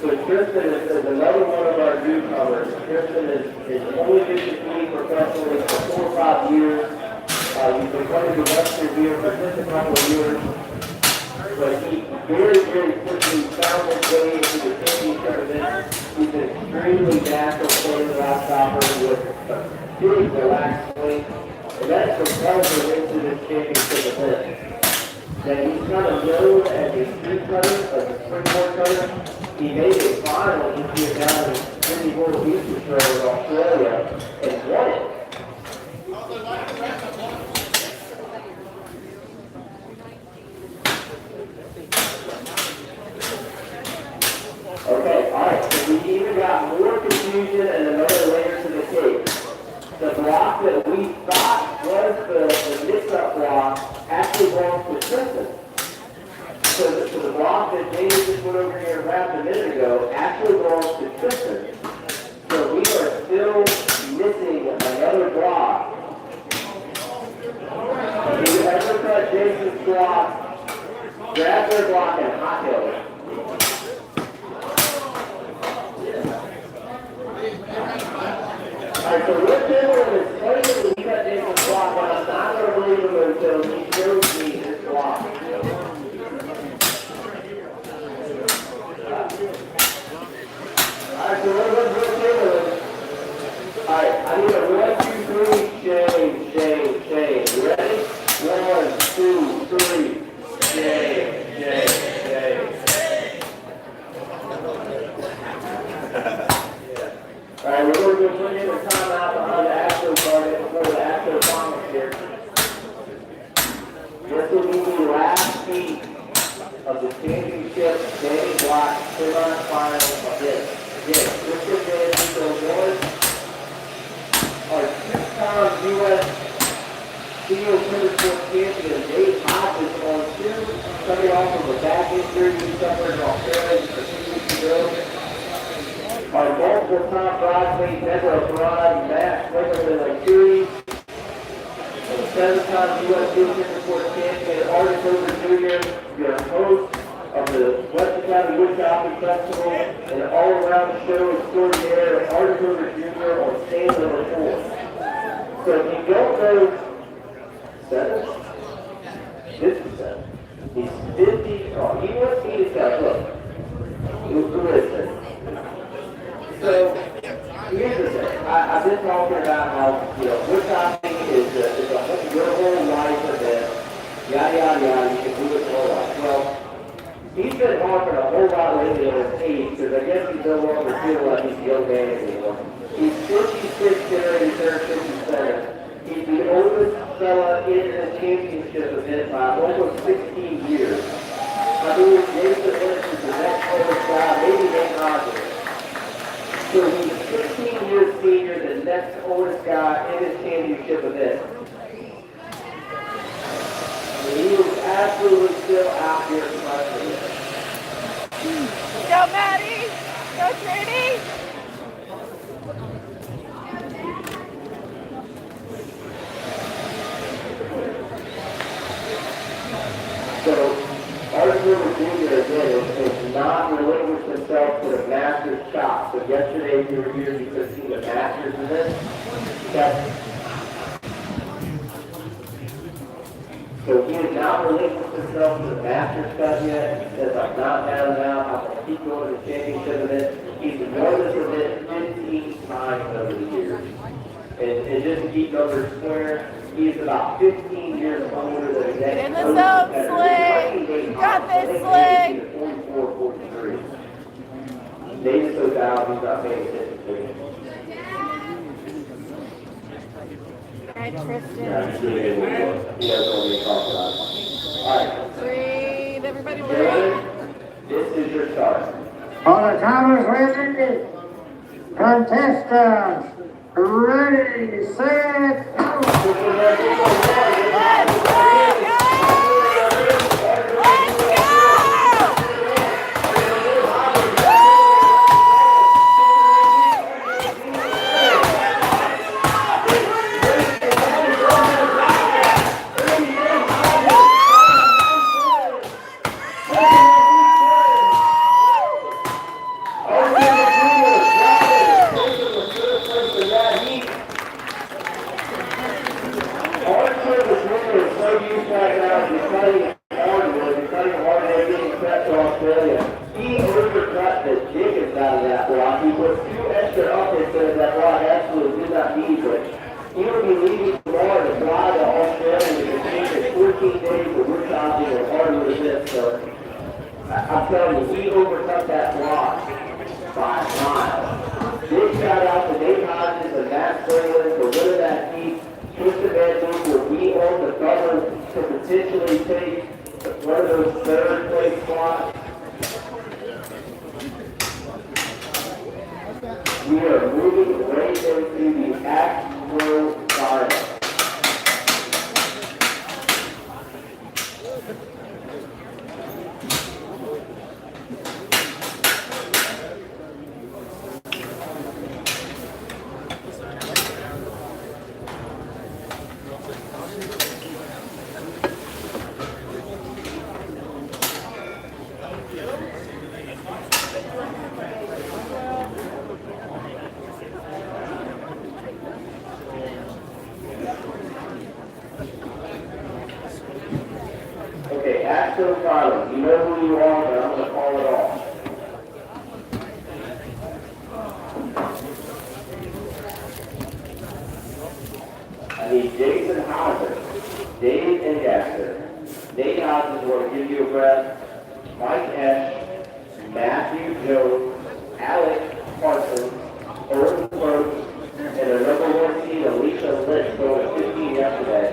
So Tristan is another one of our newcomers. Tristan is only been competing professionally for 4 or 5 years. He's been coming to Webster here for just a couple of years. But he very, very quickly found his way into the championship event. He's an extremely natural player last stopper with a big relaxed swing. And that's propelled him into this championship event. That he's kind of known as a street cutter, as a springboard cutter. He made a final this year down in Sydney World Beach Trail in Australia and won it. Okay, alright, so we even got more confusion and another layer to the cake. The block that we thought was the mix-up block actually belongs to Tristan. So the block that James just went over here and wrapped a minute ago actually belongs to Tristan. So we are still missing another block. If you ever cut Jason's block, grab their block and hot-tail it. Alright, so Rick Taylor is claiming that he cut Jason's block, but I'm not going to believe him until he shows me his block. Alright, so let's Taylor. Alright, I need a 1, 2, 3, change. You ready? 1, 2, 3, change. Alright, we're going to put in a timeout behind the Astro target before the Astro Finals here. This will be the last heat of the championship standing block semi-final of this. Again, Tristan Van our 6-time U.S. Senior Sport champion, Dave Hodges on 2, coming off of a back injury he suffered in Australia for 2 weeks ago. Our multiple-time bridesmaid, Deborah Bride, Matt Wiggleman, series. And 7-time U.S. Senior Sport champion, Arden Taylor Jr., your host of the Webster County Woodchopping Festival, and all-around show extraordinaire, Arden Taylor Jr. on stand number 4. So if you don't know 7, this is 7. He's 50, oh, he wants me to tell, look, listen. So, here's the thing. I've been talking about how, woodchopping is your whole life event, yada, yada, yada, you can do it your whole life. Well, he's been talking a whole lot lately in his age, because I guess he's no longer feeling like he's a young man anymore. He's 56 there, he turned 57. He's the oldest fella in the championship event by almost 16 years. I believe Jason Ennis is the next oldest guy, maybe Nate Hodges. So he's 16 years senior, the next oldest guy in his championship event. And he is absolutely still out here crushing it.
Go Maddie! Go Trudy!
So, Arden Taylor Jr. again has not relinquished himself to the Masters shot. So yesterday we were here because he was Masters in this. So he has not relinquished himself to the Masters cut yet. He says, I'm not down and out. I'm going to keep going to the championship event. He's won this event 15 times over the years. And just to keep numbers square, he's about 15 years older than the next.
In the zone, Slick! Got this, Slick!
44, 43. Davis goes out, he's not paying attention to him.
Hi, Tristan.
Yeah, he's doing it with us. He doesn't want me to talk about it. All right.
Breathe, everybody breathe.
Gentlemen, this is your start.
On the timers ready, contestants, ready, set, go!
He overcut the chickens out of that block. He put 2 extra up instead of that block. Absolutely did not need, but he will be leaving tomorrow to fly to Australia to complete his 14 days of woodchopping and hardwood events. So I'm telling you, he overcut that block by a mile. Big shout out to Dave Hodges and Matt Sterling for winning that heat. Tristan Van Duke will be on the cover to potentially take one of those third place spots. We are moving right into the axe throw final. Okay, axe throw final. You know who you are, but I'm going to call it off. I need Jason Hauser, Dave Ingaster, Nate Hodges will give you a breath, Mike Esch, Matthew Jones, Alex Parsons, Owen Brooks, and a number 1 seed, Alicia Litz, going 15 yesterday.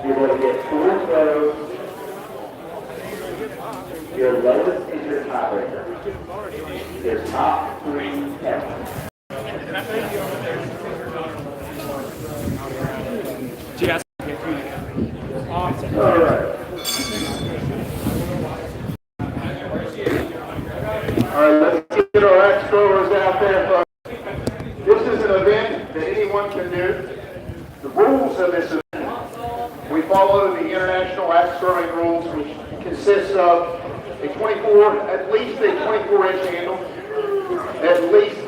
You're going to get 4 throws. Your lowest is your tiebreaker. Your top 3 count. All right.
All right, let's get our axe throwers out there, folks. This is an event that anyone can do. The rules of this event, we follow the international axe throwing rules, which consists of at least a 24-inch handle, at least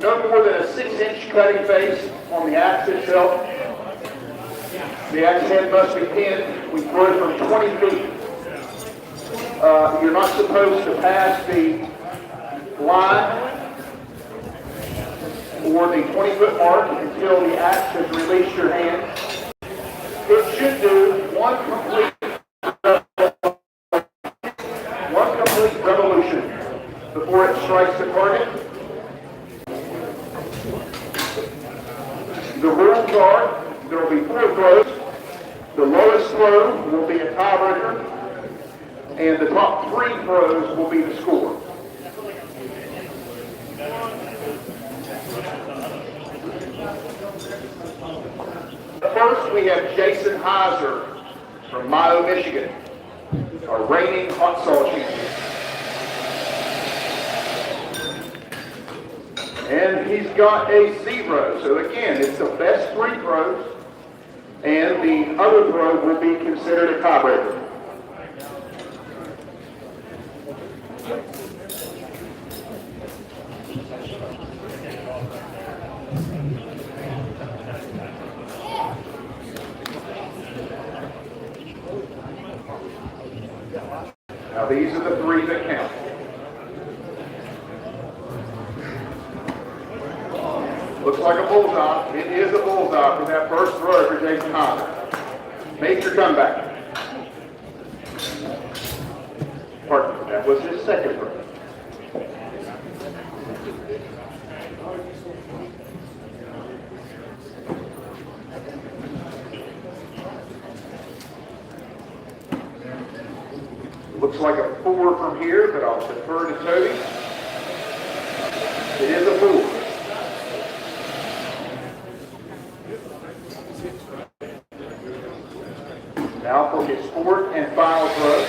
no more than a 6-inch cutting face on the axe itself. The axe head must be pinned. We throw from 20 feet. You're not supposed to pass the line or the 20-foot mark until the axe has released your hand. It should do one complete revolution before it strikes the target. The rules are there will be 4 throws. The lowest throw will be a tiebreaker, and the top 3 throws will be the score. First, we have Jason Heiser from Mayo, Michigan, our reigning hot saw champion. And he's got a 0. So again, it's the best 3 throws, and the other throw will be considered a tiebreaker. Now these are the 3 that count. Looks like a bullseye. It is a bullseye for that first throw for Jason Heiser. Make your comeback. Pardon, that was his second throw. Looks like a 4 from here, but I'll defer to Toby. It is a 4. Now for his 4th and final throw.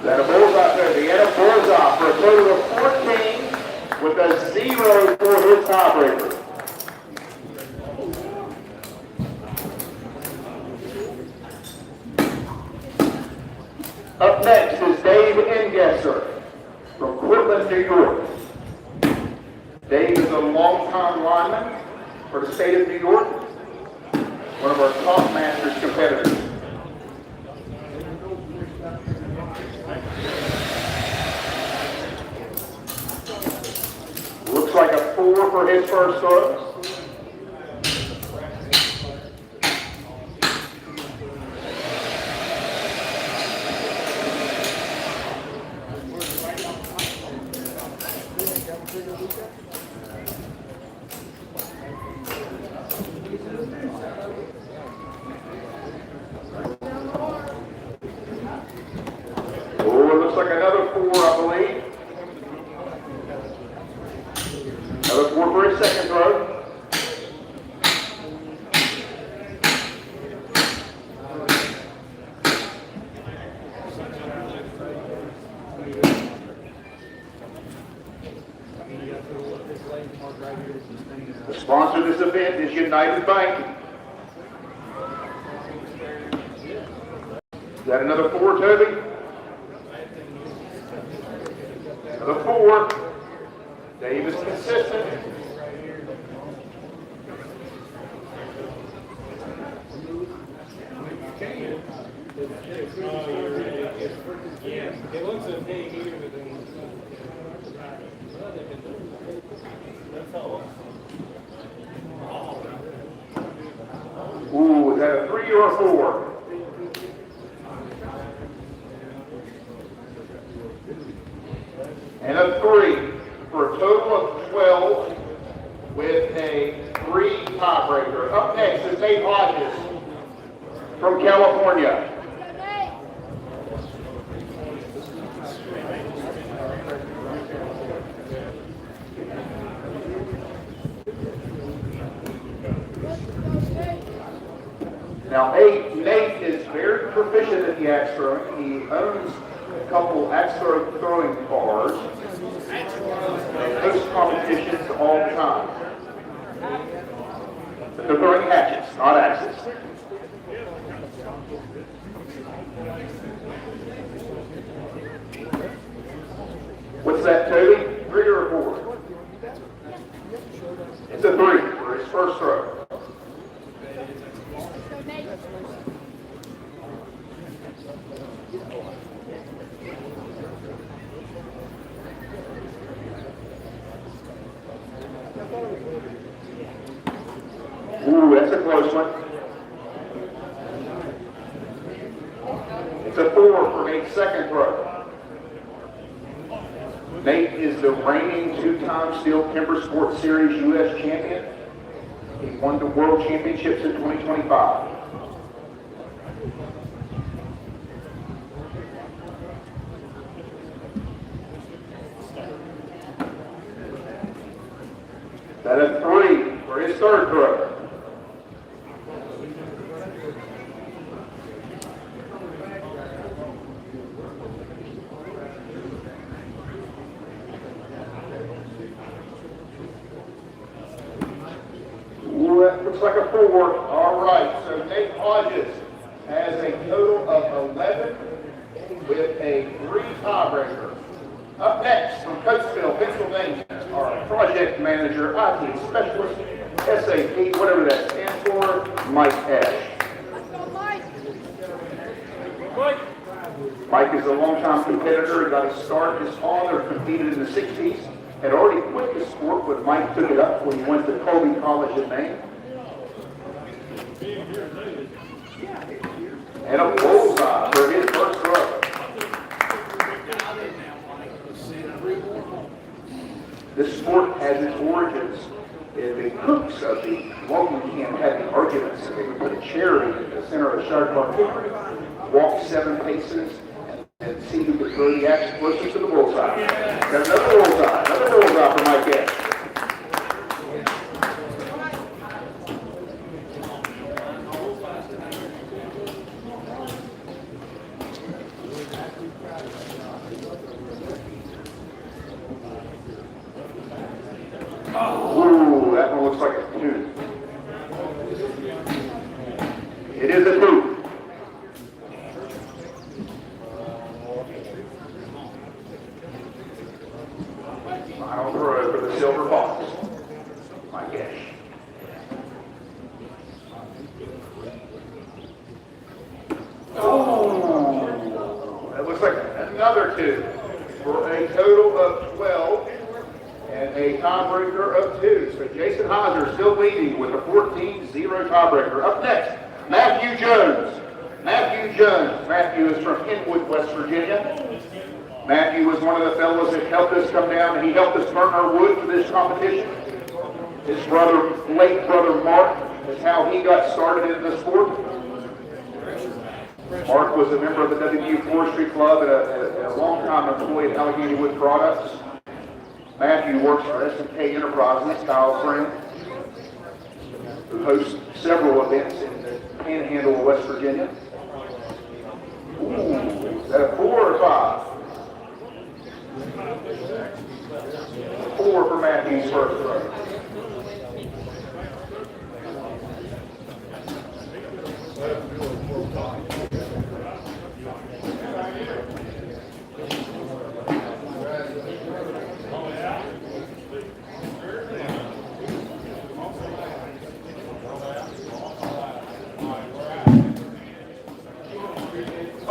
That a bullseye, Toby, and a bullseye for a total of 14 with a 0 for his tiebreaker. Up next is Dave Ingesser from Portland, New York. Dave is a longtime lineman for the state of New York, one of our top Masters competitors. Looks like a 4 for his first throw. Oh, it looks like another 4, I believe. Another 4 for his second throw. The sponsor of this event is United Bank. Is that another 4, Toby? Another 4. Dave is consistent.
It looks okay here, but then
Ooh, is that a 3 or a 4? And a 3 for a total of 12 with a 3 tiebreaker. Up next is Nate Hodges from California. Now, Nate is very proficient at the axe throwing. He owns a couple axe throwing bars. Hosts competitions all the time. But they're throwing hatchets, not axes. What's that, Toby? 3 or a 4? It's a 3 for his first throw. Ooh, that's a close one. It's a 4 for Nate's second throw. Nate is the reigning 2-time Steel Timber Sports Series U.S. champion. He won the World Championships in 2025. That a 3 for his third throw. Ooh, that looks like a 4. All right, so Nate Hodges has a total of 11 with a 3 tiebreaker. Up next from Coatesville, Pennsylvania, our project manager, IT specialist, SAP, whatever that stands for, Mike Ash. Mike is a longtime competitor. He got his start. His father competed in the 60s. Had already quit the sport, but Mike took it up when he went to Colby College in Maine. And a bullseye for his first throw.
This sport has its origins in the cooks of the walking camp having arguments. They would put a chair in the center of the shard bar cookery, walk 7 paces, and see who could throw the axe closest to the bullseye. Got another bullseye for my guest. Ooh, that one looks like a tooth. It is a tooth. Final throw for the silver box. My gosh. Oh, that looks like another tooth for a total of 12. And a tiebreaker of 2. So Jason Heiser still leading with a 14-0 tiebreaker. Up next, Matthew Jones. Matthew is from Inwood, West Virginia. Matthew was one of the fellows that helped us come down, and he helped us burn our wood for this competition. His late brother Mark, is how he got started in the sport. Mark was a member of the WVU Forestry Club and a long-time employee at Allegheny Wood Products. Matthew works for S&K Enterprises, Kyle's friend, who hosts several events in the Panhandle of West Virginia. Ooh, is that a 4 or 5? 4 for Matthew's first throw.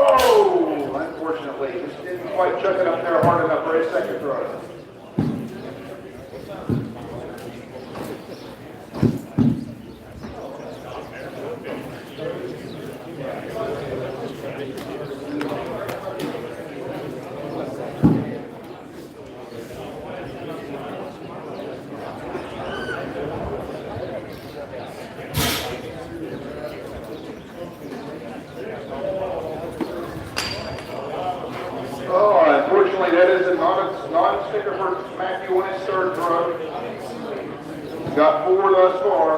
Oh, unfortunately, just didn't quite chuck it up there hard enough for his second throw. Unfortunately, that is not a sticker for Matthew on his third throw. He's got 4 thus far.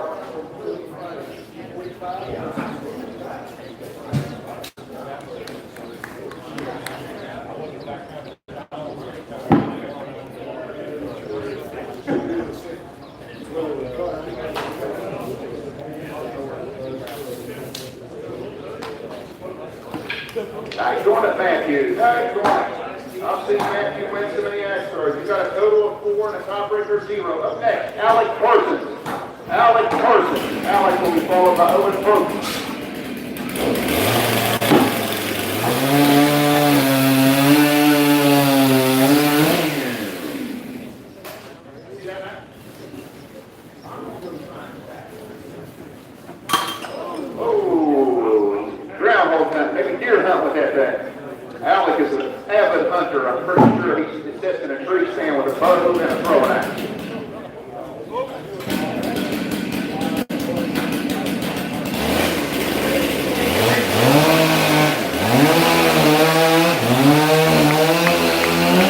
Nice going at Matthew. Nice going. I've seen Matthew win so many axe throws. He's got a total of 4 and a tiebreaker 0. Up next, Alec Parsons. Alec will be followed by Owen Brooks. Oh, groundhog hunt, maybe deer hunt with that thing. Alec is an avid hunter. I'm pretty sure he's sitting in a tree stand with a bow and a throwing axe.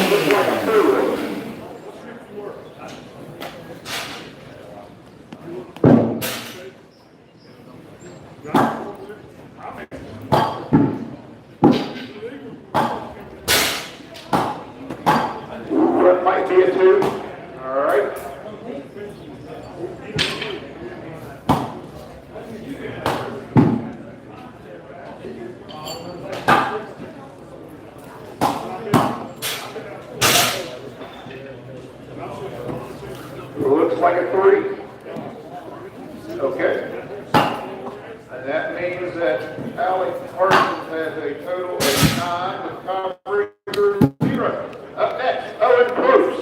Looks like a poodle. That might be a 2. All right. Looks like a 3. Okay. And that means that Alec Parsons has a total of 9 with tiebreaker 0. Up next, Owen Proops.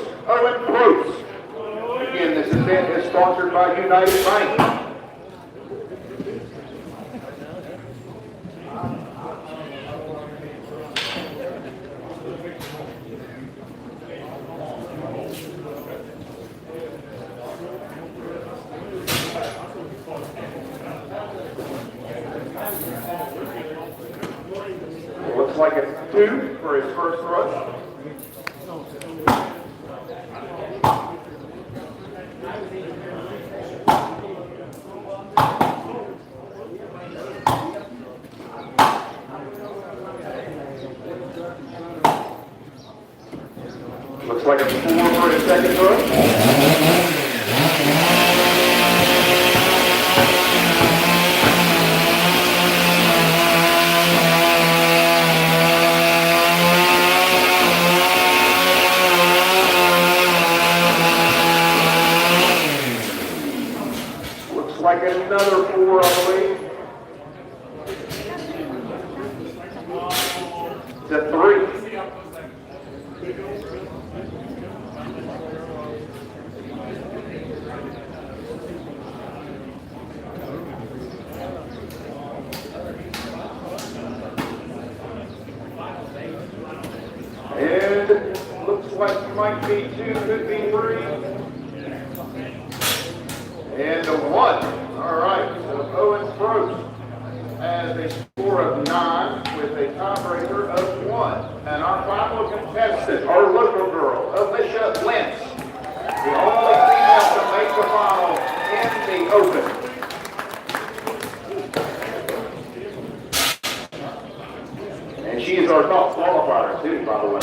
Again, this event is sponsored by United Bank. like a 2 for his first rush. Looks like a 4 for his second rush. Like another 4, I believe. It's a 3. And looks like might be 2, could be 3. And a 1. All right, so Owen Probst has a score of 9 with a tiebreaker of 1. And our final contestant, our local girl, Alicia Lentz, the only female to make the final in the open. And she is our top qualifier too, by the way.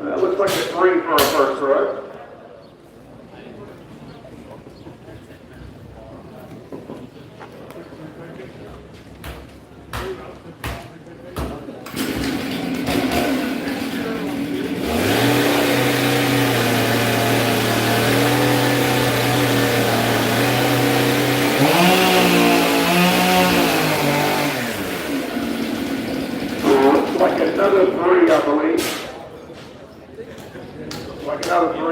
That looks like a 3 for our first rush. Looks like another 3, I believe. Like another 3.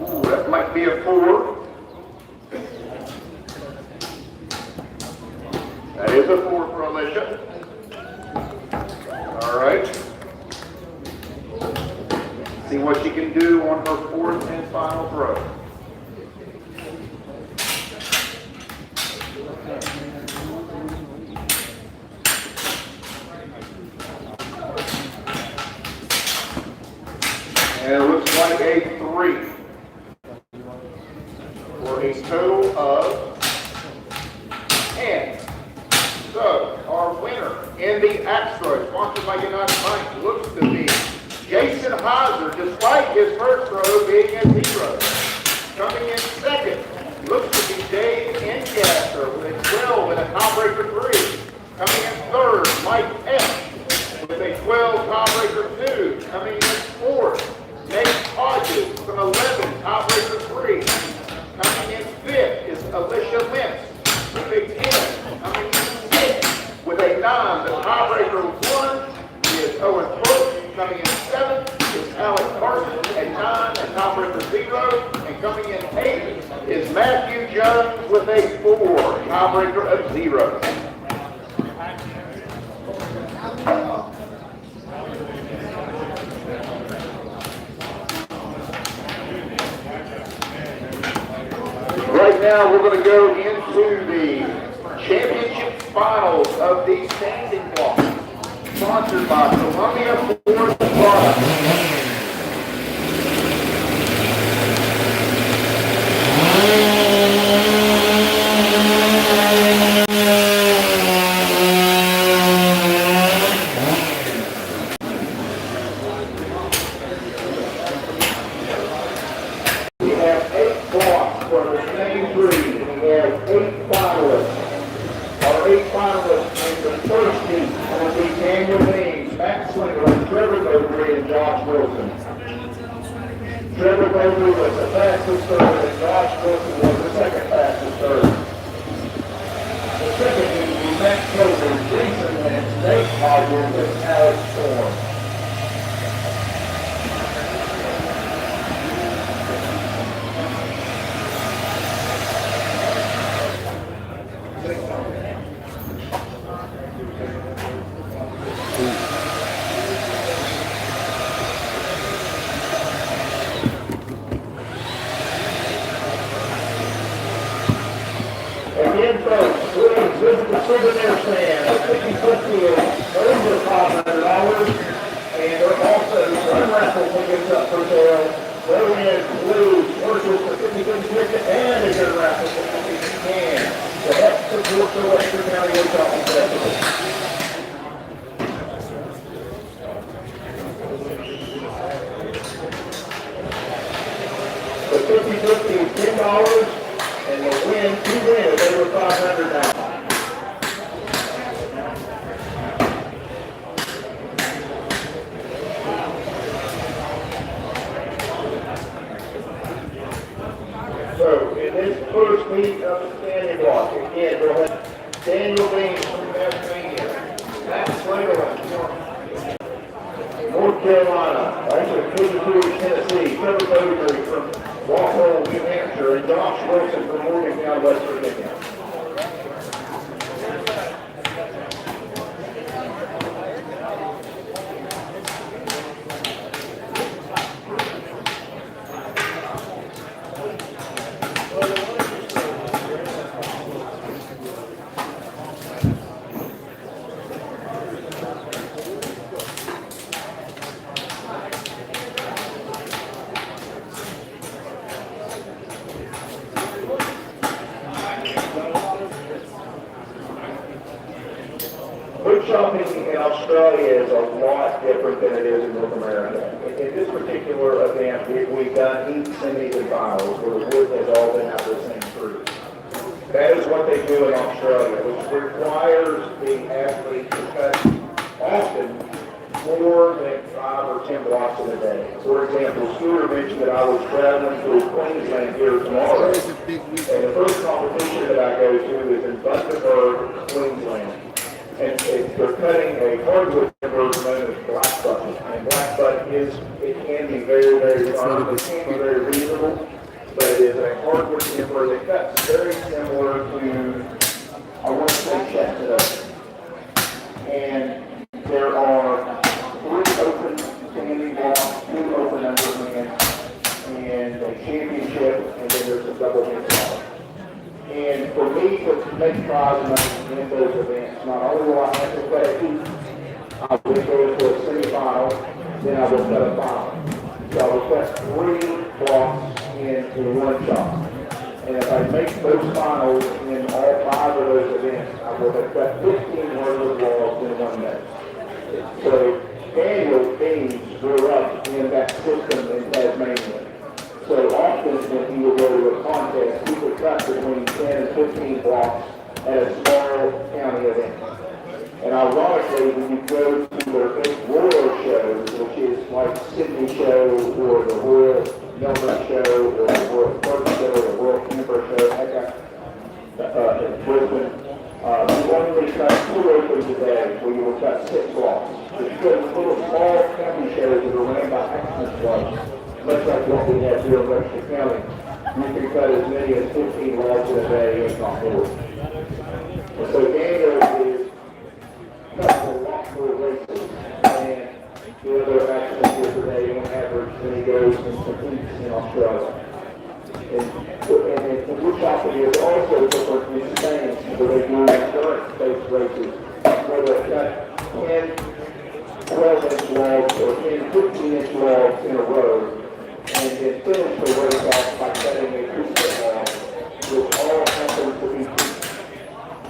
Ooh, that might be a 4. That is a 4 for Alicia. All right. See what she can do on her 4th and final throw. And it looks like a 3 for a total of 10. So, our winner in the Extra, sponsored by United Bank, looks to be Jason Heiser, despite his first throw being a 0. Coming in second, looks to be Dave Engasser with a 12 and a tiebreaker 3. Coming in third, Mike F. with a 12 tiebreaker 2. Coming in fourth, Nate Hodges with an 11 tiebreaker 3. Coming in fifth is Alicia Lentz with a 10. Coming in sixth with a 9, the tiebreaker 1 is Owen Brooks. Coming in 7th is Alex Carson at 9 and tiebreaker 0. And coming in 8th is Matthew Jones with a 4, tiebreaker of 0. Right now we're going to go into the championship finals of the standing block, sponsored by Columbia Forest Products. We have 8 blocks for the same three. We have 8 finalists. Our 8 finalists in the first heat will be Daniel Haynes, Matt Slinger, Trevor
Trevor Bailey was the fastest third, and Josh Wilson was the second fastest third. The second meet we met Cobra, Jason Lynch, Nate Hodges, and Alex Storm. Again, folks, please visit the souvenir stand at 50-foot field, over $500, and there are also run raffle tickets up for sale. Throw in blues, purchase the 50-foot ticket, and a good raffle ticket if you can to help support the Webster County Woodchopping Festival. The 50-foot is $10. And the win, two wins, over $500 now. So, in this first meet of the standing block, again, we'll have Daniel Beans from Pennsylvania, Matt Slater from North Carolina, actually Kansas Tennessee, Trevor Bailey from Walpole, New Hampshire, and Josh Wilson from Morgantown, West Virginia. Woodchopping in Australia is a lot different than it is in North America. In this particular event, we've done heats and even finals where the wood has all been out of the same tree. That is what they do in Australia, which requires the athlete to cut often more than 5 or 10 blocks in a day. For example, Stuart mentioned that I was traveling through Queensland here tomorrow, and the first competition that I go to is in Bundaberg, Queensland. And they're cutting a hardwood timber known as blackbutt. And blackbutt it can be very, very firm, it can be very reasonable, but it is a hardwood timber that cuts very similar to, I want to say, chestnut. And there are 3 open standing blocks, 2 open underhands, and a championship, and then there's a double hit block. And for me to make prize money in those events, not only will I have to cut a heat, I will go to a semifinal, then I will cut a final. So I will cut 3 blocks in one shot. And if I make those finals in all 5 of those events, I will have cut 15 hardwood logs in one day. So Daniel Beans grew up in that system in Tasmania. So often when he would go to a contest, he would cut between 10 and 15 blocks at a small county event. And ironically, when you go to their big royal shows, which is like Sydney Show or the Royal Melbourne Show or the Royal Perth Show or the Royal Canberra Show, in Brisbane, you only cut 2 opens a day where you will cut 6 blocks. But you go to little small county shows that are ran by accident clubs, much like what we have here in Webster County, you can cut as many as 15 logs in a day, if not more. And so Daniel is cutting a lot more races, and the other accidents here today on average when he goes and competes in Australia. And woodchopping is also different in Spain, where they do endurance-based races, where they cut 10, 12-inch logs or 10, 15-inch logs in a row, and then finish the race off by cutting a 2-foot log, which all happens to be feet.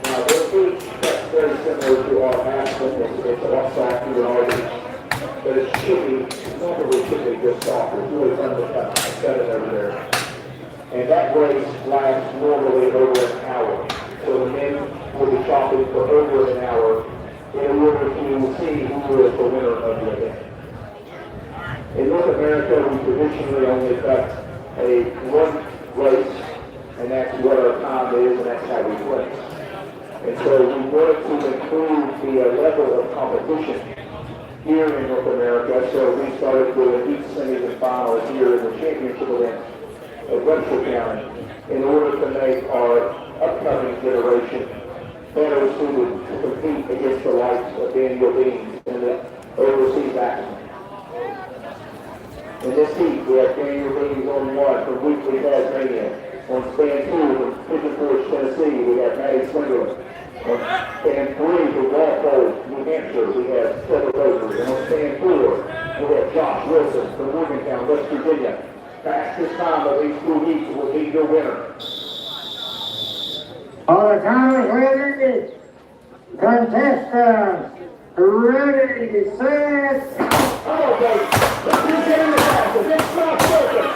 Now, their feet cut very similar to our Aspen. It's a lot softer than ours, but it should be, normally should be just softer. It's really fun to cut. I cut it over there. And that race lasts normally over an hour. So the men will be chopping for over an hour in order to see who is the winner of the event. In North America, we traditionally only cut a one race, and that's what our time is, and that's how we play. And so we wanted to improve the level of competition here in North America, so we started doing heat semis and finals here in the championship event at Webster County in order to make our upcoming generation better suited to compete against the likes of Daniel Beans in the overseas action. In this heat, we have Daniel Beans on one from Weekly Tasmania. On stand 2 from Pigeon Forge, Tennessee, we have Maddie Swindler. On stand 3 from Walpole, New Hampshire, we have Trevor Roser. And on stand 4, we have Josh Wilson from Morgantown, West Virginia. Fastest time of these 2 heats will be your winner.
All the timers ready, contestants ready, set.
Oh, baby, let's get in the back. The big stop focus.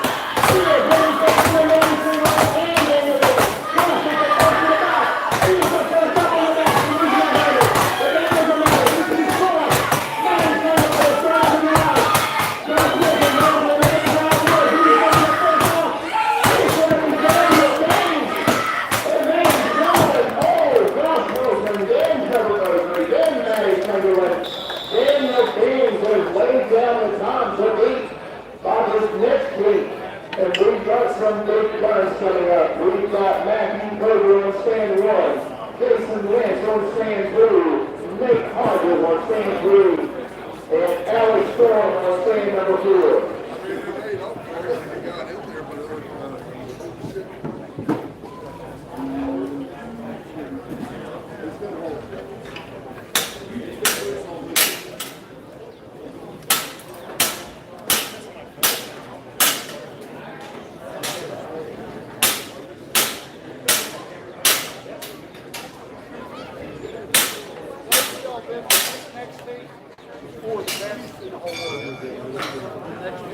We are ready for the ladies right and in the back. Come on, take the first to the back. He's the first up on the back. He's not ready. The back is the man. He's too strong. Nice one for the drive in the out. Just looking down the next round. He's on the first off. He's going to be down the game. The man's going. Oh, gosh, Wilson. Then Trevor Rosery. Then Maddie Sunderland. Then the Beans have laid down the time to beat by this next week. And we've got some big guns coming up. We've got Matthew Berger on stand 1, Jason Lynch on stand 2, Nate Hodges on stand 3, and Alex Storm on stand number 4.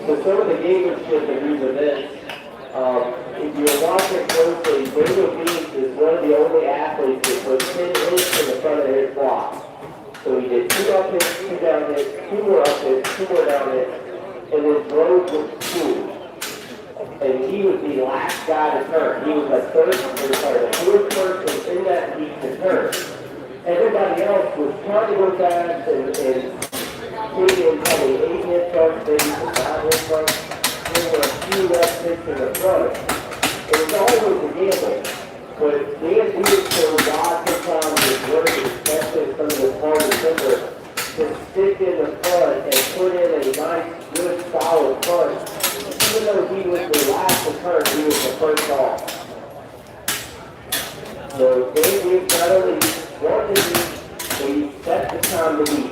So some of the gamemanship in these events, if you're watching closely, Daniel Beans is one of the only athletes that put 10 hits in the front of his block. So he did 2 up hits, 2 down hits, 2 more up hits, 2 more down hits, and then drove with 2. And he was the last guy to turn. He was the fourth person in that heat to turn. Everybody else was trying to go fast and taking probably 8 hits on stage and 9 hits on. There were a few left hits in the front. It was always a gamble. But Dan Beers showed God sometimes is working, especially some of the hard defender, to stick in the front and put in a nice, good, solid front. Even though he was the last to turn, he was the first off. So Dan Beers not only wanted to beat, but he set the time to beat.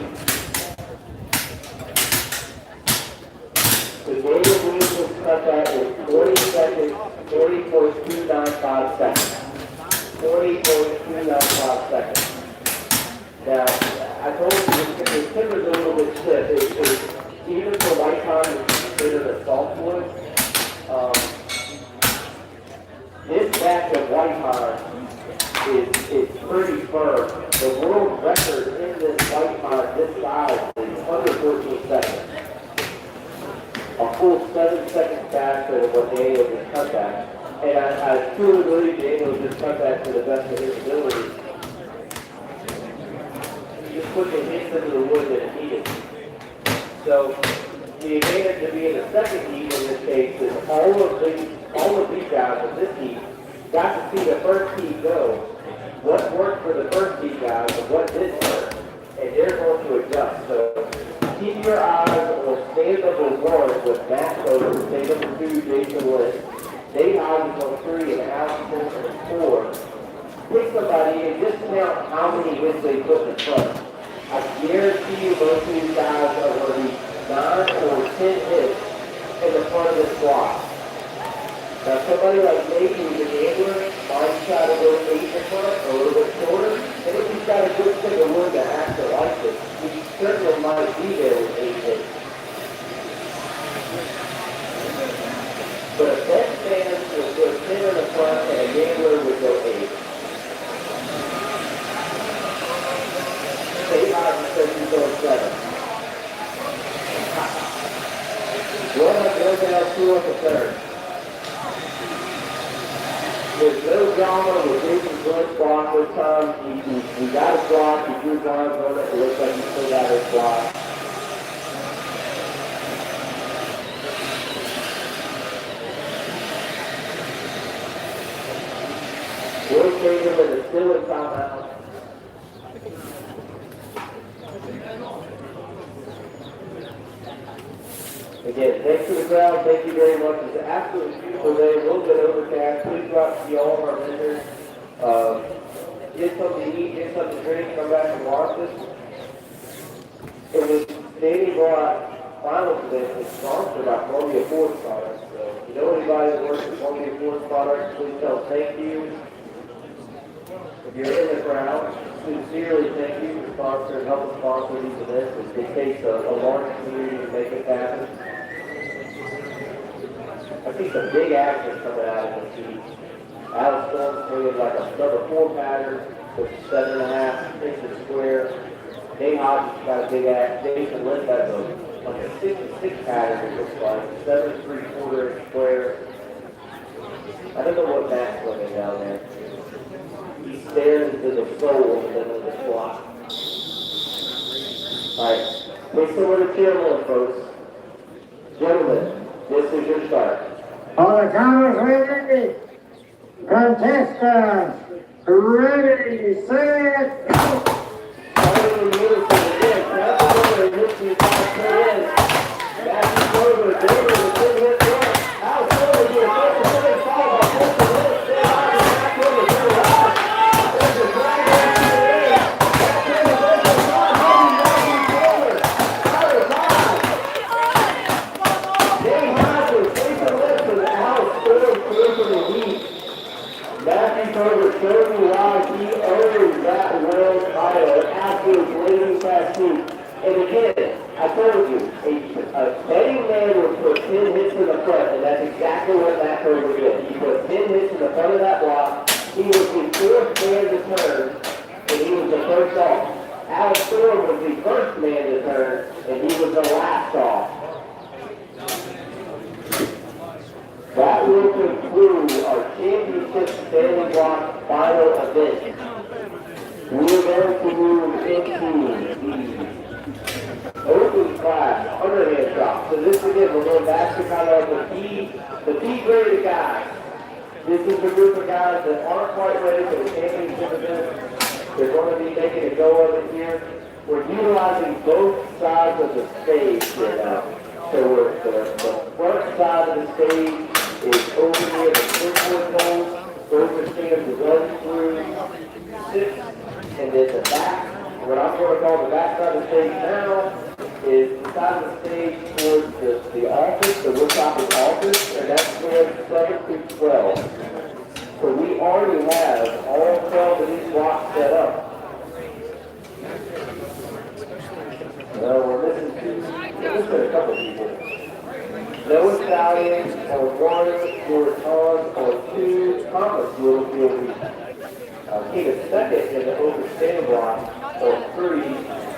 So Daniel Beers was cut that in 40 seconds, 40.295 seconds. 40.295 seconds. Now, I told you the timber's a little bit stiff. Even for white pine, it's considered a softwood. This batch of white pine is pretty firm. The world record in this white pine this size is under 14 seconds. A full 7 seconds faster than what Daniel just cut that. And I truly believe Daniel just cut that to the best of his ability. He just put the hits into the wood that it needed. So the advantage of being the second heat in this case is all of these guys in this heat got to see the first heat go. What worked for the first heat guys and what didn't work. And they're going to adjust. So keep your eyes on stand number 1 with Matt Soder, stand number 2, Jason Lynch. Dave Hodges on 3 and Alex Wilson on 4. Pick somebody and just count how many hits they put in front. I guarantee you most of these guys are going to be 9 or 10 hits in the front of this block. Now somebody like maybe who's an angler might try to go 8 in front or a little bit shorter. And if he's got a good stick of wood that actually likes it, he certainly might be there with 8 hits. But a best man would go 10 in the front and a gambler would go 8. Dave Hodges says he's going 7. 2 at the third. There's no drama with Jason's joint block this time. He got his block, he drew his arms on it, it looks like he still got his block. Will Tatum with a still in timeout. Again, thanks to the crowd, thank you very much. It's an absolutely beautiful day, a little bit overcast. Please go out to see all of our vendors. Get something to eat, get something to drink, come back and watch us. It was Danny brought finals event. It's sponsored by Columbia Forest Products. So if you know anybody that works at Columbia Forest Products, please tell them thank you. If you're in the crowd, sincerely thank you for helping sponsor these events. It takes a large community to make it happen. I see some big action coming out of the team. Alex Storm's swinging like a number 4 pattern with 7.5 inches square. Dave Hodges got a big act. Jason Lind has like a 6-6 pattern, it looks like. 7 3/4 inch square. I don't know what Matt's swinging down there. He stares into the soul in the middle of the block. Alright, make some of the cheerleading, folks. Gentlemen, this is your start.
On the count of ready, contestants, ready, set, go!
Starting in unison again, Matthew Grover and Mitchie Martinez. Matthew Grover, David with 2 hits left. Alex Grover, you are first to finish, followed by Mitchie Lynch. Stay on the back row to the right. There's a drag race to the end. Back to the race of Matthew Grover. Out of time. Dave Hodges, Jason Lynch, and Alex Grover clear for the lead. Matthew Grover showed me why he owns that world title. An absolute blazing fast team. And again, I told you, a betting man would put 10 hits in the front, and that's exactly what Matt Grover did. He put 10 hits in the front of that block. He was the 4th man to turn, and he was the first off. Alex Storm was the first man to turn, and he was the last off. That will conclude our championship standing block final event. We are going to move into the open class underhand drop. So this again, we're going back to kind of the B-graded guys. This is a group of guys that aren't quite ready for the championship event. They're going to be making a go of it here. We're utilizing both sides of the stage here now. So the front side of the stage is over here, the Springboard poles. Those are stands to run through 6. And then the back, what I'm going to call the back side of the stage now, is the side of the stage towards the office, the Woodchopping office, and that's where 7 through 12. So we already have all 12 of these blocks set up. No, we're missing a couple people. Noah Stallion on 1, George Hahn on 2, Thomas Littlefield came in second in the open stand block on 3,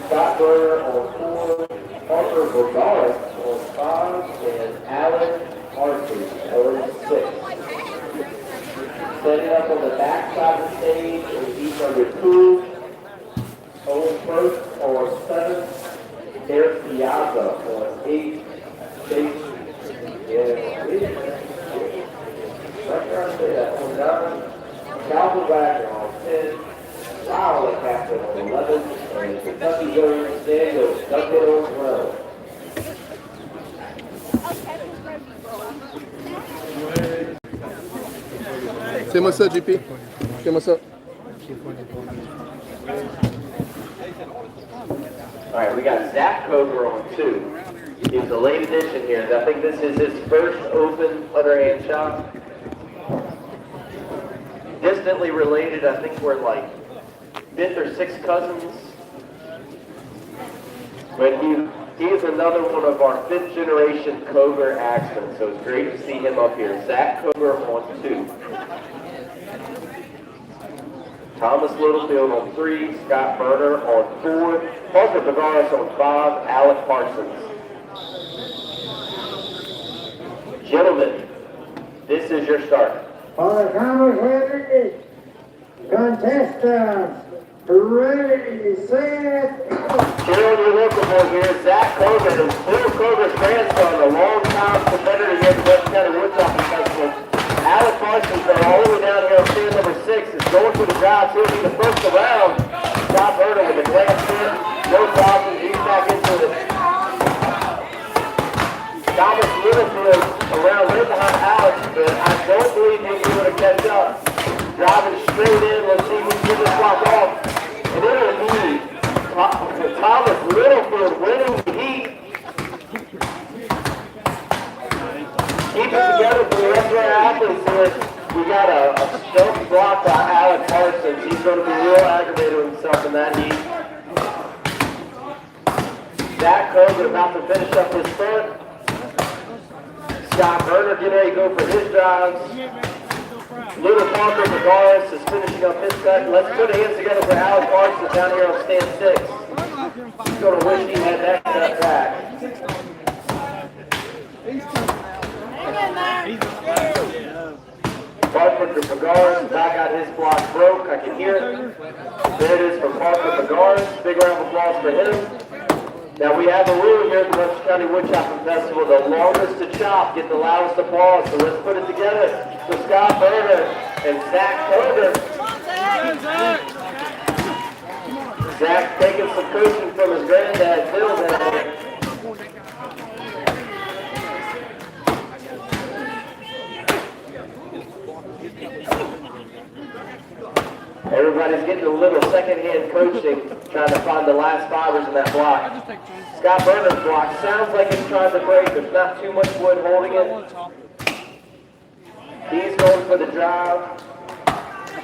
Scott Berger on 4, Parker Gonzalez on 5, and Alan Arce on 6. Setting up on the back side of the stage is each under 2, Owen First on 7, Eric Piazza on 8, Chase. Calvin Wagner on 10, Lyle Captain on 11, and Kentucky Jones Daniel Duncan on 12.
Fais-moi ça, JP. Fais-moi ça.
All right, we got Zach Coker on 2. He's a late addition here. I think this is his first open underhand shot. Distantly related, I think we're like 5th or 6th cousins. But he is another one of our 5th generation Coger axmen, so it's great to see him up here. Zach Coger on 2. Thomas Littlefield on 3, Scott Berger on 4, Parker Pagaris on 5, Alec Parsons.
Gentlemen, this is your start.
All the timers ready? Contestants, ready, set, go.
Here on your local board here, Zach Koger is Bill Koger's grandson, a long-time competitor here at the Webster County Woodchopping Festival. Alex Parsons, all the way down here on stand number 6, is going for the drive. He'll be the first around. Scott Berner with the glance spin. No problem. He's back into it. Thomas Littlefield around right behind Alex, but I don't believe he'll be able to catch up. Driving straight in. Let's see if we can get this block off. And it will be Thomas Littlefield winning the heat. Keep it together for the rest of our athletes here. We got a stump block by Alex Parsons. He's going to be real aggravated with himself in that heat. Zach Koger about to finish up his front. Scott Berner getting ready to go for his drives. Little Parker Magaris is finishing up his cut. Let's put hands together for Alex Parsons down here on stand 6. He's going to wish he had that cut back. Parker Magaris, I got his block broke. I can hear it. There it is for Parker Magaris. Big round of applause for him. Now we have a rule here at the Webster County Woodchopping Festival. The longest to chop get the loudest applause. So let's put it together for Scott Berner and Zach Koger. Zach taking some coaching from his granddad, Bill, down there. Everybody's getting a little second-hand coaching, trying to find the last fibers in that block. Scott Berner's block sounds like it's trying to break. There's not too much wood holding it. He's going for the drive.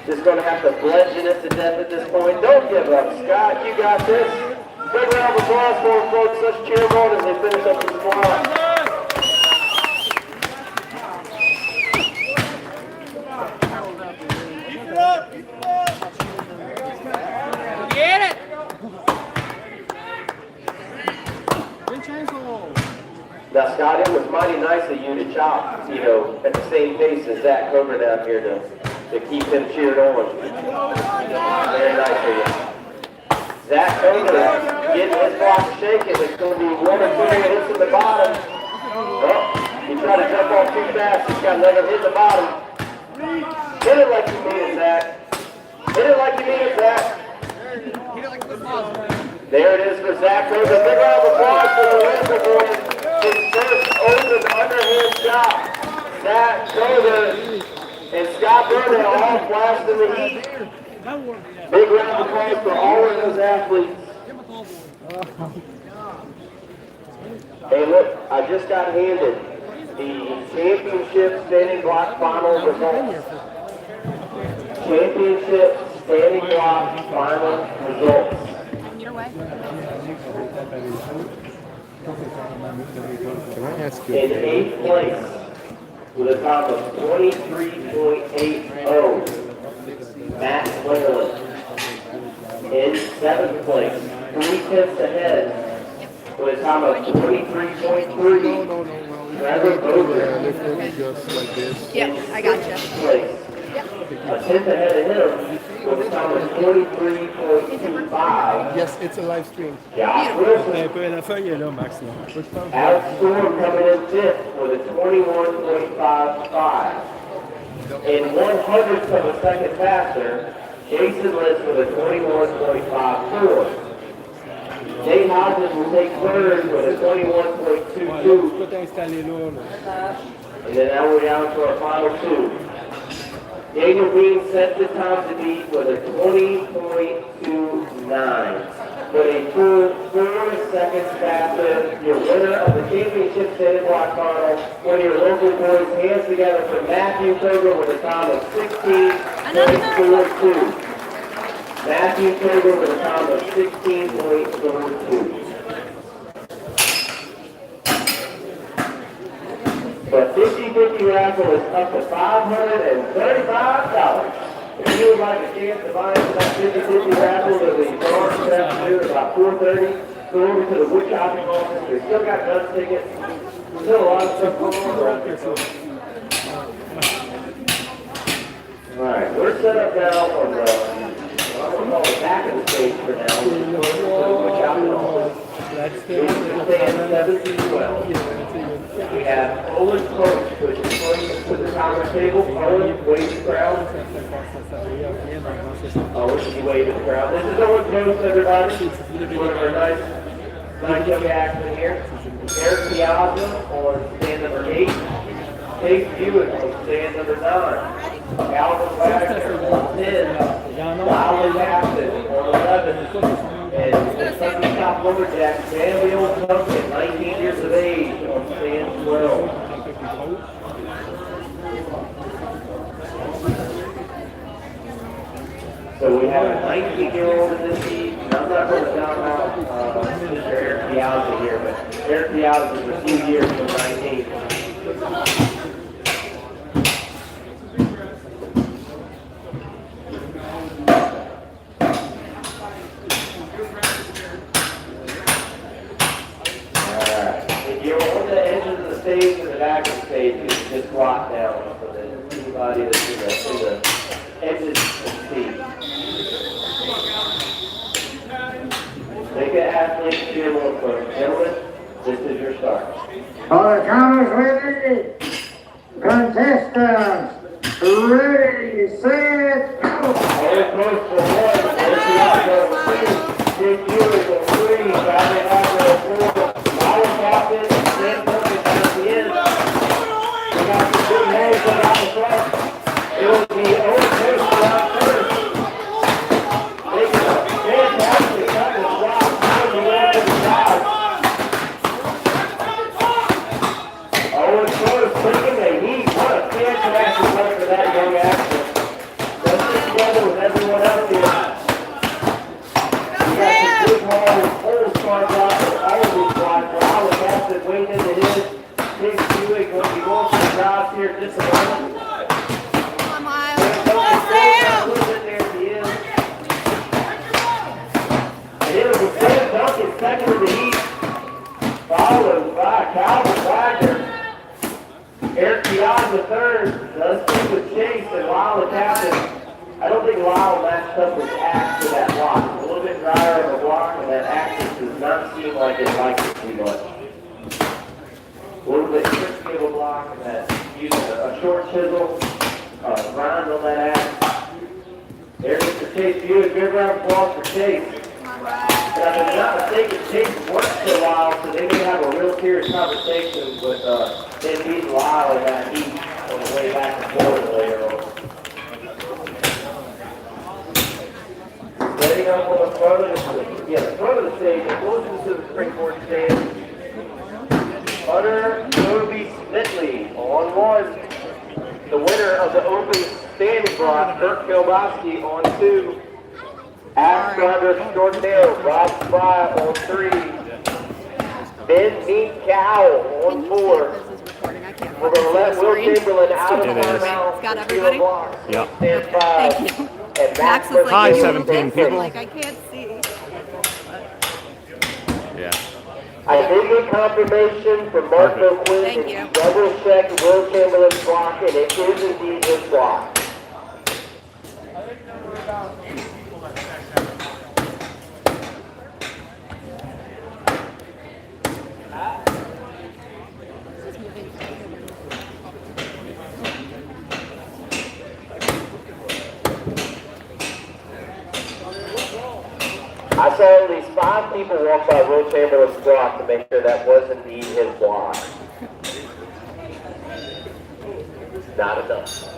Just going to have to bludgeon it to death at this point. Don't give up, Scott. You got this. Big round of applause for him, folks. Let's cheer him on as they finish up this block.
Get it!
Now, Scott, it was mighty nice of you to chop, at the same pace as Zach Koger down here to keep him cheered on. Very nice of you. Zach Koger getting his block shaking. It's going to be 1 or 2 hits at the bottom. Oh, he tried to jump off too fast. He's got to let him hit the bottom. Hit it like you mean it, Zach. Hit it like you mean it, Zach. There it is for Zach Koger. Big round of applause for the Webster boy. His first open underhand shot. Zach Koger and Scott Berner all flashed in the heat. Big round of applause for all of those athletes. Hey, look, I just got handed the championship standing block final results. Championship standing block final results.
Can I ask you?
In 8th place, with a time of 23.80, Matt Wayland. In 7th place, 3/10 ahead, with a time of 23.3, Trevor Boger.
Just like this.
Yeah, I got you.
Place. A 10th ahead of him, with a time of 23.25.
Yes, it's a live stream.
Josh Wilson. Alex Storm coming in 5th with a 21.55. In 1/100th of a second faster, Jason List with a 21.54. Jay Hodges will take 3rd with a 21.22. And then now we're down to our final 2. Daniel Bean set the time to beat with a 20.29. But a full 4 seconds faster, your winner of the championship standing block final. One of your local boys, hands together for Matthew Koger with a time of 16.42. Matthew Koger with a time of 16.42. The 50-50 raffle is up to $535. If you would like a chance to buy into that 50-50 raffle, there'll be bars this afternoon about 4:30. Go over to the Woodchopping office. We've still got gun tickets.
Still a lot of stuff going on around here, folks. Alright, we're set up now on the, what we'll call the back of the stage for now, which is close to the Woodchopping office. Stand 7 to 12. We have Owen Coach, which is close to the conference table. Owen, wave to the crowd. Owen, can you wave to the crowd? This is Owen Coach, everybody. One of our nice young acts in here. Eric Piazza on stand number 8. Chase Hewitt on stand number 9. Alvin Wagner on 10. Lyle Captain on 11. And the Sunday Top Lumberjack, Stanley Old Pumpkin, 19 years of age, on stand 12. So we have a 19-year-old in this team. And I'm not going to shout out Mr. Eric Piazza here, but Eric Piazza is a few years from 19. Stage and the back of the stage is just locked down so that anybody that's in the edges can see. Make it athletes feel real quick. Gentlemen, this is your start.
For the Commonwealth contestants, ready, set, go!
All close for 1, Piazza 2, Dick Hewitt for 3, Valley Wagner 4, Lyle Captain, Sam Perkins at the end. We got some big names out the front. It will be Owen Coach around first. Making a fantastic couple of shots on the way to the side. Owen Coach taking the heat. What a fantastic work for that young actor. Let's get together with everyone else here. We got some big holes started out for all of these blocks. Lyle Captain waiting into his. Big Hewitt going to be going for the drive here in just a moment.
Come on, Miles. Let's Sam!
And it was a Sam Duncan second in the heat, followed by Calvin Wagner. Eric Piazza third, does stick with Chase and Lyle the captain. I don't think Lyle matched up with Axe for that block. It's a little bit drier of a block, and that Axe does not seem like it likes it too much. A little bit crispy of a block, and that using a short chisel, grind on that axe. There's Mr. Chase Hewitt. Good round of applause for Chase. And if I'm not mistaken, Chase worked for a while, so they may have a real serious conversation with him beating Lyle in that heat on the way back and forth later on. Setting up on the front of the stage, closest to the Springboard stand. Hunter Smithley on 1. The winner of the open standing block, Kirk Kilbowski on 2. Axe Grinder Shortnail, Rob Fry on 3. Ben Meat Cow on 4. We're going to let Will Chamberlain out of the timeout.
Got everybody?
Yep.
Stand 5.
Thank you.
And
Max is
Max
like,
Hi,
you
17 people.
Like, I can't see.
Yeah.
I did get confirmation from Mark O'Quinn
Thank
that
you.
he double-checked Will Chamberlain's block, and it is indeed his block. I saw at least 5 people walk by Will Chamberlain's block to make sure that was indeed his block. Not enough.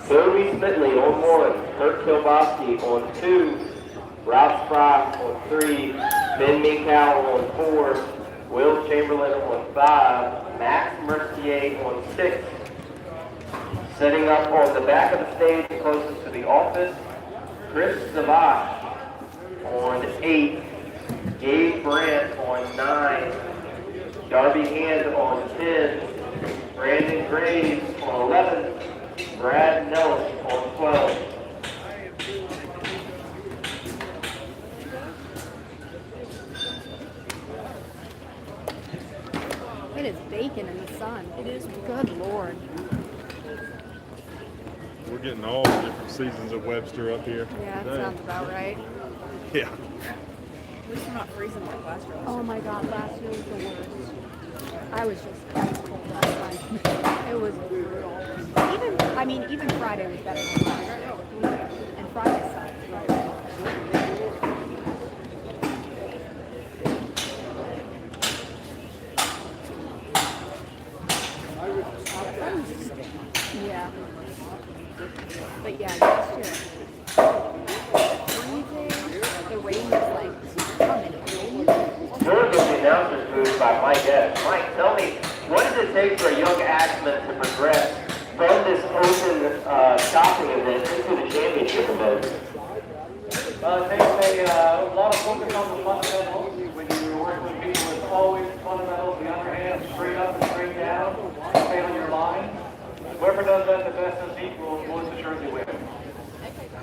Toby Smithley on 1, Kurt Kilbowski on 2, Ralph Fry on 3, Ben Minkow on 4, Will Chamberlain on 5, Max Mercier on 6. Setting up on the back of the stage closest to the office, Chris Savage on 8, Gabe Brandt on 9, Darby Hand on 10, Brandon Graves on 11, Brad Nellis on 12.
It is baking in the sun. It is. Good Lord.
We're getting all the different seasons of Webster up here.
Yeah, that sounds about right.
Yeah.
At least we're not freezing like last year.
Oh my God, last year was the worst. I was just ice cold last night. It was brutal. Even Friday was better than Friday. And Friday sucked. Yeah. But yeah, last year, freezing, the rain was like coming.
We're going to the announcers booth by Mike S. Mike, tell me, what does it take for a young axeman to progress from this open chopping event into the championship event?
It takes a lot of focus on the fundamentals. When you're working with people, it's always fundamentals, the underhand, straight up and straight down, stay on your line. Whoever does that the best this heat will most assuredly win.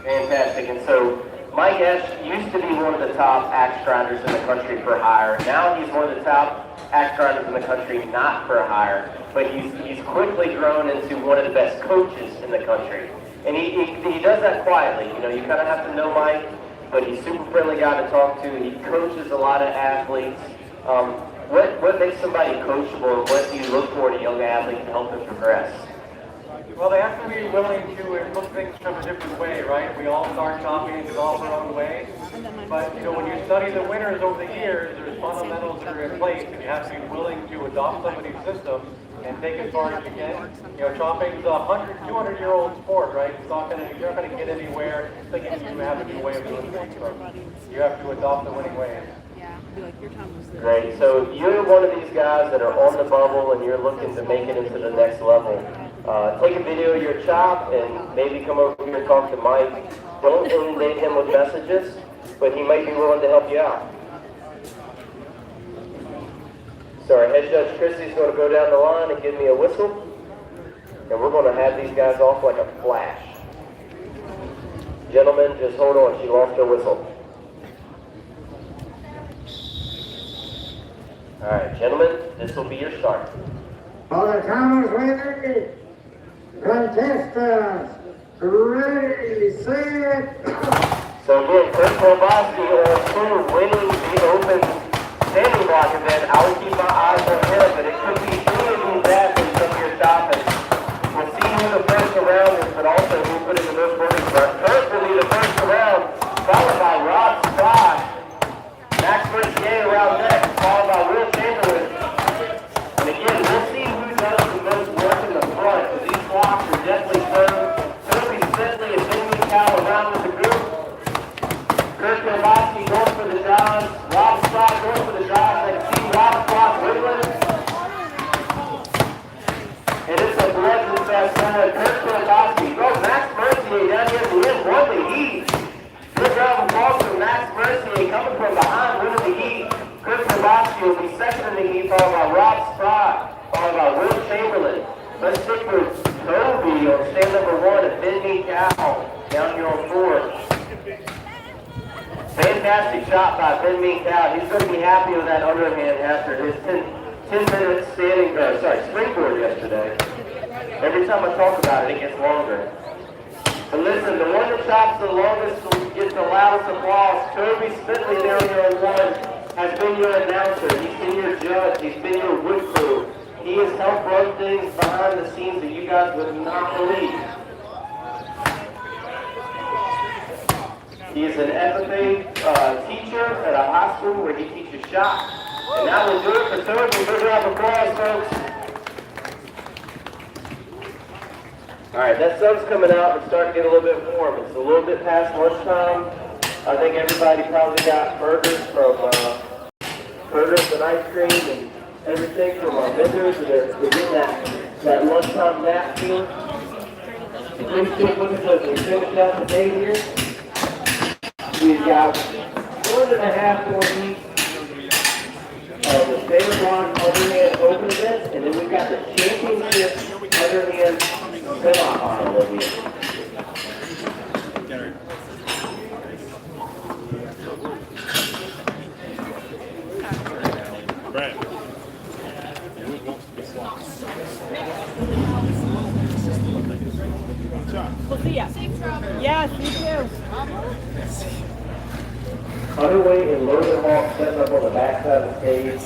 Fantastic. And so Mike S. used to be one of the top axe grinders in the country for hire. Now he's one of the top axe grinders in the country not for hire. But he's quickly grown into one of the best coaches in the country. And he does that quietly. You know, you kind of have to know Mike, but he's a super friendly guy to talk to. He coaches a lot of athletes. What makes somebody coachable, and what do you look for in a young athlete to help them progress?
Well, they have to be willing to look things from a different way, right? We all start chopping and develop our own way. But, when you study the winners over the years, there's fundamentals that are in place, and you have to be willing to adopt somebody's system and take as far as you can. Chopping's a 200-year-old sport, right? You're not going to get anywhere thinking you have a new way of doing things. So you have to adopt the winning way.
Yeah, be like, your time was there.
Great. So you're one of these guys that are on the bubble and you're looking to make it into the next level. Take a video of your chop and maybe come over here and talk to Mike. Don't inundate him with messages, but he might be willing to help you out. So our head judge Christy's going to go down the line and give me a whistle, and we're going to have these guys off like a flash. Gentlemen, just hold on. She lost her whistle. All right, gentlemen, this will be your start.
All the timers ready, contestants ready, set.
So again, Kurt Kolbowski on two, winning the open standing block event. I would keep my eyes on him, but it could be any of these athletes up here chopping. We'll see who the first around is, but also who put in the most work in front. Kurt will be the first around, followed by Rob Scott. Max Mercier around next, followed by Will Chamberlain. And again, we'll see who does the most work in the front, because these blocks are definitely firm. Toby Smedley and Jimmy Cow around with the group. Kurt Kolbowski going for the Johns. Rob Scott going for the Johns. I can see Rob Scott wiggling. And it's a bludgeon fest. Kurt Kolbowski. Oh, Max Mercier down here at the end won the heat. Good job of ball from Max Mercier coming from behind, winning the heat. Kurt Kolbowski will be second in the heat, followed by Rob Scott, followed by Will Chamberlain. Let's stick with Toby on stand number 1 and Ben Cow down here on 4. Fantastic shot by Ben Cow. He's going to be happy with that underhand after his 10-minute springboard yesterday. Every time I talk about it, it gets longer. But listen, the one that chops the longest gets the loudest applause. Toby Smedley down here on 1 has been your announcer. He's been your judge. He's been your wood crew. He has helped run things behind the scenes that you guys would not believe. He is an FFA teacher at a high school where he teaches shot. And that will do it for Toby. Big round of applause, folks. All right, that sun's coming out. It's starting to get a little bit warm. It's a little bit past lunchtime. I think everybody probably got burgers and ice cream and everything from our vendors. They're getting that lunchtime nap feeling. Please take a look at those. We finished out the day here. We've got 1.5 more heats of the standard block underhand open events, and then we've got the championship underhand semi-final of these.
Brad.
Underweight and Logan Hawk setting up on the backside of the stage.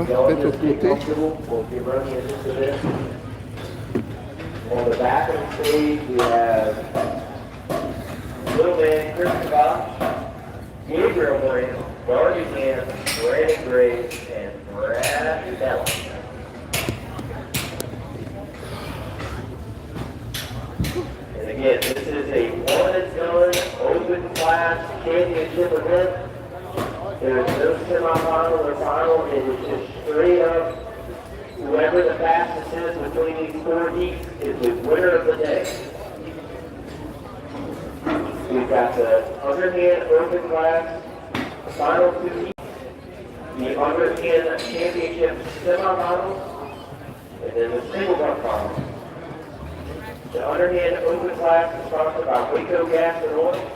Y'all just get comfortable. We'll be running in just a bit. On the back of the stage, we have Little Man Chris Scott, Gabriel Moran, Darby Hand, Brandon Graves, and Brad Bell. And again, this is a one-and-done open class championship event. There is no semifinal or final. It is just straight up. Whoever the fastest is between these four heats is the winner of the day. We've got the underhand open class, the final two heats, the underhand championship semifinals, and then the single buck final. The underhand open class is sponsored by Waco Gas and Oil.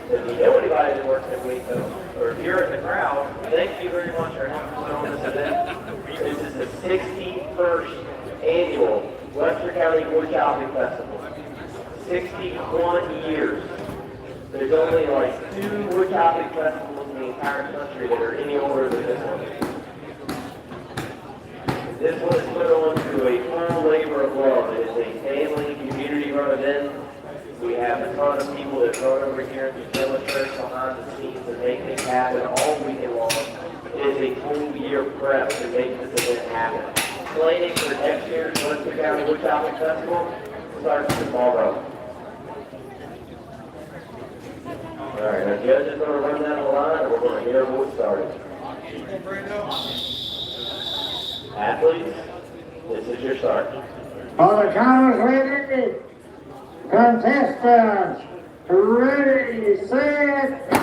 If you know anybody that works at Waco, or if you're in the crowd, thank you very much for having put on this event. This is the 61st annual Webster County Woodchopping Festival. 61 years. There's only like 2 woodchopping festivals in the entire country that are any older than this one. This one is put on through a full labor of love. It is a family, community-run event. We have a ton of people that run over here at the Village Church behind the scenes and make things happen all weekend long. It is a full year prep to make this event happen. Planning for next year's Webster County Woodchopping Festival starts tomorrow. Alright, our judge is going to run down the line and we're going to get our vote started. Athletes, this is your start.
On the count of three, contestants, ready, set, go!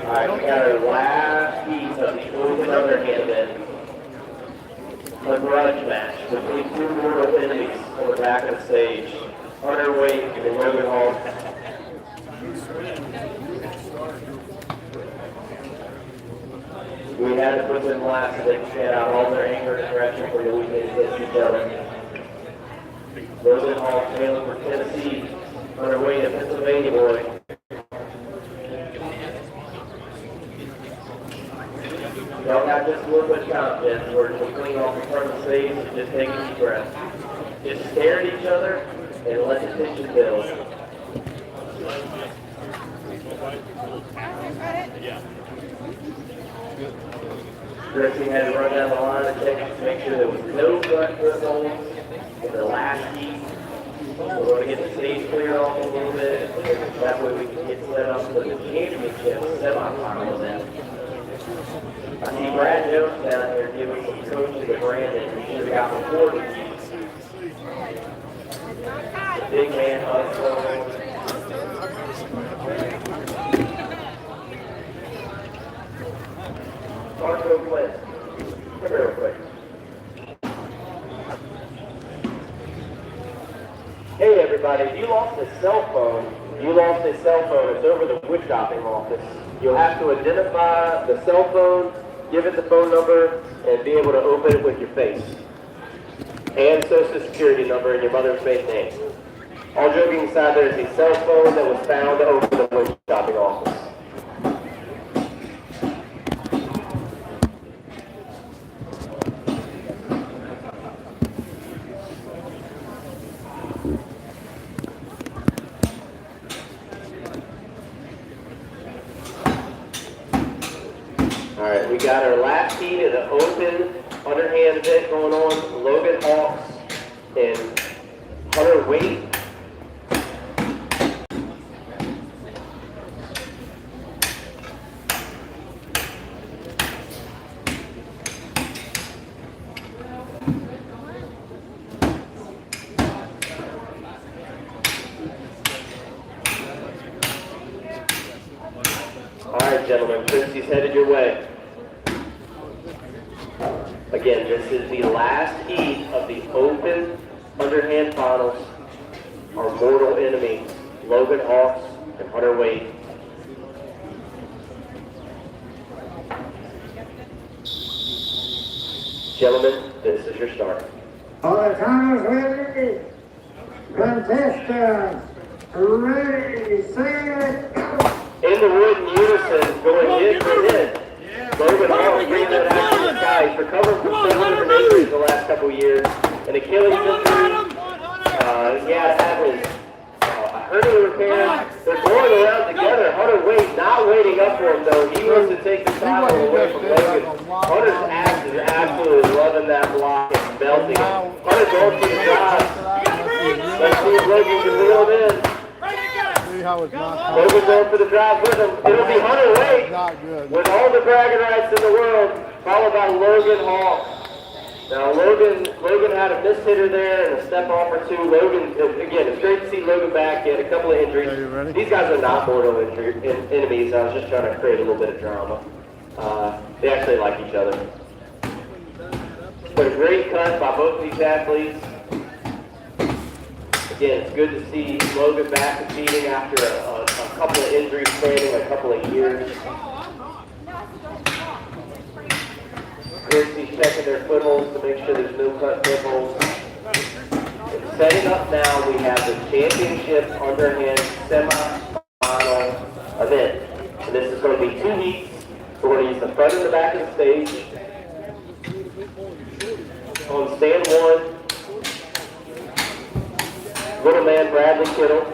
Alright, we got our last piece of the open underhand event. A grudge match between 2 mortal enemies on the back of the stage. Underweight and Logan Hawk. We had to put them last so they could get out all their anger and aggression for the weekend against each other. Logan Hawk hailing from Tennessee, underweight a Pennsylvania boy. Y'all got just a little bit of confidence. We're just clean off the front of the stage and just take a deep breath. Just stare at each other and let the tension build. Chrissy had to run down the line and check to make sure there was no front foot holds in the last heat. We're going to get the stage cleared off a little bit. That way we can get set up for the championship semifinal event. I see Brad Jones down there giving some coaching to Brandon. He should have got reported. The big man hustle. Marco Flynn. Come here real quick. Hey everybody.
everybody, if you lost a cell phone, it's over the wood chopping office. You'll have to identify the cell phone, give it the phone number, and be able to open it with your face. And social security number and your mother's maiden name. All joking aside, there's a cell phone that was found over the wood chopping office. All right, we got our last heat of the open underhand event going on. Logan Hawks and Hunter Wade. All right, gentlemen, Christie's headed your way. Again, this is the last heat of the open underhand finals. Our mortal enemies, Logan Hawks and Hunter Wade. Gentlemen, this is your start.
All the timers ready. Contestants, ready, set, go.
In the wood in unison, going in for hit. Logan Hawks bringing that out to the sky. He's recovered from several different injuries the last couple of years. An Achilles injury. He had to have his hernia repaired. They're going around together. Hunter Wade not waiting up for him though. He wants to take the title away from Logan. Hunter's ass is absolutely loving that block and melting. Hunter's going to the drive. Let's see if Logan can reel him in. Logan going for the drive with him. It'll be Hunter Wade with all the bragging rights in the world, followed by Logan Hawk. Now Logan had a miss hitter there and a step off or two. Logan, again, it's great to see Logan back. He had a couple of injuries. These guys are not mortal enemies. I was just trying to create a little bit of drama. They actually like each other. But a great cut by both these athletes. Again, it's good to see Logan back competing after a couple of injuries spanning a couple of years. Christie's checking their footholds to make sure there's no cut footholds. And setting up now, we have the championship underhand semi-final event. And this is going to be 2 heats. We're going to use the front and the back of the stage. On stand 1, little man Bradley Kittle.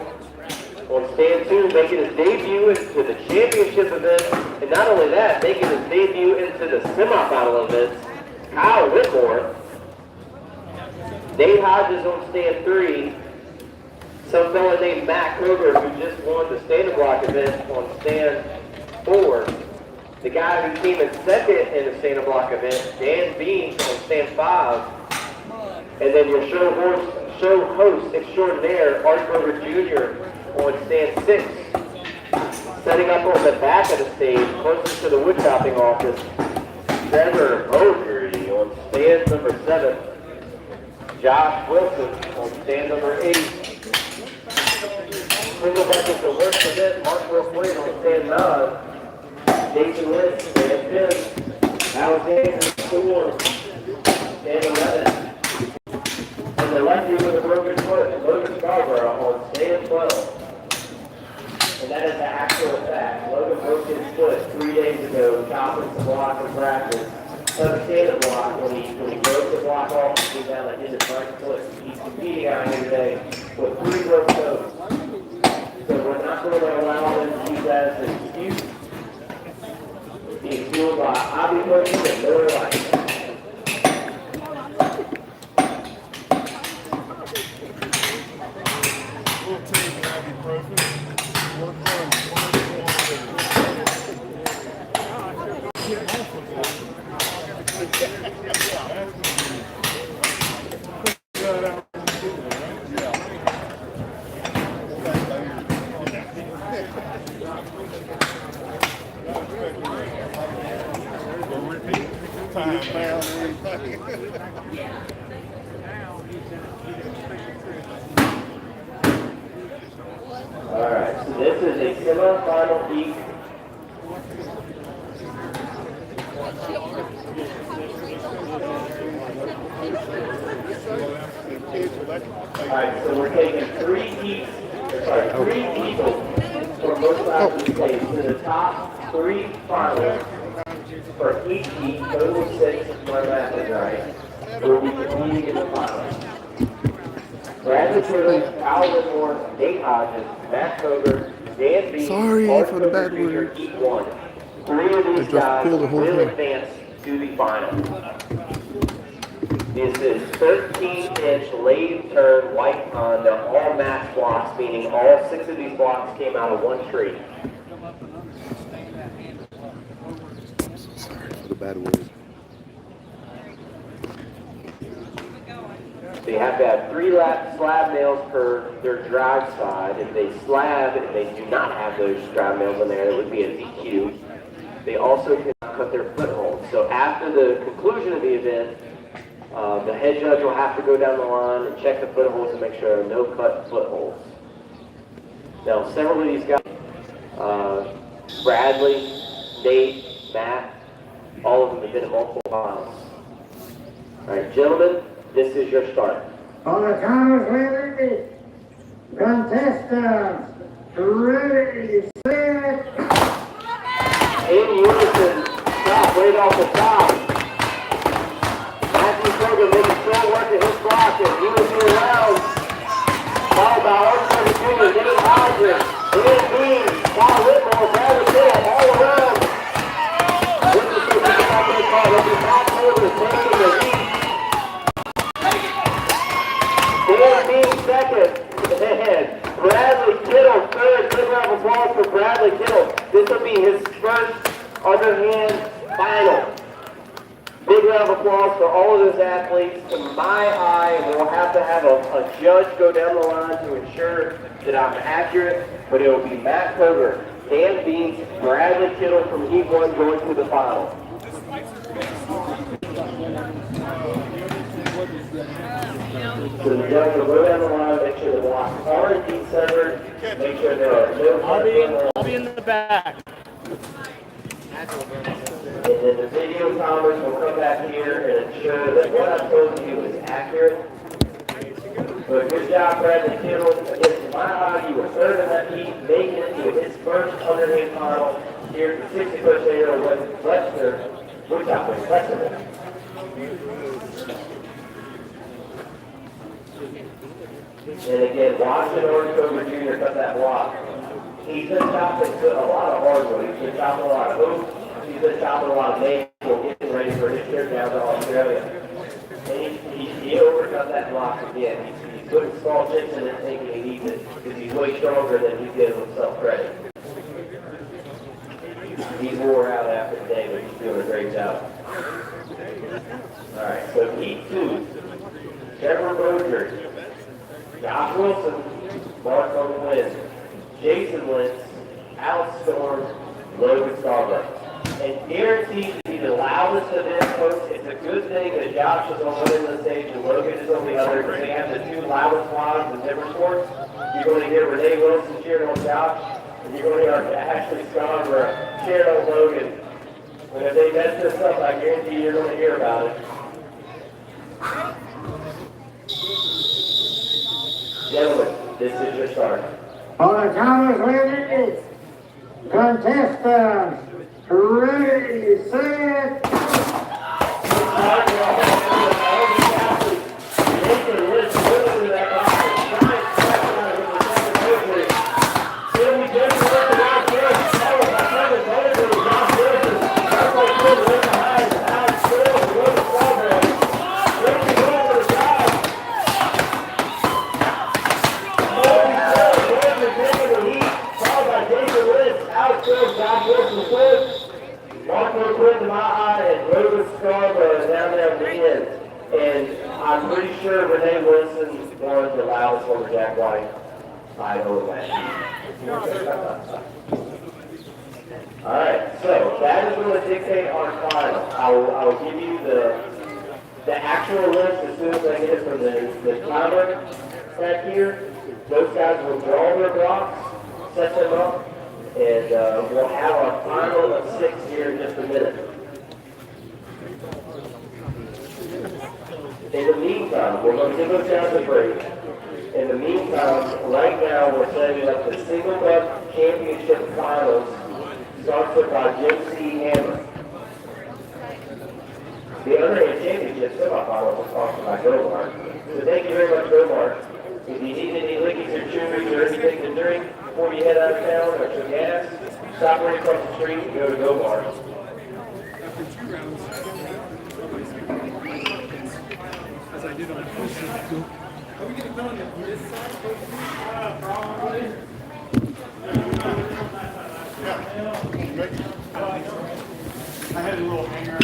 On stand 2, making his debut into the championship event, and not only that, making his debut into the semifinal events, Kyle Whitmore. Nate Hodges on stand 3. Some fella named Matt Kroger, who just won the stand block event on stand 4. The guy who came in second in the stand block event, Dan Beans on stand 5. And then your show host extraordinaire, Art Kroger Jr. on stand 6. Setting up on the back of the stage, closest to the woodchopping office, Trevor Beaudry on stand number 7. Josh Wilson on stand number 8. Single bucket to work for this, Mark Wilson on stand 9. Jason Lynch, stand 10. Alexander Storm, stand 11. And the lefty with a broken foot, Logan Scarborough on stand 12. And that is the actual fact. Logan broke his foot 3 days ago, chopping some block in practice. Understand the block when he broke the block off and came down like his right foot. He's competing out here today with 3 broken toes. So we're not going to allow him to use that as an excuse. He's fueled by ibuprofen and Miller Lite. This is a semifinal heat. Alright, so we're taking three people from both sides of the stage to the top three finalists for each heat, total 6 if my math is right, will be competing in the finals. Bradley Tilley, Kyle Whitmore, Nate Hodges, Matt Koger, Dan B,
Sorry
Mark
for the
Koger
bad
Jr.,
word.
Heat 1. 3 of these
just
guys
pulled the whole
will
thing.
advance to the final. This is 13-inch lathe turn white Honda, all match blocks, meaning all 6 of these blocks came out of one tree.
Sorry for the bad word.
They have to have 3 slab nails per their drive side. If they do not have those drive nails in there, it would be a DQ. They also can cut their footholds. So after the conclusion of the event, the head judge will have to go down the line and check the footholds and make sure there are no cut footholds. Now, several of these guys, Bradley, Nate, Matt, all of them have been in multiple finals. All right, gentlemen, this is your start.
All the timers ready, contestants, ready, set.
In unison, stop, right off the top. Matthew Kroger making short work of his block and unison around. Followed by Arthur Jr., Nate Hodges, Dan Bean, Kyle Whitmore, Bradley Tilley, all around. This is the second call. This is Matt Kroger taking the lead. Dan Bean second. And Bradley Kittle third. Big round of applause for Bradley Kittle. This will be his first underhand final. Big round of applause for all of those athletes. To my eye, we'll have to have a judge go down the line to ensure that I'm accurate, but it will be Matt Koger, Dan Beans, Bradley Kittle from Heat 1 going to the final. So the judge will go down the line, make sure the blocks are indeed centered, make sure there are no
I'll be in the back.
and then the video timers will come back here and ensure that what I've told you is accurate. But good job, Bradley Kittle. Again, to my eye, you were third in that heat, making it to his first underhand final here at the 61st annual Webster Woodchopping Festival. And again, watching Orange Koger Jr. cut that block. He's been chopping a lot of hardwood. He's been chopping a lot of oak. He's been chopping a lot of maple, getting ready for his trip down to Australia. And he overcut that block again. He's putting small chips in it thinking he needs it because he's way stronger than he's giving himself credit. He's wore out after the day, but he's doing a great job. All right, so Heat 2, Trevor Boger, Josh Wilson, Mark Wentz, Jason Wentz, Alex Storm, Logan Scarborough. And guaranteed to be the loudest of this, folks. It's a good thing that Josh is on one end of the stage and Logan is on the other because they have the 2 loudest squads in different sports. You're going to hear Renee Wilson cheering on Josh, and you're going to hear Ashley Scarborough cheering on Logan. And if they mess this up, I guarantee you're going to hear about it. Gentlemen, this is your start.
All the timers ready, contestants, ready, set.
To my eye and Logan Scarborough down there at the end. And I'm pretty sure Renee Wilson was the loudest over Jack White. I know that. Alright, so that is going to dictate our final. I will give you the actual list as soon as I get it from the timer back here. Those guys will draw their blocks. set them up, and we'll have our final of 6 here in just a minute. In the meantime, we're going to go down to break. In the meantime, right now we're setting up the single buck championship finals, sponsored by Jim C. Hammer. The Underhand championship semifinals was sponsored by Go-Mart. So thank you very much, Go-Mart. If you need any liquids or chewies or anything to drink before you head out of town or some gas, stop right across the street and go to Go-Mart.
After 2 rounds, as I did on the first side. Are we getting done this side? I had a little hanger.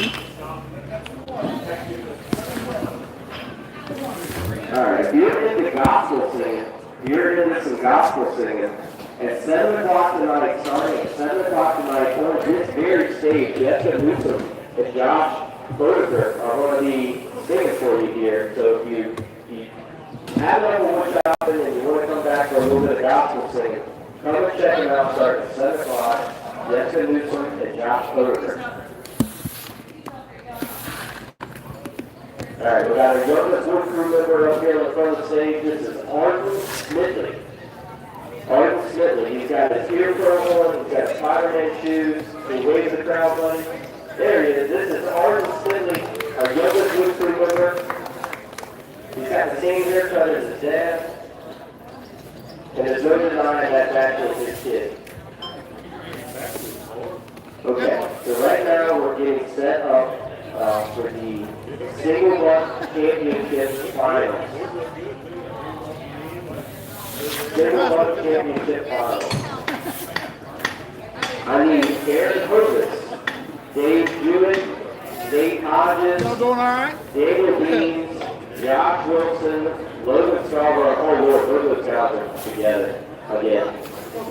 Alright, if you're into gospel singing, if you're into some gospel singing, at 7 o'clock tonight, starting at 7 o'clock tonight, on this very stage, Webster and Josh Webster are going to be singing for you here. So if you have one Woodchopping and you want to come back for a little bit of gospel singing, come and check them out starting at 7 o'clock. Webster and Josh Webster. Alright, we got our youngest wood crew member up here on the front of the stage. This is Arden Smidley. Arden Smidley, he's got his ear pearl on, he's got Spider-Man shoes, he waves the crowd money. There he is, this is Arden Smidley, our youngest wood crew member. He's got the same haircut as his dad. And there's no denying that back was his kid. Okay, so right now we're getting set up for the single buck championship finals. Single buck championship finals. I need Aaron Purvis, Dave Jewett, Dave Hodges, Daniel Beans, Josh Wilson, Logan Scarborough. Oh Lord, those guys are together again.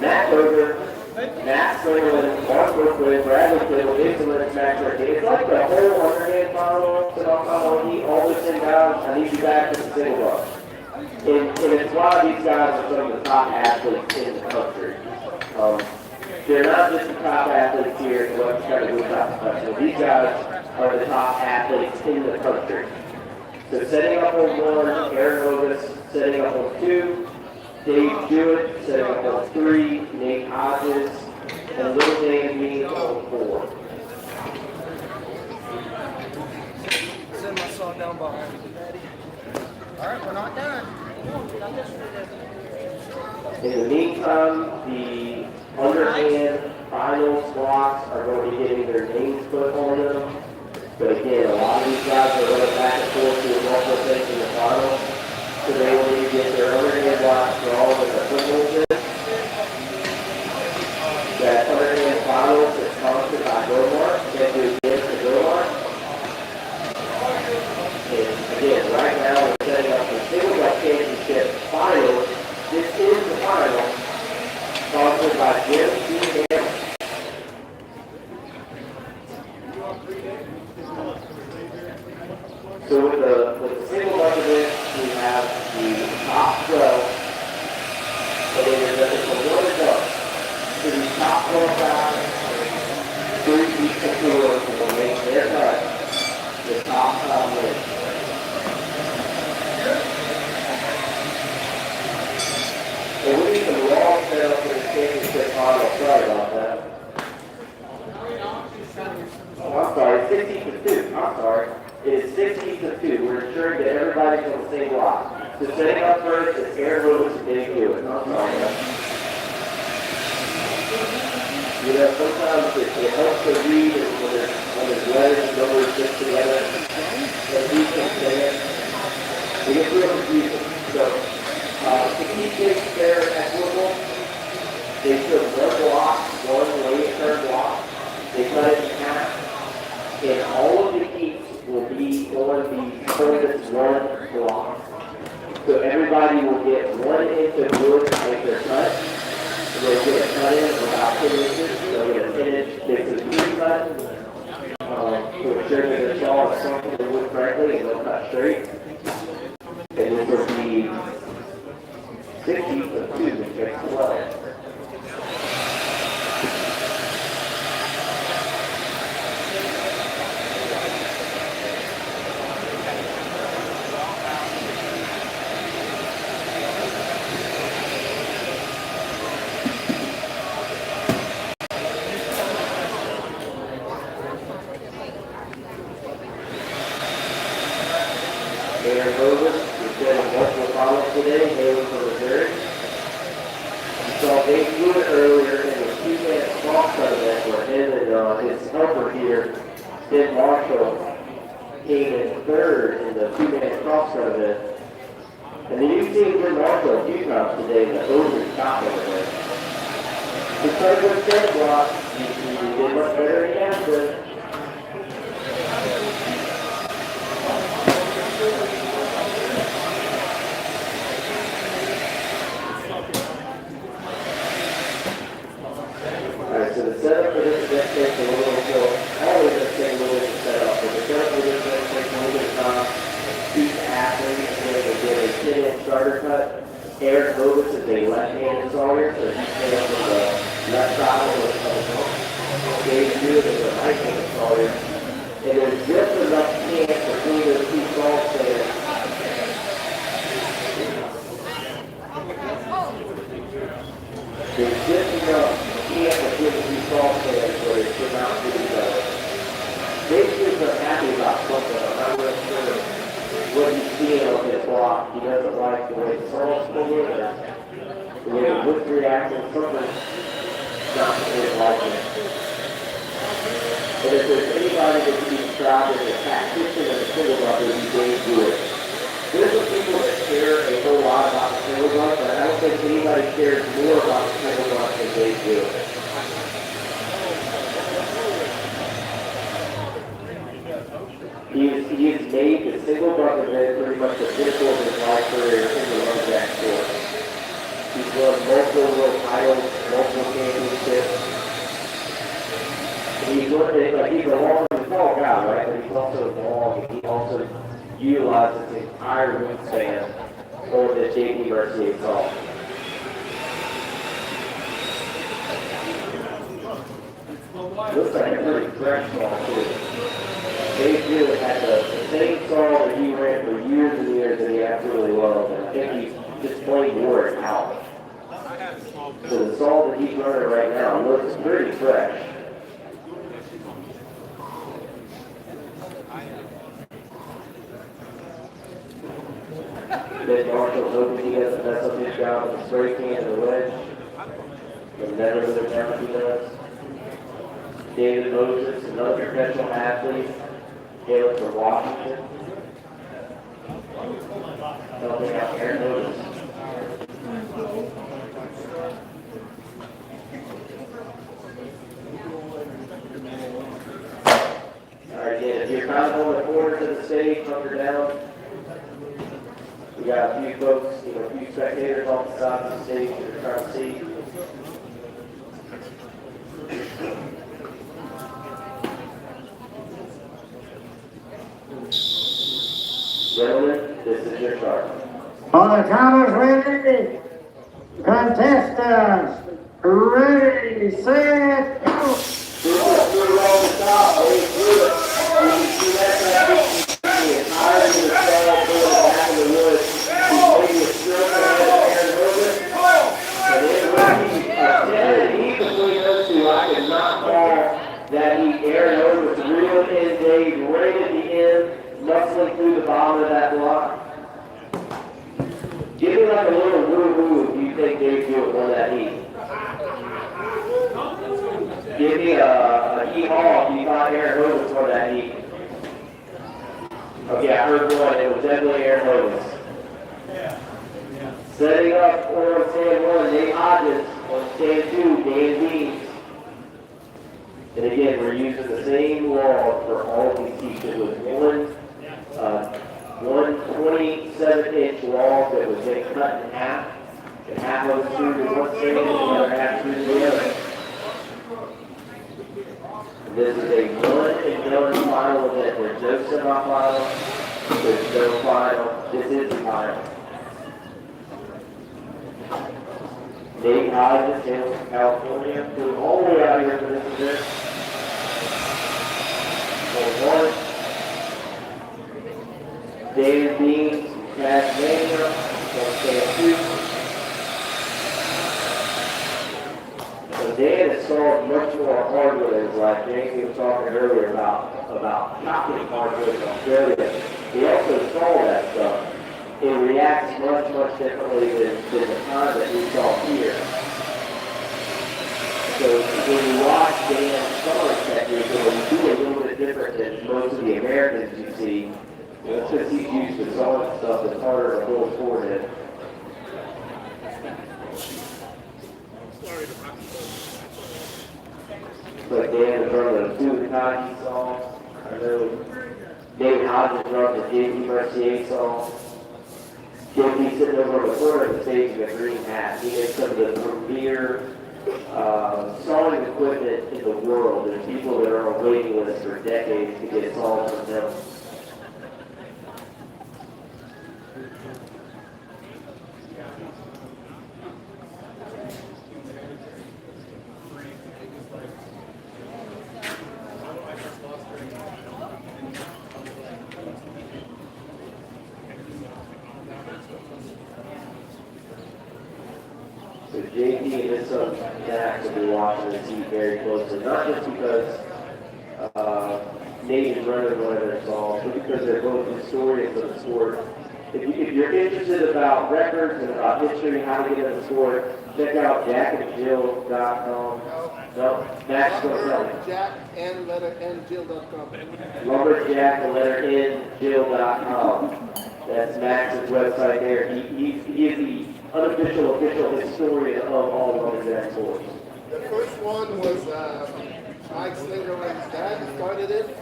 Matt Berger, Matt Slingerland, Mark Brooklyn, Bradley Kittle, Jason Lennox, Max Rickey. It's like the whole Underhand final, so I'm need all these 10 guys. I need you back to the single buck. And it's why these guys are some of the top athletes in the country. They're not just the top athletes here in Webster and Woodchopping. These guys are the top athletes in the country. So setting up on 1, Aaron Ovis, setting up on 2, Dave Jewett, setting up on 3, Nate Hodges, and Little Dan being on 4.
Send my song down behind me, Daddy. Alright, we're not done.
In the meantime, the Underhand finals blocks are going to be getting their names put on them. But again, a lot of these guys are running back and forth to the multiple things in the finals. So they will need to get their Underhand blocks for all of the football kids. That Underhand finals is sponsored by Go-Mart. Can't do this to Go-Mart. And again, right now we're setting up the single buck championship finals. This is the final, sponsored by Jim C. Hammer. So with the single buck event, we have the top 12. So it's a one and done. So the top 12 guys, 3 each of 4 will make their cut. The top 5 wins. So we need some raw set up for the championship final. Sorry about that. Oh, I'm sorry, 16 to 2. I'm sorry. It is 16 to 2. We're ensuring that everybody's on the same block. So setting up first is Aaron Lewis and Dave Hewitt. I'm sorry. You know, sometimes it helps to read when there's letters and numbers just together. And these can stand. We get real confusing. So, to keep things fair and equitable, they took one block, one lane turn block. They cut it in half. And all of the heats will be on the furthest one block. So everybody will get 1 inch of wood to make their cut. And they'll get a cut in of about 10 inches. They'll get a 10-inch mix of 3 cut. To ensure that the saw is sunk in the wood correctly and they'll cut straight. And this will be 60 to 2. they flew it earlier in the two-man crosscut event where him and his helper here, Ben Marshall, came in third in the two-man crosscut event. And then you've seen Ben Marshall a few times today in the over-top event. Because of the set block, he did much better than he has been. Alright, so the setup for this event takes a little bit, always going to take a little bit to set up, but the setup for this event takes a little bit of time. Each athlete is going to get a 10-inch starter cut. Eric Hovis is a left-handed sawyer, so he stands on the left side of the Dave Good is a right-handed sawyer. And there's just enough chance between those two saw stands. There's just enough chance between the two saw stands where it should not be done. Dave Good's unhappy about something. I'm not really sure what he's seeing on his block. He doesn't like the way the saw's moving or the way the wood's reacting. Something's not really liking it. But if there's anybody that can be described as a tactician and a single buck, it would be Dave Good. There's some people that care a whole lot about the single buck, but I don't think anybody cares more about the single buck than Dave Good. He has made the single buck event pretty much the pinnacle of his life career in the lumberjack sport. He's won multiple world titles, multiple championships. And he's a long and tall guy, right? But he's also long, and he also utilizes his entire wingspan on the JP Mercier saw. Looks like a pretty fresh saw, too. Dave Good had the same saw that he ran for years and years that he absolutely loved, and I think he's just plain wore it out. So the saw that he's running right now looks pretty fresh. Ben Marshall's hoping he doesn't mess up his job with the spray can and the wedge. But never with the time he does. David Moses, another professional athlete, hailing from Washington. Helping out Aaron Moses. Alright, again, if you're kind of on the corners of the stage, hunker down. We got a few folks, a few spectators on the side of the stage that are trying to see. Gentlemen, this is your start.
For the Thomas Lindsay contestants, ready, set, go!
Through all the top, way through it. You can see that transition higher to the side, to the back of the wood. Maybe a stroke ahead of Aaron Hogan. And then when he between those two, I could not call that Aaron Hogan was real in Dave right at the end. Muscling through the bottom of that block. Give me like a little woo-woo if you think Dave Good won that heat. Give me a hee-haw if you thought Aaron Hogan won that heat. Okay, I heard one. It was definitely Aaron Hogan. Setting up on stand 1, Nate Hodges. On stand 2, Dan Deans. And again, we're using the same log for all these heats. It was one 27-inch log that was then cut in half, and half of it screwed to one stand and the other half screwed to the other. This is a one-and-done final event. There's no semifinal, there's no final. This is the final. Nate Hodges, San California, flew all the way out here for this event. For one. David Deans, Tasmania, on stand 2. So Dan has solved much more hardwood in his life. Jamie was talking earlier about chopping hardwood in Australia. He also saw that stuff. It reacts much, much differently than the time that we saw here. So when you watch Dan's summer technique, you do a little bit different than most of the Americans you see. You know, it's because he's used to sawing stuff that's harder to hold forehead. But Dan is running a 2 Kentucky song. I know David Hodges runs a JP Mercier song. JP sitting over on the corner of the stage with a green hat. He makes some of the premier sawing equipment in the world. There's people that are on a waiting list for decades to get saws from him. So JP and his son Max will be watching this heat very closely, not just because Nate is running one of their songs, but because they're both historians of the sport. If you're interested about records and about history, how to get in the sport, check out jackandjill.com. No, Max going to tell you.
Jack and letter N Jill.com.
Lumberjack and letter N Jill.com. That's Max's website there. He is the unofficial, official historian of all lumberjack sports.
The first one was Mike Slinger and his dad started it.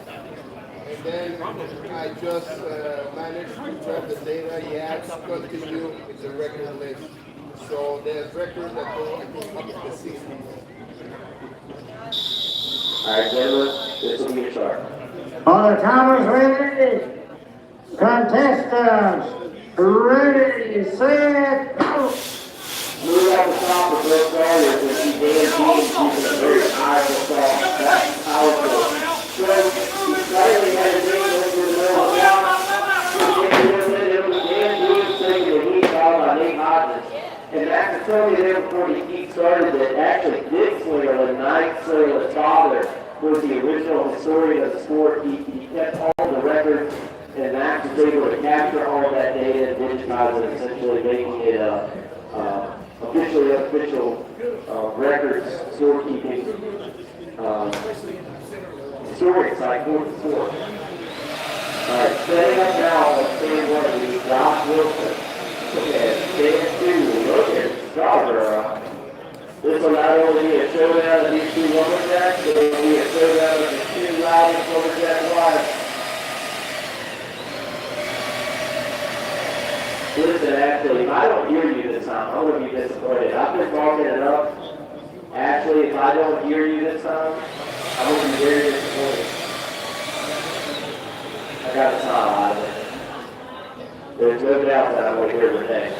And then I just managed to grab the data he had to continue with the record list. So there's records that go, I think, up to the 60s.
All right, gentlemen, this will be a start.
All the timers ready? Contestants, ready, set, go!
Move off the top of both starters and see Dan James using a very powerful saw. That's powerful. So, he slightly had a ring over the middle of the block. It was Dan James taking the heat followed by Nate Hodges. And Max was telling me there before the heat started that actually Dick Slingerland, Knight Slingerland's father, was the original historian of the sport. He kept all the records, and Max was able to capture all that data and digitize it, essentially making it officially unofficial records, scorekeeping, historic site for the sport. All right, setting up now on stand one, we need Josh Wilson. And stand two, look at Scarborough. This will not only be a showdown of these two lumberjacks, but it will be a showdown of the two loudest lumberjack wives. Listen, actually, if I don't hear you this time, I'm going to be disappointed. I've been talking it up. Actually, if I don't hear you this time, I'm going to be very disappointed. I got a smile out of it. There's no doubt that I'm going to hear today.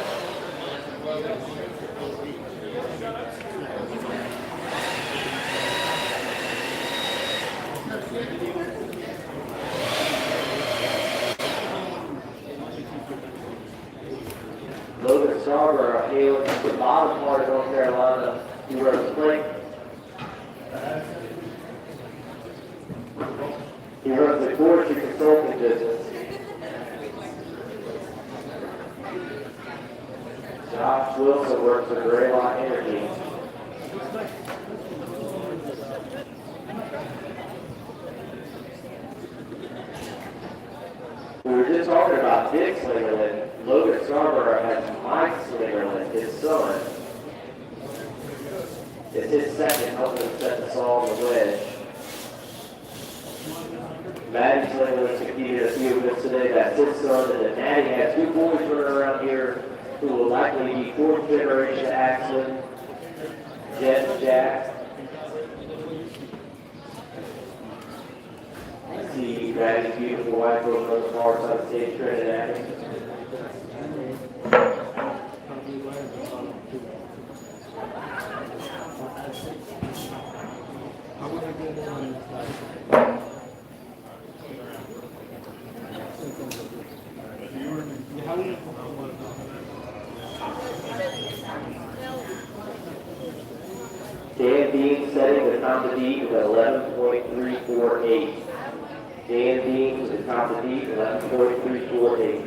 Logan Scarborough hails from the bottom part of North Carolina. He runs Spring. He runs the forestry consulting business. Josh Wilson works for Greylock Energy. We were just talking about Dick Slingerland. Logan Scarborough has Mike Slingerland, his son. It's his second, helping him set the saw on the wedge. Maddie Slingerland competed a few of us today. That's his son, and then Maddie has two boys running around here who will likely be fourth generation axemen, Jet and Jack. See Maddie's beautiful wife over on the far side of the stage, Trinidad Abbey. Dan Dean setting the top of the beat with 11.348. Dan Dean with the top of the beat, 11.348.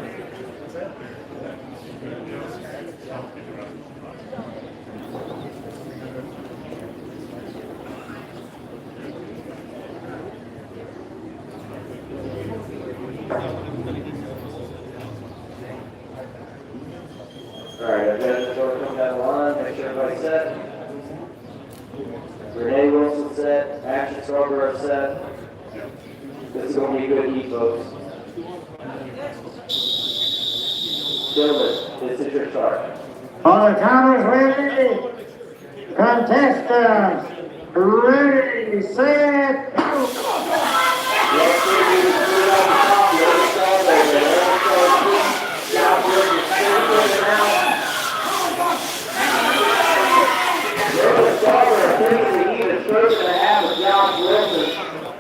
Renee Wilson set, Action Scarborough set. This is going to be a good heat, folks. Gentlemen, this is your start.
All the timers ready? Contestants, ready, set,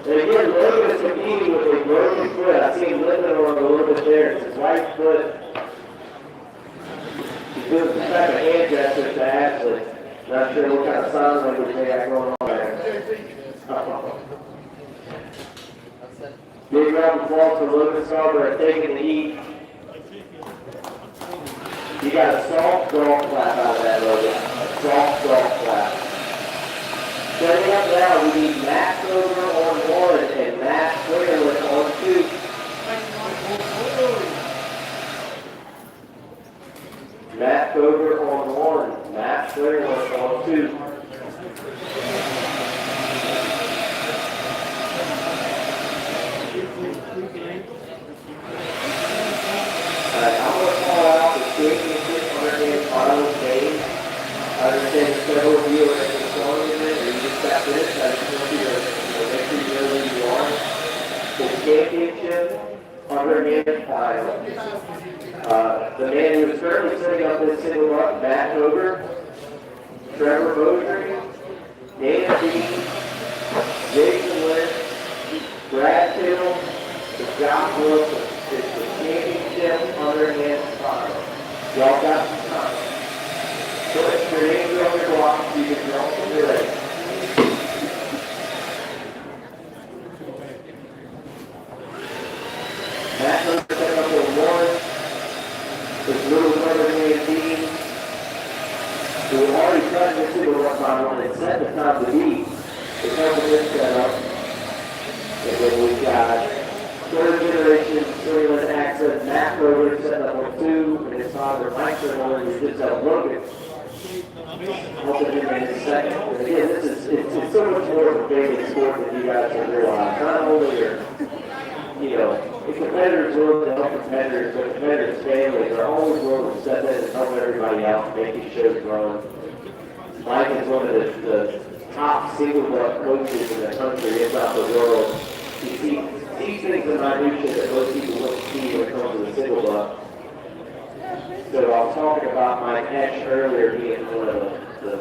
Again, Logan is competing with a broken foot. I see him lifting on a little bit there. It's his right foot. He's doing some type of hand gesture to Ashley. Not sure what kind of sign language they got going on there. Big round of applause for Logan Scarborough taking the heat. You got a soft golf clap out of that, Logan. A soft golf clap. Setting up now, we need Matt Kroger on 1 and Matt Clearland on 2. Matt Kroger on 1, Matt Clearland on 2. Alright, I'm going to call out the championship underhand final game. I understand several of you are in the song unit, or you just got this. I just want you to make sure you know who you are. The championship underhand final. The man who is currently setting up this single up, Matt Kroger, Trevor Beaudry, Dan Dean, Jason Lynch, Brad Tittle, and John Wilson. It's the championship underhand final. Y'all got some time. Put your names on your block, you can jump when you're ready. Matt Kroger set up on 1. His little brother Dan Dean, who already tried to do the final and set the time to beat. It's helping this setup. And then we've got third generation Sterling accent, Matt Kroger setting up on 2, and his father Mike Kroger, who just out Logan. Helping him in his second. And again, it's so much more of a basic sport than you guys can realize. Not only are, the competitors willing to help competitors, but competitors' families are always willing to step in and help everybody out, making shows run. Mike is one of the top single butt coaches in the country, if not the world. He sees things in minutia that most people wouldn't see when it comes to the single butt. So I was talking about Mike Esch earlier being one of the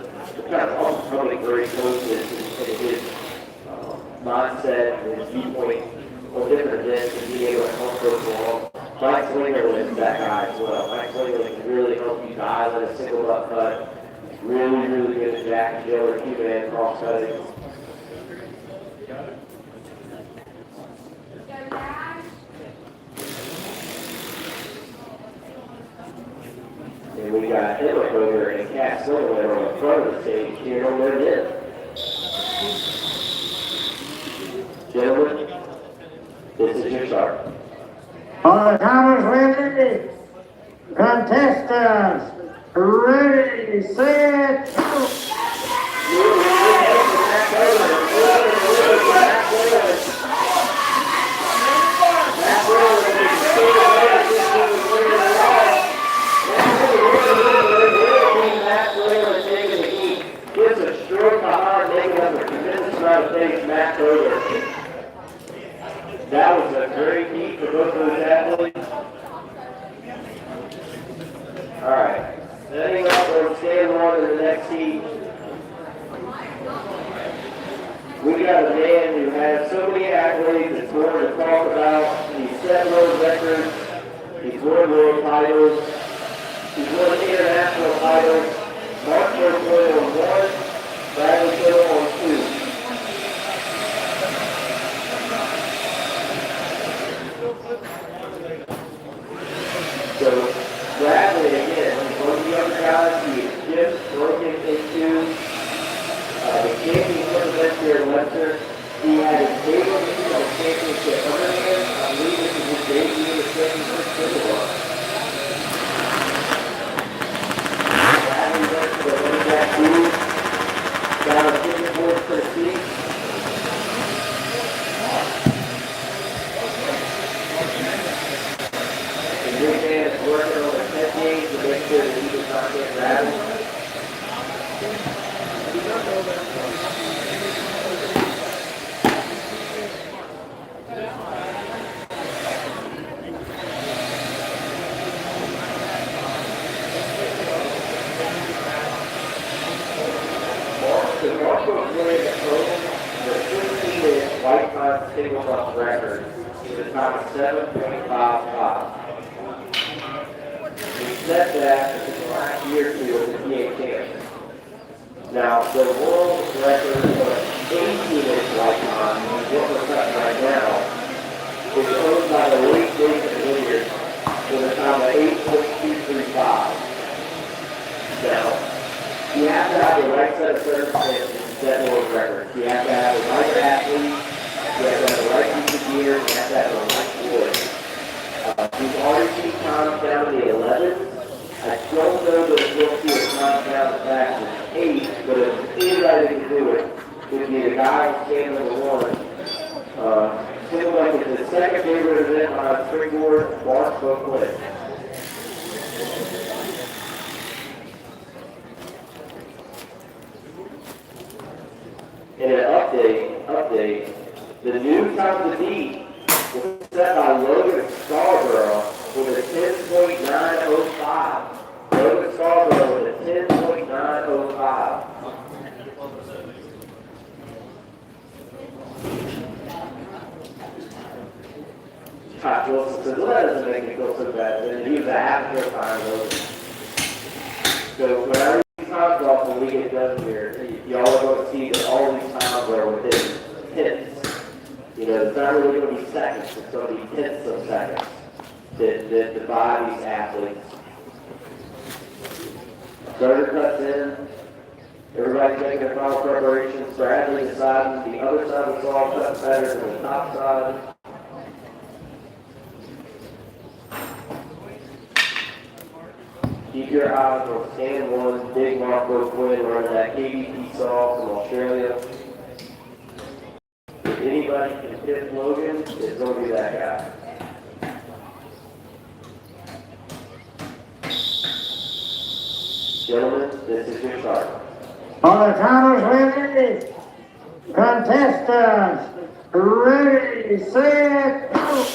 kind of up-and-coming great coaches and his mindset and his viewpoint on different events and being able to help coach along. Mike Slinger was that guy as well. Mike Slinger can really help you dial in a single butt cut. Really, really good at Jack and Jill or two-man cross-cutting. And we got Emma Kroger and Kat Silverman on the front of the stage here on their end. Gentlemen, this is your start.
all the timers ready? Contestants, ready, set, go!
Gives a stroke behind making up a tremendous amount of things, Matt Kroger. That was a great heat for both of those athletes. All right, setting up on stand 1 in the next heat. We got a man who has so many accolades that's more to talk about. He's set world records. He's won world titles. He's won international titles. Mark Woodchopping on 1, Bradley Tittle on 2. So Bradley again, one of the other guys, he has just broken into the championship event here in Webster. He had his debut on the championship underhand. I believe this is his debut in the championship single. Bradley went to the running back The Marco Williams holds the 15-inch white pine single bus record with a time of 7.55. We set that in the last year or two of the PA champions. Now, the world record for 18-inch white pine, what we're cutting right now, is owned by the late Jason Williams with a time of 8.235. Now, you have to have the right set of circumstances to set world records. You have to have the right athlete, you have to have the right piece of gear, you have to have the right board. We've already seen times down in the 11s. I don't know that we'll see a time down as fast as 8, but if anybody can do it, would be the guy who's standing number 1. Seems like it's the second favorite event on Springboard, Mark Booklet. In an update, the new time to beat was set by Logan Scarborough with a 10.905. Logan Scarborough with a 10.905. Josh Wilson says, well, that doesn't make me feel so bad. And he was a half a time Logan. So whenever times off when we get done here, y'all are going to see that all these times are within tenths. You know, it's not really going to be seconds, it's going to be tenths of seconds that divide these athletes. Starter cuts in, everybody's making their final preparations. Bradley deciding the other side of the saw cuts better than the top side. Keep your eyes on stand 1, big Marco Quinn running that KBP saw from Australia. If anybody can hit Logan, it's going to be that guy. Gentlemen, this is your start.
All the timers ready, contestants, ready, set, go!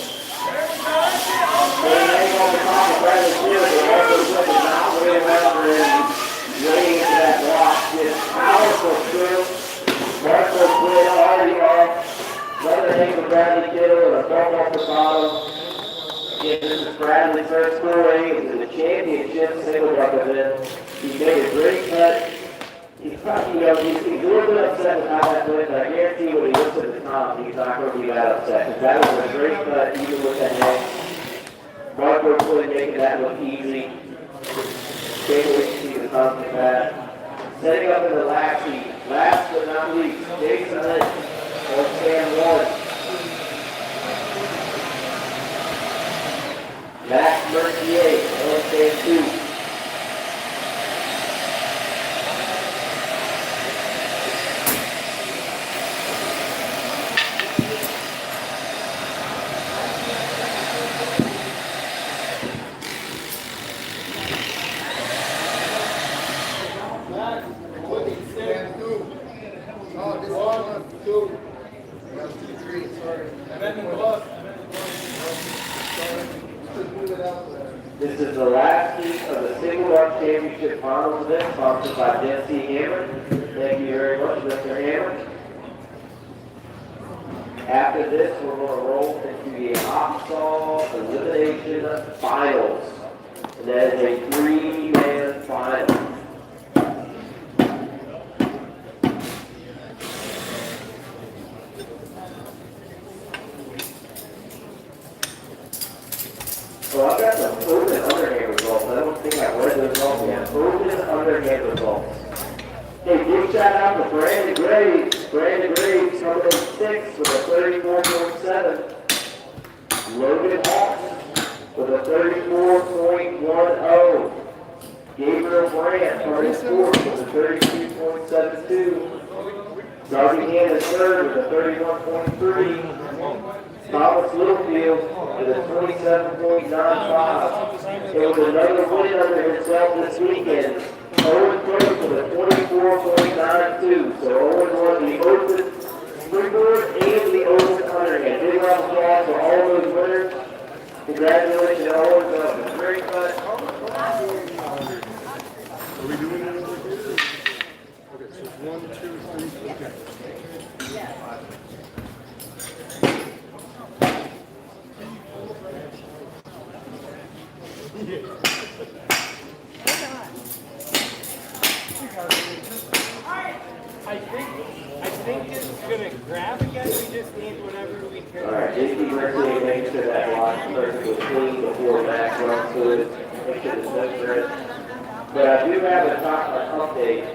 Running into that block, this powerful through. Marco Quinn already off. Another hit from Bradley Kittle with a bump off the bottom. Again, this is Bradley's first foray into the championship single buck event. He made a great cut. He's probably, he's a little bit upset with how that went, but I guarantee when he looks at the top, he's not going to be that upset. Because that was a great cut, even with that head. Marco Quinn making that look easy. Can't wait to see the top of that. Setting up in the last heat, last but not least, Jason Lynch on stand 1. Max Mercier on stand 2. This is the last heat of the Single Buck Championship Finals event, sponsored by Dempsey Hammer. Thank you very much, Mr. Hammer. After this, we're going to roll into the hot saw elimination finals. And that is a 3-man final. So I've got some open underhand results. I don't think I read those off yet. Open underhand results. Hey, big shout out to Brandon Graves. Brandon Graves coming in 6th with a 34.7. Logan Hawks with a 34.10. Gabriel Brandt coming in 4th with a 32.72. Darby Hand is 3rd with a 31.3. Thomas Littlefield with a 27.95. It was another win under himself this weekend. Owen Crowe for the 24.92. So Owen won the Open Springboard and the Open Underhand. Big round of applause for all those winners. Congratulations, Owen. That was a great cut.
Are we doing it over here? Okay, so 1, 2, 3, okay.
I think it's gonna grab again. We just need whatever we can.
All right, JP Mercier makes sure that block starts to clean before Max runs to it. Make sure there's no grit. But I do have a update.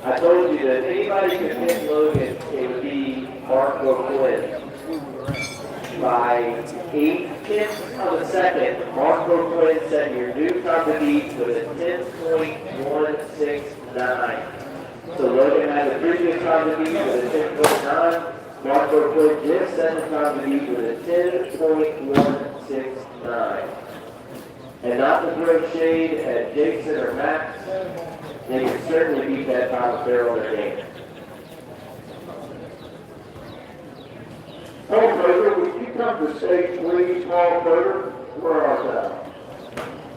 I told you that if anybody could hit Logan, it would be Marco Quinn. By 8/10 of a second, Marco Quinn set your new time to beat with a 10.169. So Logan had the previous time to beat with a 10.9. Marco Quinn just set the time to beat with a 10.169. And not to throw shade at Jason or Max, they can certainly beat that time if they're on their game.
Hey, brother, would you come to stage, please, Paul Broder? Where are you?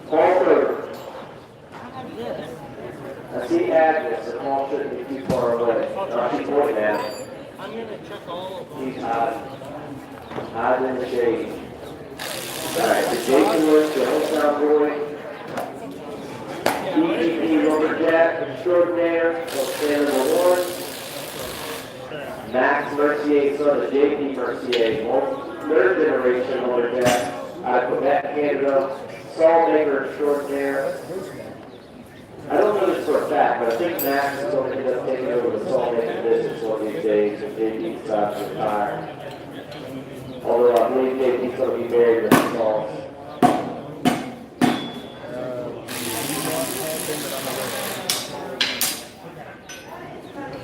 Paul Broder.
I see Agnes, and Paul shouldn't be too far away. No, she's pointing at him.
I'm gonna check all of them.
He's hiding in the shade. All right, the Jason Woods, the hometown boy. EPP Lumberjack extraordinaire, stand number 1. Max Mercier, son of JP Mercier, third generation Lumberjack out of Quebec, Canada. Salt maker extraordinaire. I don't know this for a fact, but I think Max is going to end up taking over the salt making business one of these days if JP decides to retire. Although I believe JP's going to be married with the salt.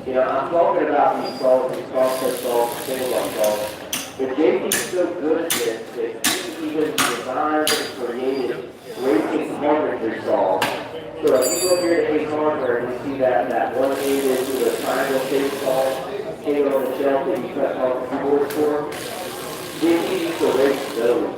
You know, I'm talking about these salts, these crosscut salts, single-up salts. But JP's so good at this that he even designed and created racing carpentry salts. So if you go here to Ace Hardware and you see that 1/8 inch with a triangle shaped saw hanging on the shelf that you cut off the keyboard for, JP used to race those.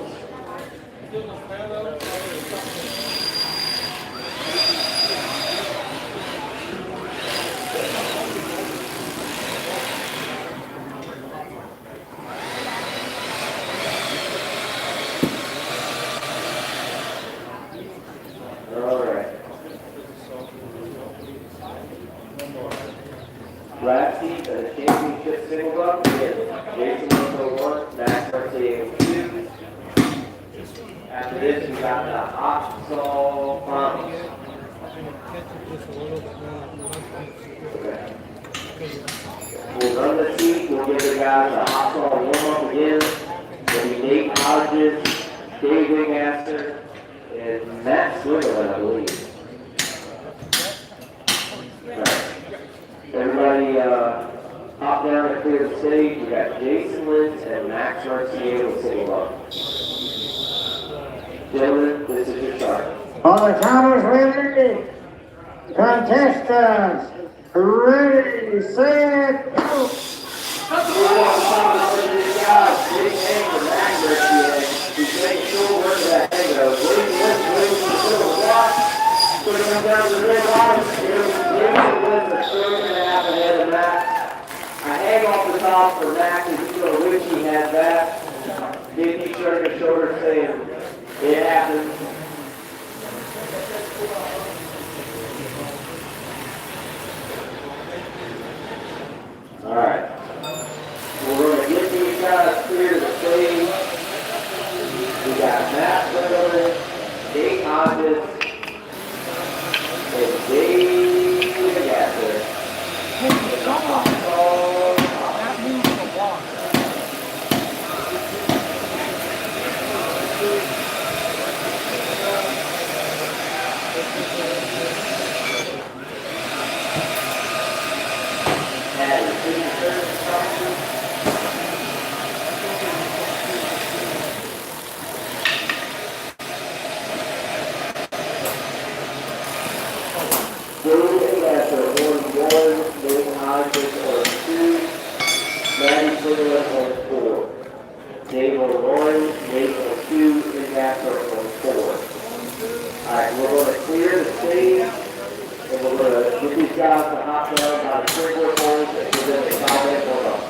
Last seat of the championship single up is Jason 101, Max Mercier 2. After this, we got the hot saw finals. Okay. We'll run the seat, we'll give the guys a hot saw warm up again. There'll be Nate Hodges, Dave Wingmaster, and Matt Switzerland, I believe. Everybody hop down and clear the stage. We got Jason Lynch and Max Mercier with single up. Gentlemen, this is your start.
For the Thomas River contestants, ready, set, go!
Big hang for Max Mercier. He's making sure work of that hang though. Jason Lynch waiting for the silver block. Putting him down to the red line. Jason Lynch is 3.5 ahead of Max. I hang off the top for Max as he's going to wish he had that. JP shrugging his shoulders saying, it happens. All right. We're going to get these guys clear to the stage. We got Matt Switzerland, Nate Hodges, and Dave Wingmaster. Hopkins on 2, Maddie Slingerland on 4. Dave on 1, Nate on 2, and Jasper on 4. Alright, we're going to clear the stage, and we're going to get these guys to hop down by the springboard poles and give them a comment on us.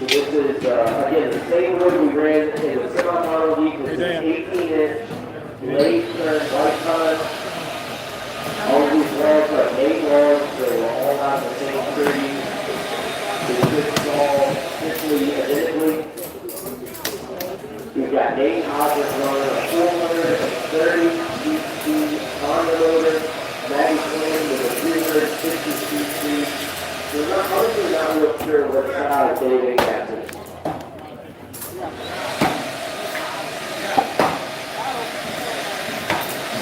This is, again, the same wood we ran in the semi-final week. This is 18-inch late turn white pine. All of these logs are 8 logs, so we're all out the same tree. It's just all simply identically. We've got Nate Hodges running a 430 cc Honda motor, Maddie Quinn with a 360 cc. We're not honestly not real sure what size David has.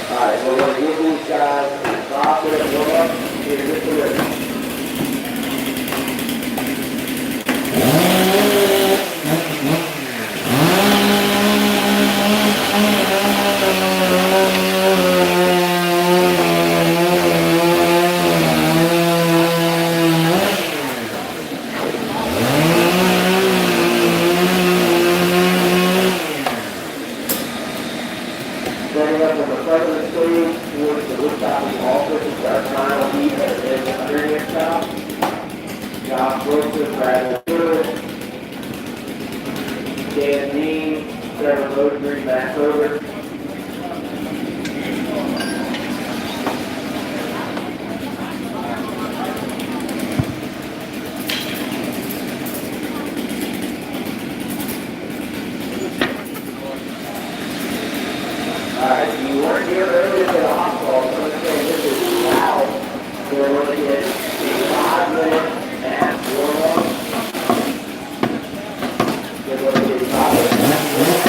Alright, we're going to give these guys a stop and warm up here in just a minute. Setting up in the front of the stage towards the woodchopping office is our final heat at the Underhand shop. Josh Wilson, Brad Wood, Dan Dean, Trevor Mosbury, Matt Kroger. Alright, you weren't here earlier for the hot ball, so let's say this is loud. We're going to get a 5-minute ass warm-up. We're going to get 5 minutes ass warm-up.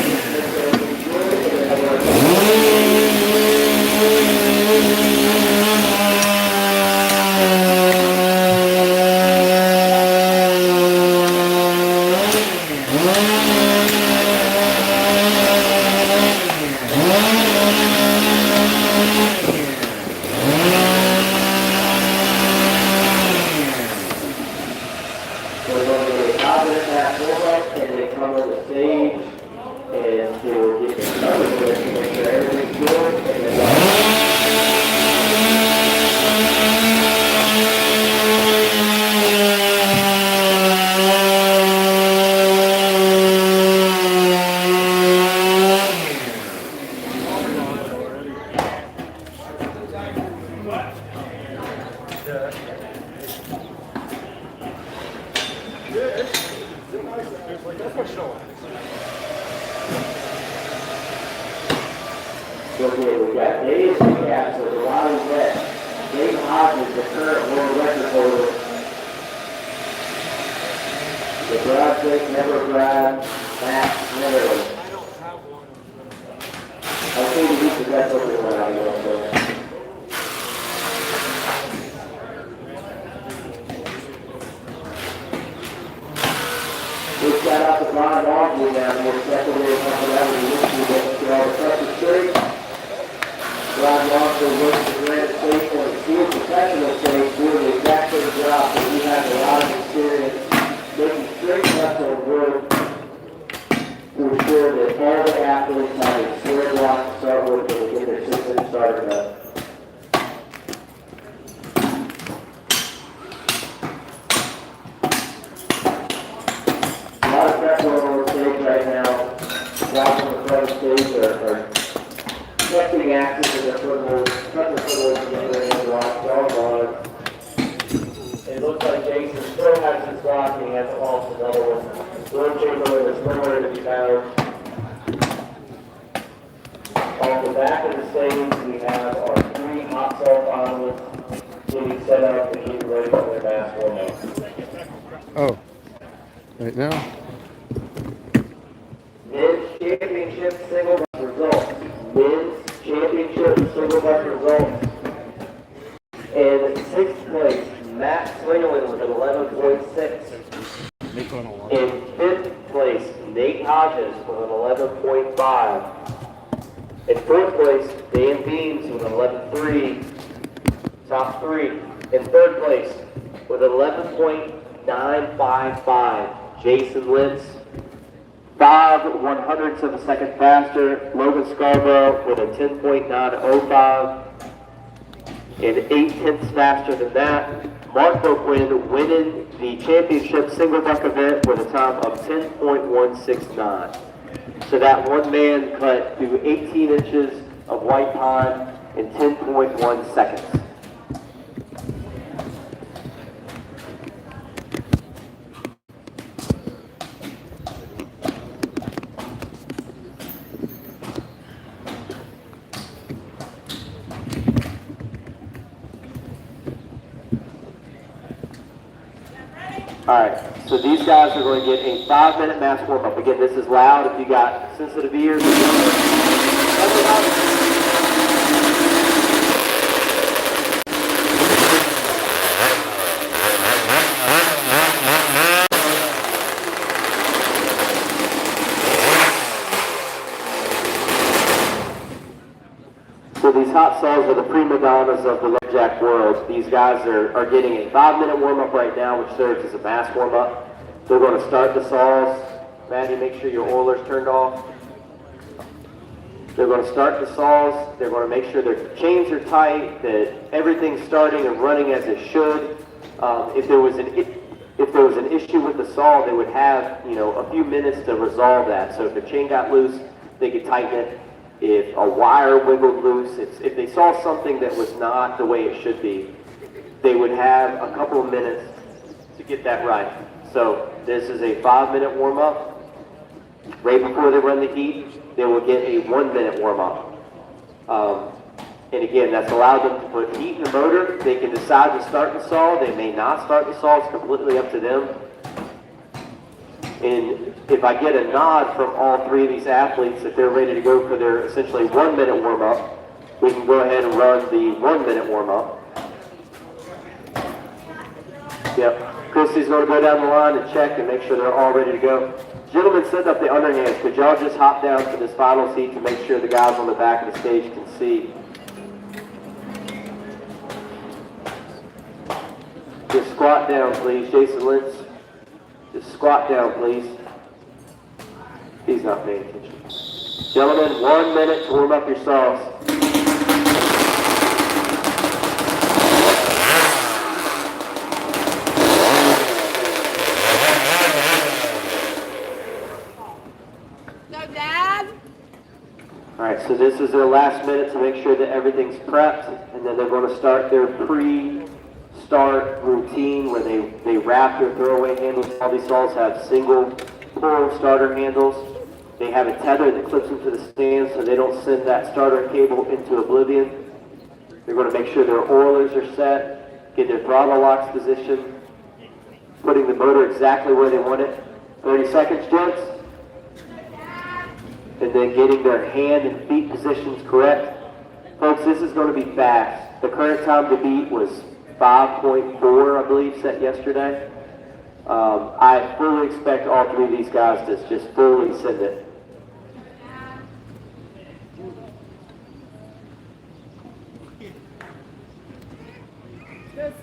We're going to get a 5-minute ass warm-up and then come on the stage and we'll get started with it to make sure everything's good and then okay, we've got Dave Seacap, so the line is net. Dave Hodges, the current world record holder. The broad shake never grab, Matt Netherland. I'll say to beat the best over the one out of so. We've got out the blind dog now, we're secondary and coming out of the list to get all the pressure straight. Brian Walker works the Grand State on the field professional stage doing the exact same job, but he has a lot of experience making straight left on wood to ensure that all the athletes have a square block to start with when they get their system started up. A lot of pressure on the stage right now. Guys on the front of the stage are testing axes in their footholds, cutting their footholds together and blocks, all gone. It looks like Jason still has his block and he hasn't lost another one. Will Chamberlain is nowhere to be found. On the back of the stage, we have our 3 hot salt islands getting set up and getting ready for their mass warm-up.
Oh, right now?
Men's Championship single results. Men's Championship 11.5. In fourth place, Dan Beams with 11.3, top 3. In third place with 11.955, Jason Lentz. 5/100ths of a second faster, Logan Scarborough with a 10.905. And 8/10ths faster than that, Mark Boquin winning the championship single buck event with a time of 10.169. So that one man cut through 18 inches of white pine in 10.1 seconds. All right, so these guys are going to get a 5-minute mass warm-up. Again, this is loud. If you got sensitive ears, so these hot saws are the prima donnas of the lumberjack world. These guys are getting a 5-minute warm-up right now, which serves as a mass warm-up. They're going to start the saws. Maddie, make sure your oiler's turned off. They're going to start the saws. They're going to make sure their chains are tight, that everything's starting and running as it should. If there was an issue with the saw, they would have, a few minutes to resolve that. So if the chain got loose, they could tighten it. If a wire wiggled loose, if they saw something that was not the way it should be, they would have a couple of minutes to get that right. So this is a 5-minute warm-up. Right before they run the heat, they will get a 1-minute warm-up. And again, that's allowed them to put heat in the motor. They can decide to start the saw. They may not start the saw. It's completely up to them. And if I get a nod from all 3 of these athletes that they're ready to go for their essentially 1-minute warm-up, we can go ahead and run the 1-minute warm-up. Yep. Christy's going to go down the line and check and make sure they're all ready to go. Gentlemen, set up the underhands. Could y'all just hop down to this final seat to make sure the guys on the back of the stage can see? Just squat down, please. Jason Lentz. Just squat down, please. He's not paying attention. Gentlemen, 1 minute to warm up your saws. All right, so this is their last minute to make sure that everything's prepped, and then they're going to start their pre-start routine where they wrap their throwaway handles. All these saws have single pull starter handles. They have a tether that clips into the stand so they don't send that starter cable into oblivion. They're going to make sure their oilers are set, get their throttle locks positioned, putting the motor exactly where they want it. 30 seconds, gents. And then getting their hand and feet positions correct. Folks, this is going to be fast. The current time to beat was 5.4, I believe, set yesterday. I fully expect all 3 of these guys to just fully send it.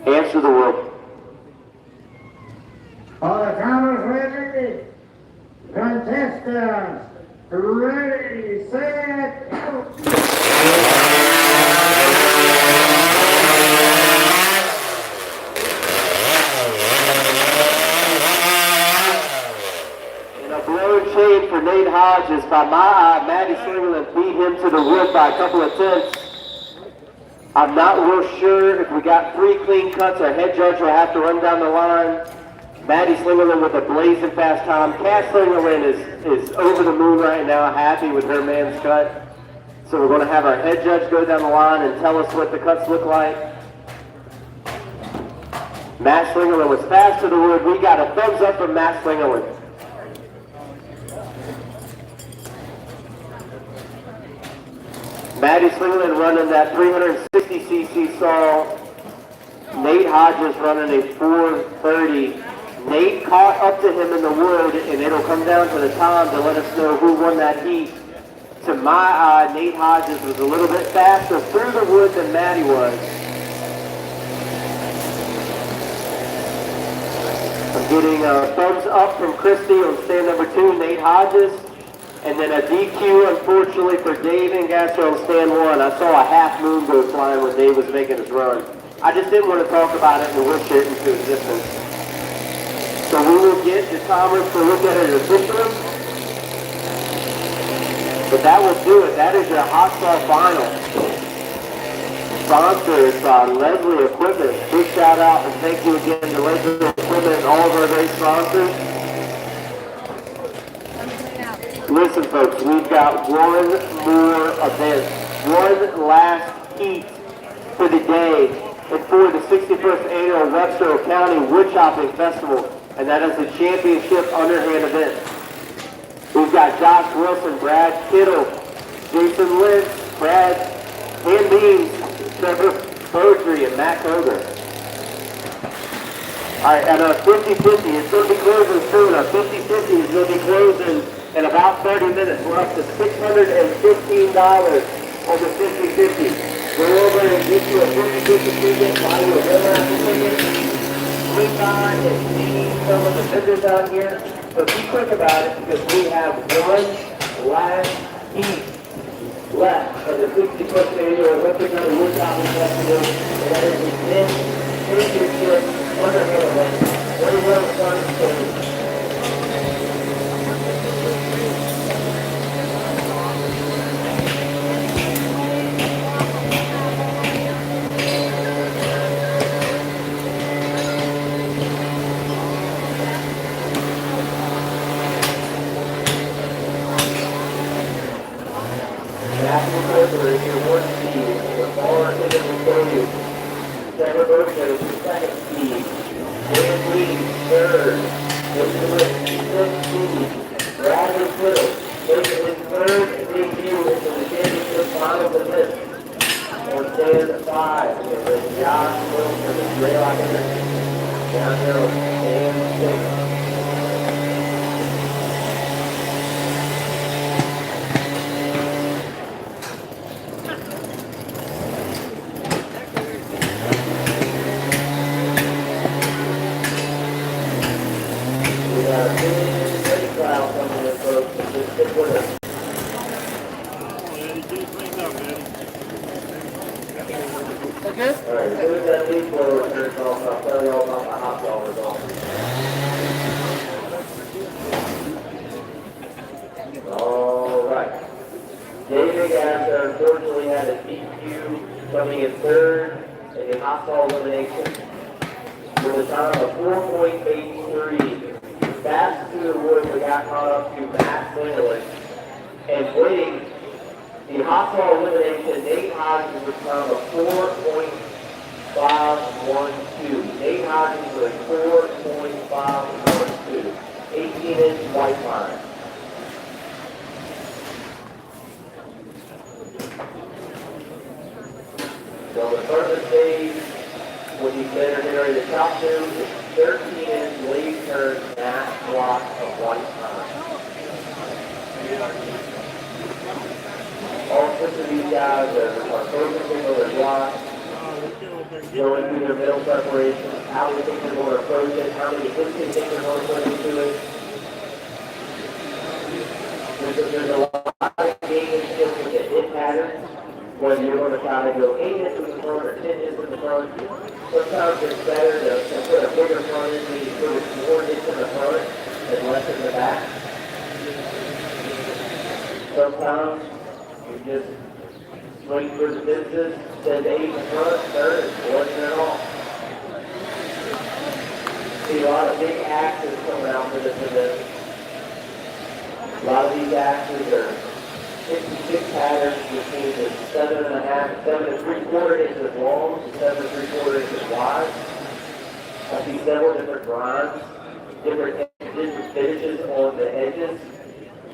Answer the world.
All the cameras ready. Contestants, ready, set, go.
Chain for Nate Hodges by my eye. Maddie Slingerland beat him to the wood by a couple of tenths. I'm not real sure if we got 3 clean cuts. Our head judge will have to run down the line. Maddie Slingerland with a blazing fast time. Cass Slingerland is over the moon right now, happy with her man's cut. So we're going to have our head judge go down the line and tell us what the cuts look like. Matt Slingerland was fast to the wood. We got a thumbs up from Matt Slingerland. Maddie Slingerland running that 360cc saw. Nate Hodges running a 430 Nate caught up to him in the wood, and it'll come down to the time to let us know who won that heat. To my eye, Nate Hodges was a little bit faster through the wood than Matty was. I'm getting a thumbs up from Christy on stand number 2, Nate Hodges. And then a DQ, unfortunately, for Dave Angastro on stand 1. I saw a half moon go flying when Dave was making his run. I just didn't want to talk about it and wish it into existence. So we will get the timers to look at it officially. But that will do it. That is your hot saw final. Sponsors, Leslie Equipment. Big shout out and thank you again to Leslie Equipment and all of our great sponsors. Listen, folks, we've got one more event, one last heat for the day, and for the 61st annual Webster County Woodchopping Festival, and that is the championship underhand event. We've got Josh Wilson, Brad Kittle, Jason Lynch, Brad Handbeans, Trevor Poetry, and Matt Koger. All right, at a 50-50, it's going to be closing soon. A 50-50 is going to be closing in about 30 minutes. We're up to $615 on the 50-50. Go over and get you a 50-50 ticket, buy you a river apple ticket. Swing by and see some of the vendors out here. So be quick about it because we have one last heat left of the 61st annual Webster County Woodchopping Festival, and that is the men's championship underhand event. Very well fun.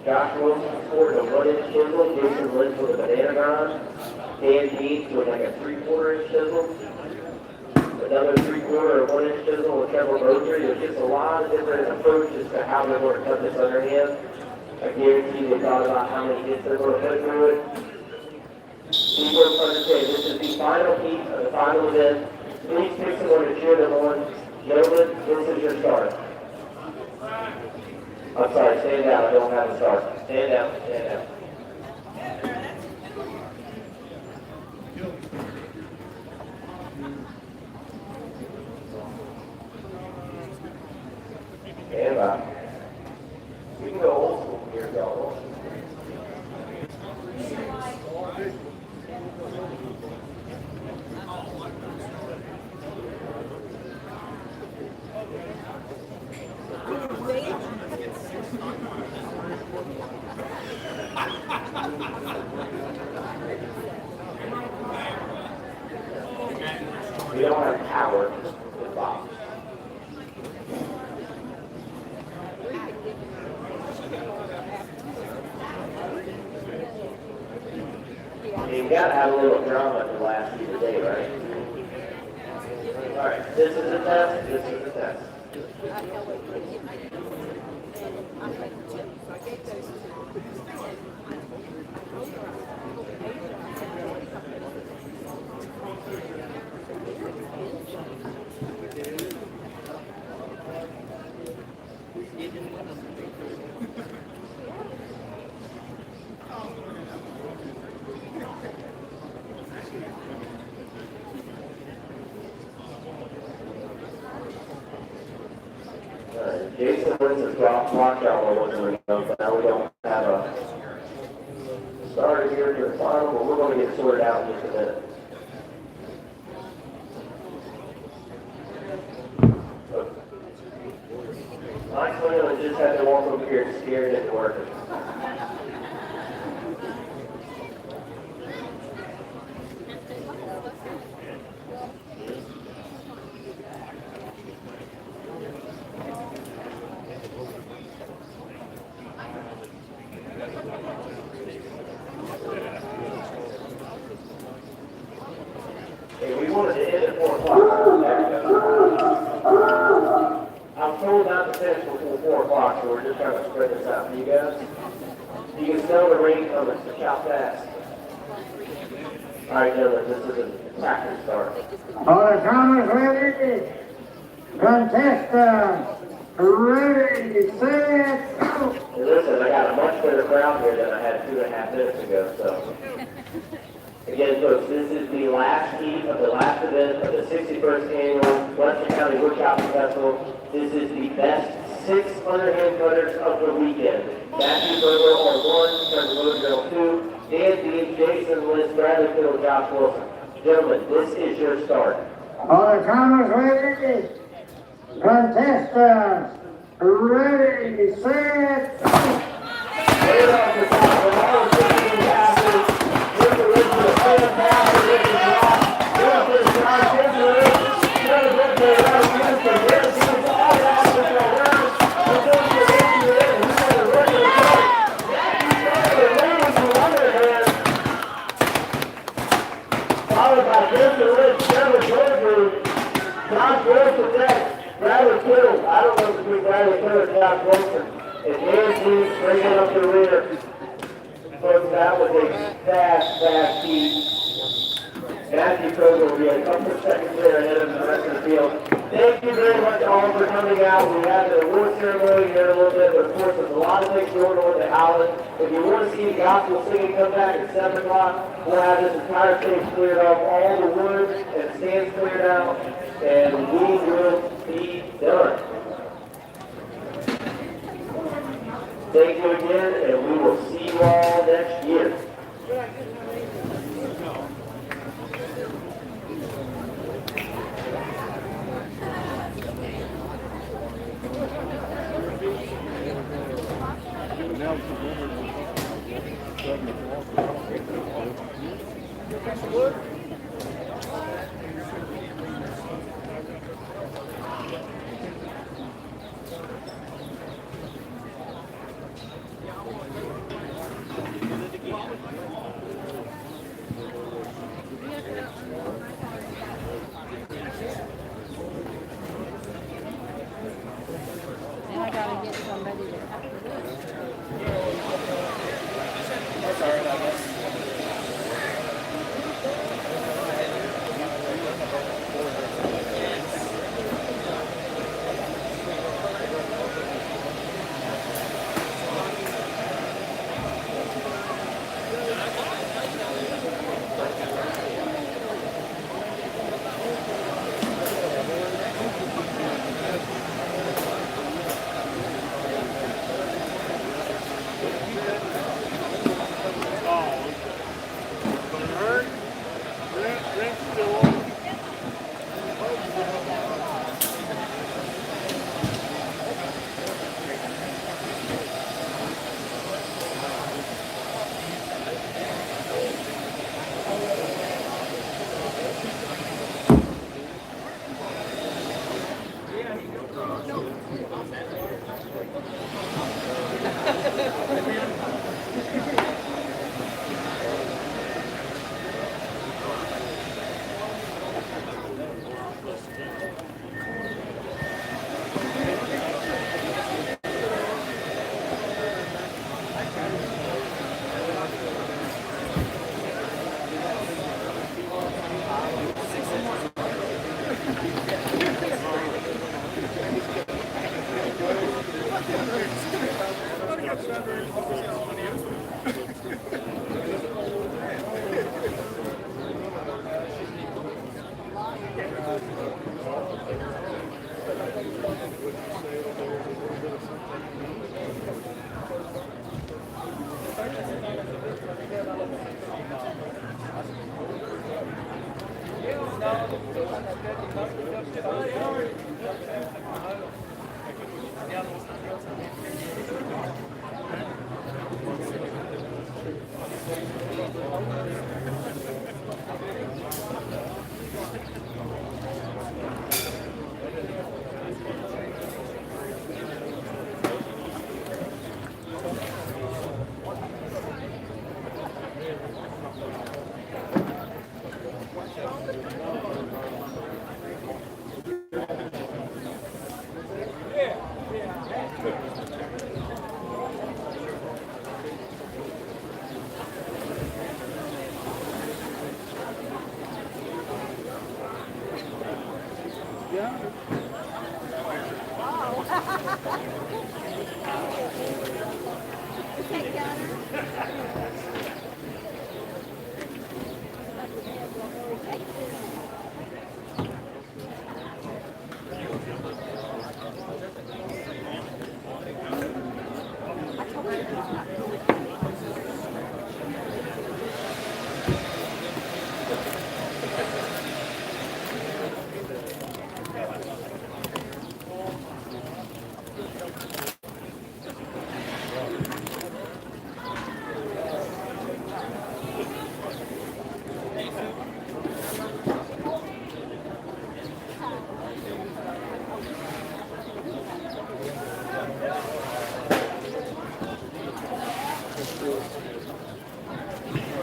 Josh Wilson scored a 1-inch chisel. Jason Lynch with a banana grind. Dan Deeds with like a 3/4 inch chisel. another 3/4 or 1-inch chisel, and several rotary. There's just a lot of different approaches to how they're going to cut this underhand. I guarantee they thought about how many hits they're going to put through it. People understand this is the final piece of the final event. Please pick someone to cheer them on. Gentlemen, this is your start. I'm sorry, stand down. I don't have a start. Stand down, stand down. Stand by. We can go old school here, y'all. We don't have power to the box. You gotta have a little drama to last you today, right? Alright, this is a test, this is a test. Jason wins his drop block out one week ago, but now we don't have a starter here to the final, but we're going to get sorted out in just a minute. Mike Williams just had to walk over here and steer it into working. Hey, we wanted to end at 4 o'clock. I'm told not to finish before 4 o'clock, so we're just trying to spread this out for you guys. You can smell the rain coming, so shout fast. All right, gentlemen, this is a practice start.
All the drummers ready? Contestants, ready, set, go!
Hey, listen, I got a much better crowd here than I had 2.5 minutes ago, so. Again, folks, this is the last heat of the last event of the 61st annual Webster County Woodchopping Festival. This is the best 6 underhand cutters of the weekend. Matthew Berger on 1, Trevor Loder on 2, Dan Dean, Jason Lynch, Bradley Kittle, Josh Wilson. Gentlemen, this is your start.
All the drummers ready? Contestants, ready, set, go!
Right off the top, the long 15 passes. Followed by Webster Lynch, Trevor Loder, Josh Wilson next, Bradley Kittle. I don't know between Bradley Kittle and Josh Wilson. And Dan Dean bringing up the rear. Folks, that was a fast heat. Matthew Kroger will be a couple of seconds there ahead of the rest of the field. Thank you very much all for coming out. We have the award ceremony here in a little bit, but of course there's a lot of things going on at Howland. If you want to see the gospel singing come back at 7 o'clock, we'll have this entire stage cleared off, all the wood and stands cleared out, and we will be done. Thank you again, and we will see you all next year.
get somebody to help with this.
That's all right, I guess.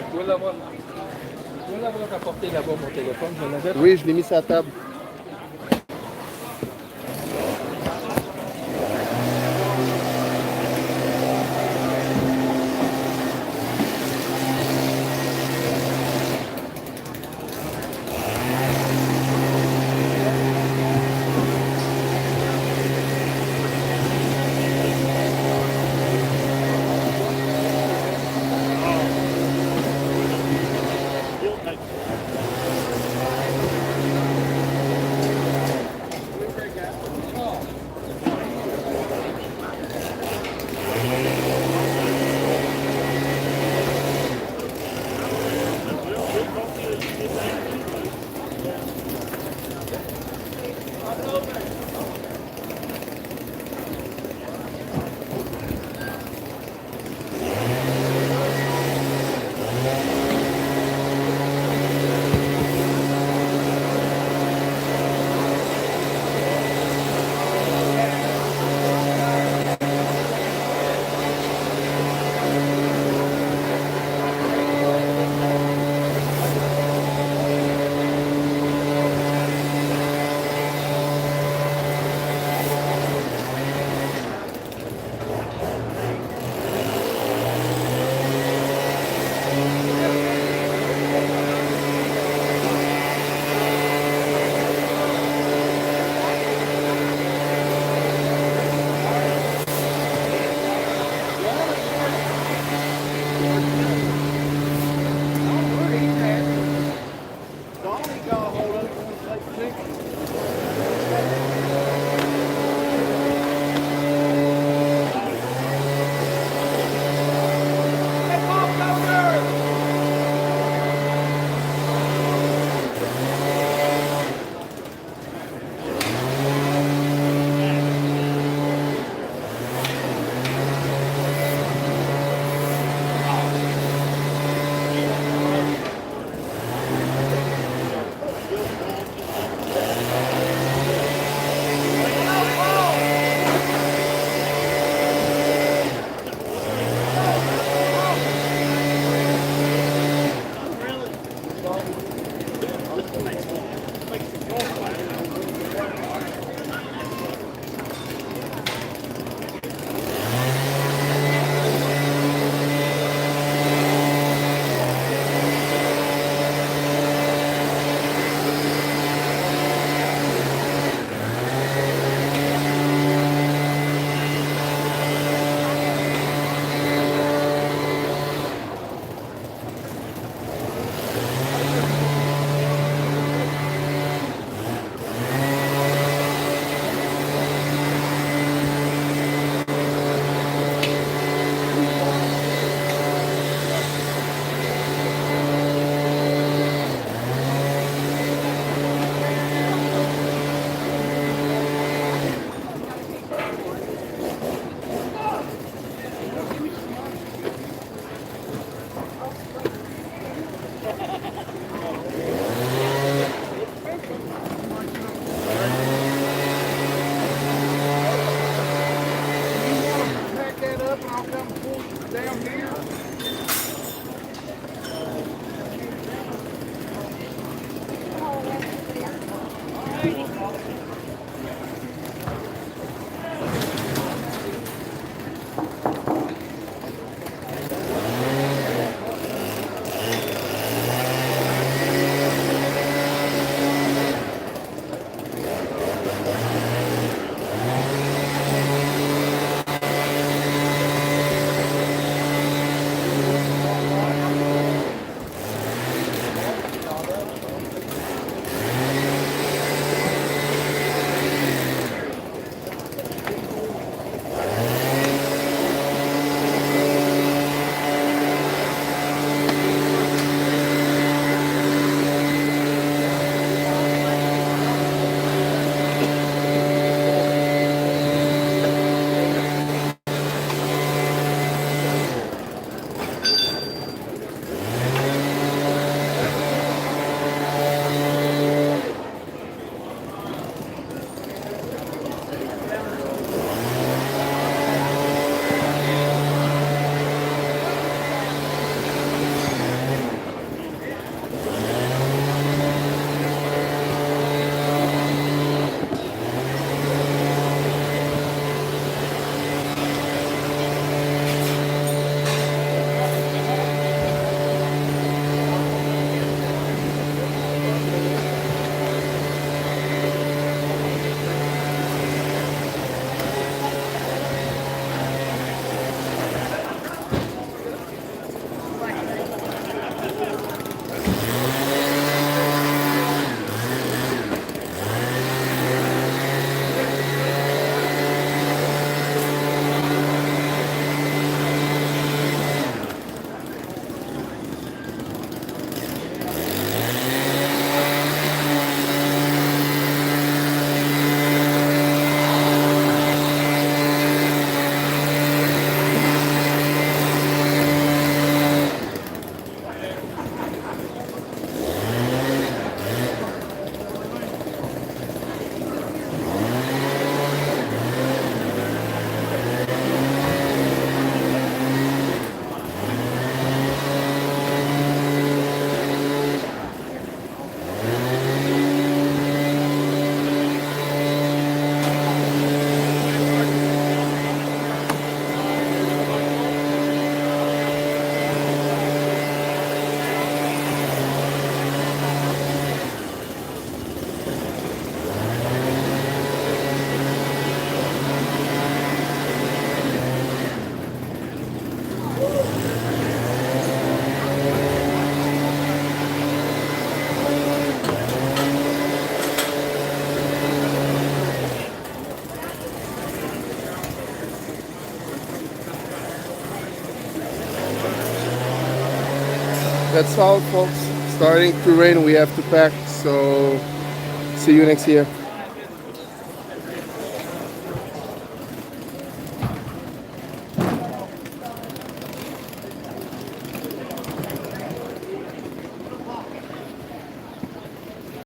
Je dois l'avoir apporté là-bas mon téléphone, j'en avais.
Oui, je l'ai mis sur la table.
Pack that up and I'll come pull it down here. That's all, folks. Starting to rain, we have to pack. So see you next year.